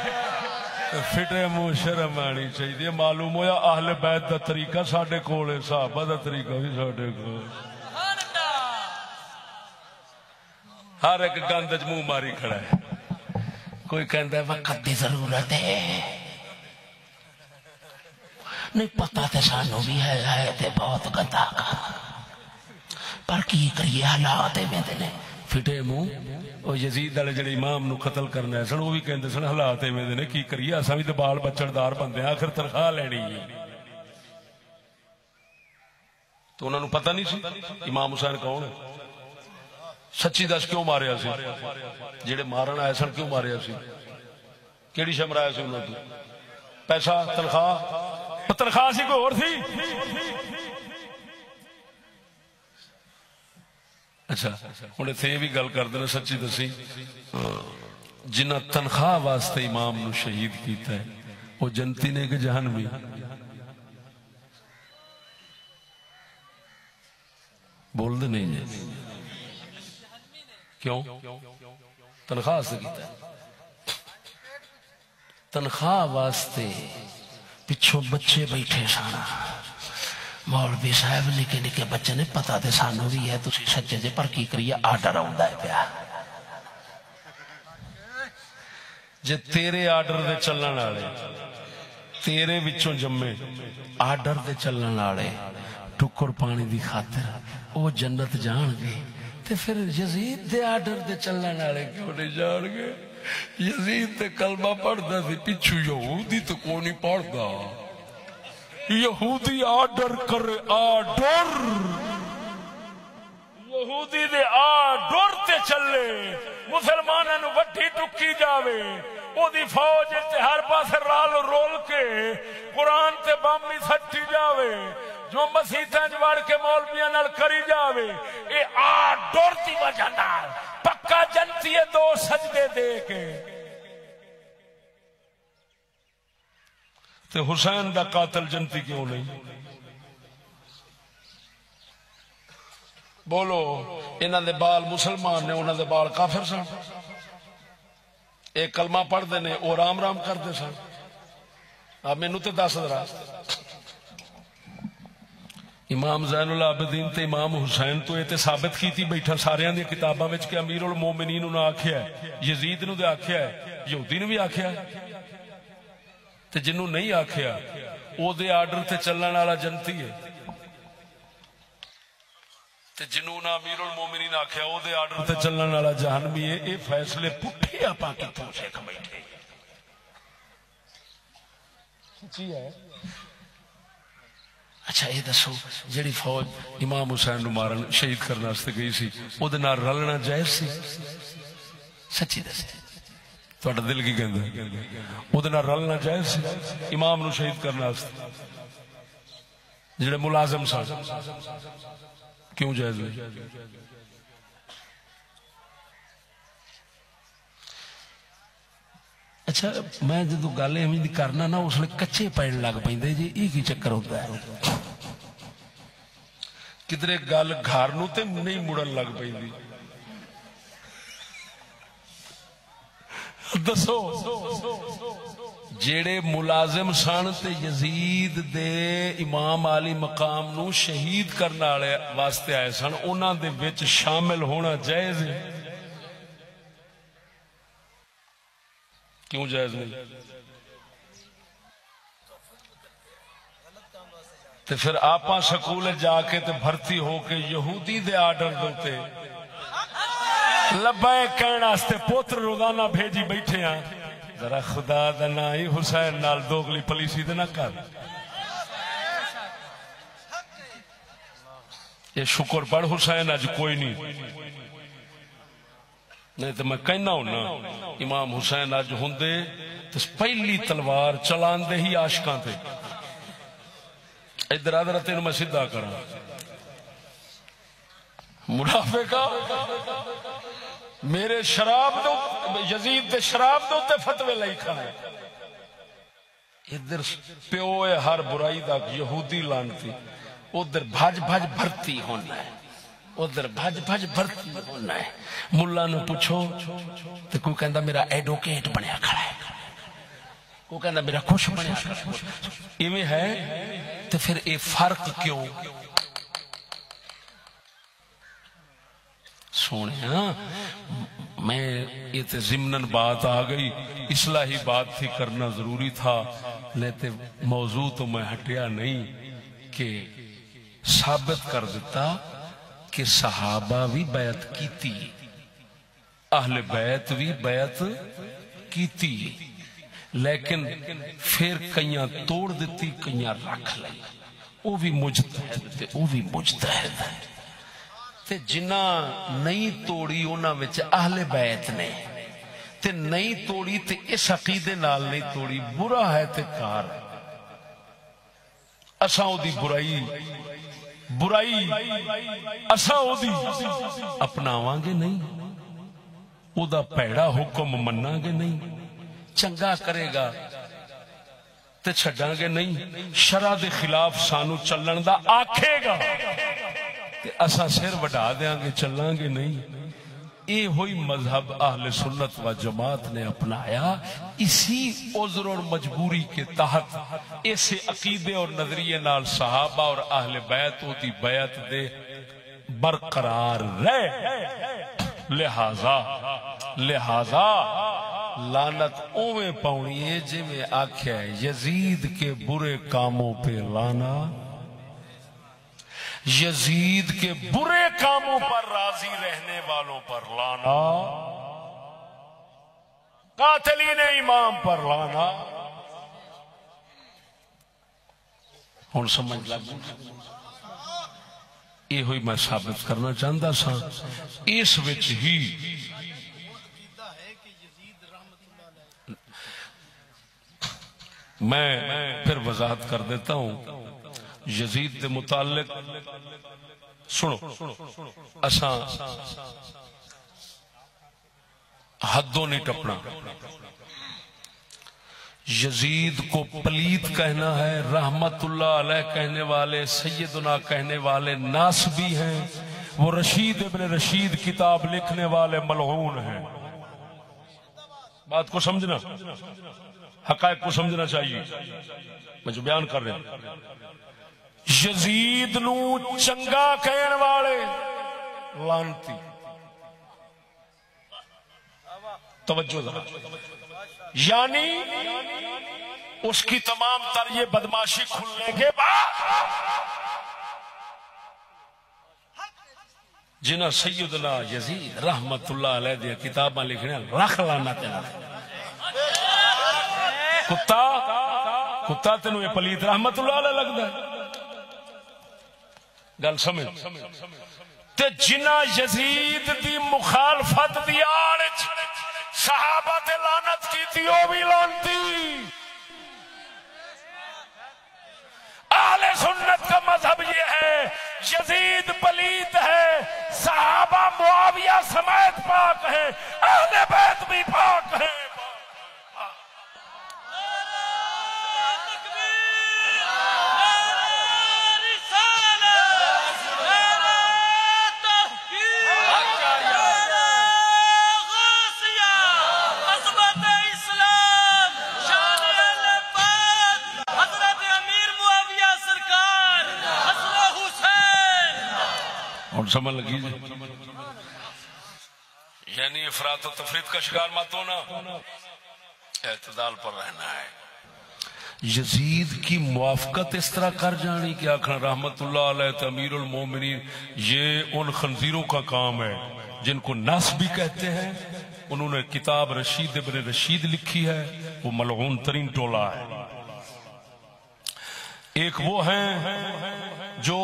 فٹے منہ شرم آنی چاہیے. معلوم ہویا اہل بیت دا طریقہ ساڈے کول ہے صحابہ دا طریقہ بھی ساڈے کول. ہر ایک گند وچ منہ ماری کھڑا ہے. کوئی کہندا ہے وقت دی ضرورت ہے نہیں پتا تے سانو بھی ہے تے بہت گندا کام پر کی کریے حالات میں نے فٹے منہ وہ یزید والے جڑے امام نو قتل کرنا سن وہ بھی کہندے سن حالات ایویں دے نے کی کریے اساں بھی تے بال بچڑدار بندے آخر تنخواہ لینی ہے تو انہوں نے پتہ نہیں سی امام حسین کون ہے سچی دس کیوں ماریا سی جڑے مارن آئے سن کیوں ماریا سی کیڑی شے مرایا سی انہوں نے پیسہ تنخواہ سی کوئی اور تھی اچھا ہوں اتنے یہ بھی گل کر دینا سچی دسی جنہ تنخواہ واسطے امام نو شہید کیتا ہے وہ جنتی نے کہ جہنمی بول دے نہیں جی کیوں تنخواہ سے کیتا ہے تنخواہ واسطے پچھوں بچے بیٹھے سانا مولوی صاحب نکے نکے بچے نے پتا تے سانو بھی ہے تسی سچے جے پر کی کریے آرڈر آوندا ہے پیا جے تیرے آرڈر دے چلن والے تیرے وچوں جمے آرڈر دے چلن والے ٹکر پانی دی خاطر وہ جنت جان گے تے پھر یزید دے آرڈر دے چلن والے کیوں نہیں جان گے یزید تے کلمہ پڑھدا سی پچھو یہودی تو کوئی نہیں پڑھدا یہودی آرڈر کرے آرڈر یہودی دے آرڈر تے چلے مسلمانوں نو وڈی ٹکی جاوے او دی فوج تے ہر پاسے رال رول کے قرآن تے بامی سٹی جاوے جو مسیحاں وڑ کے مولویاں نال کری جاوے اے آرڈر دی وجہ نال پکا جنتی ہے دو سجدے دے کے تے حسین دا قاتل جنتی کیوں نہیں بولو انہاں دے بال مسلمان نے انہاں دے بال کافر سن ایک کلمہ پڑھ دے نے او رام رام کر دے سن اب مینوں تے دس ذرا امام زین العابدین تے امام حسین تو یہ ثابت کیتی بیٹھا سارے دی کتاباں وچ کہ امیر المومنین انہوں نے آکھیا ہے یزید نو دے آکھیا ہے یہودی نے بھی آکھیا ہے تے جنوں نہیں آکھیا او دے آرڈر تے چلن والا جنتی ہے تے جنوں نہ امیر المومنین آکھیا او دے آرڈر تے چلن والا جہنمی ہے اے فیصلے پٹھے آپاں کتھوں سکھ بیٹھے سچی ہے اچھا یہ دسو جڑی فوج امام حسین نو مارن شہید کرنے واسطے گئی سی او دے نال رلنا جائز سی سچی دس تہاڈا دل کی کہندا او دے نال رلنا جائز سی امام نو شہید کرنے واسطے جڑے ملازم سن کیوں جائز نہیں اچھا میں جدو گل ایویں کرنا نا اس لیے کچے پڑن لگ پے جی یہ کی چکر ہوتا ہے کدھر گل گھر نو تے نہیں مڑن لگ پی دسو جیڑے ملازم سن تے یزید دے امام علی مقام نو شہید کرنے والے واسطے آئے سن انہاں دے وچ شامل ہونا جائز ہے کیوں جائز نہیں تے پھر آپاں سکول جا کے تے بھرتی ہو کے یہودی دے آرڈر دوتے لبائے کہنے واسطے پوتر روزانہ بھیجی بیٹھے ہیں ذرا خدا دا نائی حسین نال دوگلی پولیسی دے نہ کر یہ شکر پڑھ حسین اج کوئی نہیں نہیں تو میں کہنا ہوں نا امام حسین اج ہوندے تو پہلی تلوار چلان دے ہی عاشقاں تھے ادھر ادھر تینوں میں سیدھا کرا منافقہ میرے شراب دو یزید دے شراب دو تے فتوے لئی کھائے ادھر پیو ہر برائی دا یہودی لانتی ادھر بھج بھج بھرتی ہونا ہے ادھر بھج بھج بھرتی ہونا ہے ملا نو پوچھو تو کوئی کہندا میرا ایڈوکیٹ بنیا کھڑا ہے کوئی کہندا میرا خوش بنیا کھڑا ہے ایویں ہے تو پھر اے فرق کیوں سونے میں یہ تو ضمناً بات آ گئی، اصلاحی بات تھی، کرنا ضروری تھا، لیتے موضوع تو میں ہٹیا نہیں کہ ثابت کر دیتا کہ صحابہ بھی بیعت کیتی، اہل بیعت بھی بیعت کیتی، لیکن پھر کئیاں توڑ دیتی، کئیاں رکھ لئی، وہ بھی مجتہد تے وہ بھی مجتہد تے جنہ نہیں توڑی انہاں وچ اہل بیت نے تے نہیں توڑی تے اس عقیدے نال نہیں توڑی، برا ہے تے کار ہے، اساں او دی برائی اساں او دی اپناواں گے نہیں، او دا پیڑا حکم مناں گے نہیں، چنگا کرے گا تے چھڈاں گے نہیں، شرع دے خلاف سانو چلن دا آکھے گا تے اساں سر وڈا دیاں گے، چلاں گے نہیں۔ یہ ہوئی مذہب اہل سنت و جماعت نے اپنایا، اسی عذر اور مجبوری کے تحت ایسے عقیدے اور نظریے نال صحابہ اور اہل بیت ہوتی بیعت دے برقرار رہے، لہذا لعنت اوے پاؤنی ہے جی میں آکھیا ہے یزید کے برے کاموں پہ لانا، یزید کے برے کاموں پر راضی رہنے والوں پر لانا، قاتلین امام پر لانا۔ ہن سمجھ لگ یہ ہوئی میں ثابت کرنا چاہتا سا، اس وچ ہی میں پھر وضاحت کر دیتا ہوں یزید دے متعلق۔ سنو، اساں حدوں نہیں ٹپنا، یزید کو پلیت کہنا ہے، رحمت اللہ علیہ کہنے والے، سیدنا کہنے والے ناسبی ہیں، وہ رشید ابن رشید کتاب لکھنے والے ملعون ہیں۔ بات کو سمجھنا، حقائق کو سمجھنا چاہیے، میں جو بیان کر رہا ہوں۔ یزید نو چنگا کہن والے لانتی، توجہ ذرا، یعنی اس کی تمام تر یہ بدماشی کھلنے کے بعد جنہ سیدنا یزید رحمت اللہ علیہ دیا کتاباں لکھنے رکھ لانا تینا کتا تینوں یہ پلیت رحمت اللہ علیہ لگتا ہے، گل سمجھ، تے جنہ یزید دی مخالفت دی آڑ صحابہ تے لعنت کی تھی، وہ بھی لعنتی۔ اہل سنت کا مذہب یہ ہے یزید پلیت ہے، صحابہ معاویہ سمیت پاک ہیں، اہل بیت بھی پاک ہیں۔ سمجھ لگی جی؟ یعنی افراط و تفریط کا شکار مت ہونا، اعتدال پر رہنا ہے۔ یزید کی موافقت اس طرح کر جانی کہ آخنا رحمت اللہ علیہ امیر المومنین، یہ ان خنزیروں کا کام ہے جن کو ناسبی کہتے ہیں، انہوں نے کتاب رشید ابن رشید لکھی ہے، وہ ملعون ترین ٹولہ ہے۔ ایک وہ ہیں جو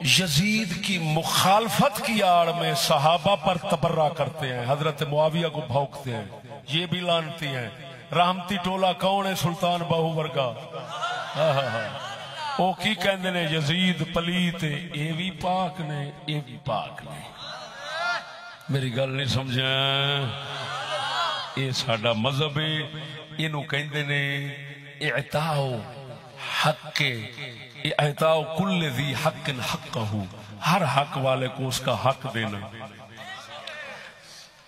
یزید کی مخالفت کی آڑ میں صحابہ پر تبرہ کرتے ہیں، حضرت معاویہ کو بھونکتے ہیں، یہ بھی لعنتی ہیں۔ رحمتی ٹولہ کون ہے؟ سلطان باہو ورگا، وہ کی کہندے نے یزید پلیت، اے بھی پاک نے، اے بھی پاک نے۔ میری گل نہیں سمجھا؟ یہ ساڈا مذہب ہے، اینو کہندے نے اعطاء حق، اعطاء کل ذی حق حقہ، ہر حق والے کو اس کا حق دینا۔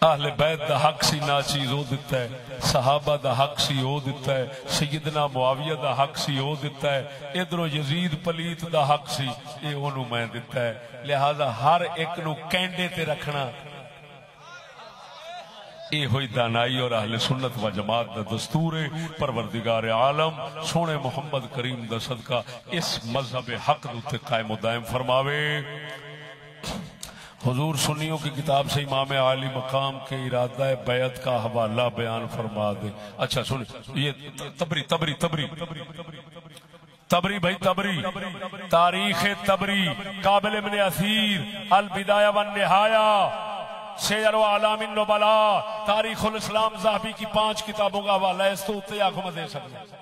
اہل بیت دا حق سی ناچیز ہو دیتا ہے، صحابہ دا حق سی ہو دیتا ہے، سیدنا معاویہ دا حق سی ہو دیتا ہے، ادھروں یزید پلیت دا حق سی یہ انہوں میں دیتا ہے۔ لہذا ہر ایک نو کینڈے تے رکھنا اے ہوئی دانائی اور اہل سنت و جماعت دا دستور ہے۔ پروردگار عالم سونے محمد کریم دا صدقہ اس مذہب حق دوتے قائم و دائم فرماوے۔ حضور سنیوں کی کتاب سے امام عالی مقام کے ارادہ بیعت کا حوالہ بیان فرما دے۔ اچھا سن، یہ تبری بھائی، تبری تاریخ تبری، قابل ابن اثیر، البدایہ والنہایہ، سیر و اعلام النبلاء، تاریخ الاسلام ذہبی کی 5 کتابوں کا حوالہ ہے۔ اس تو اتنے آنکھوں میں دے سکتے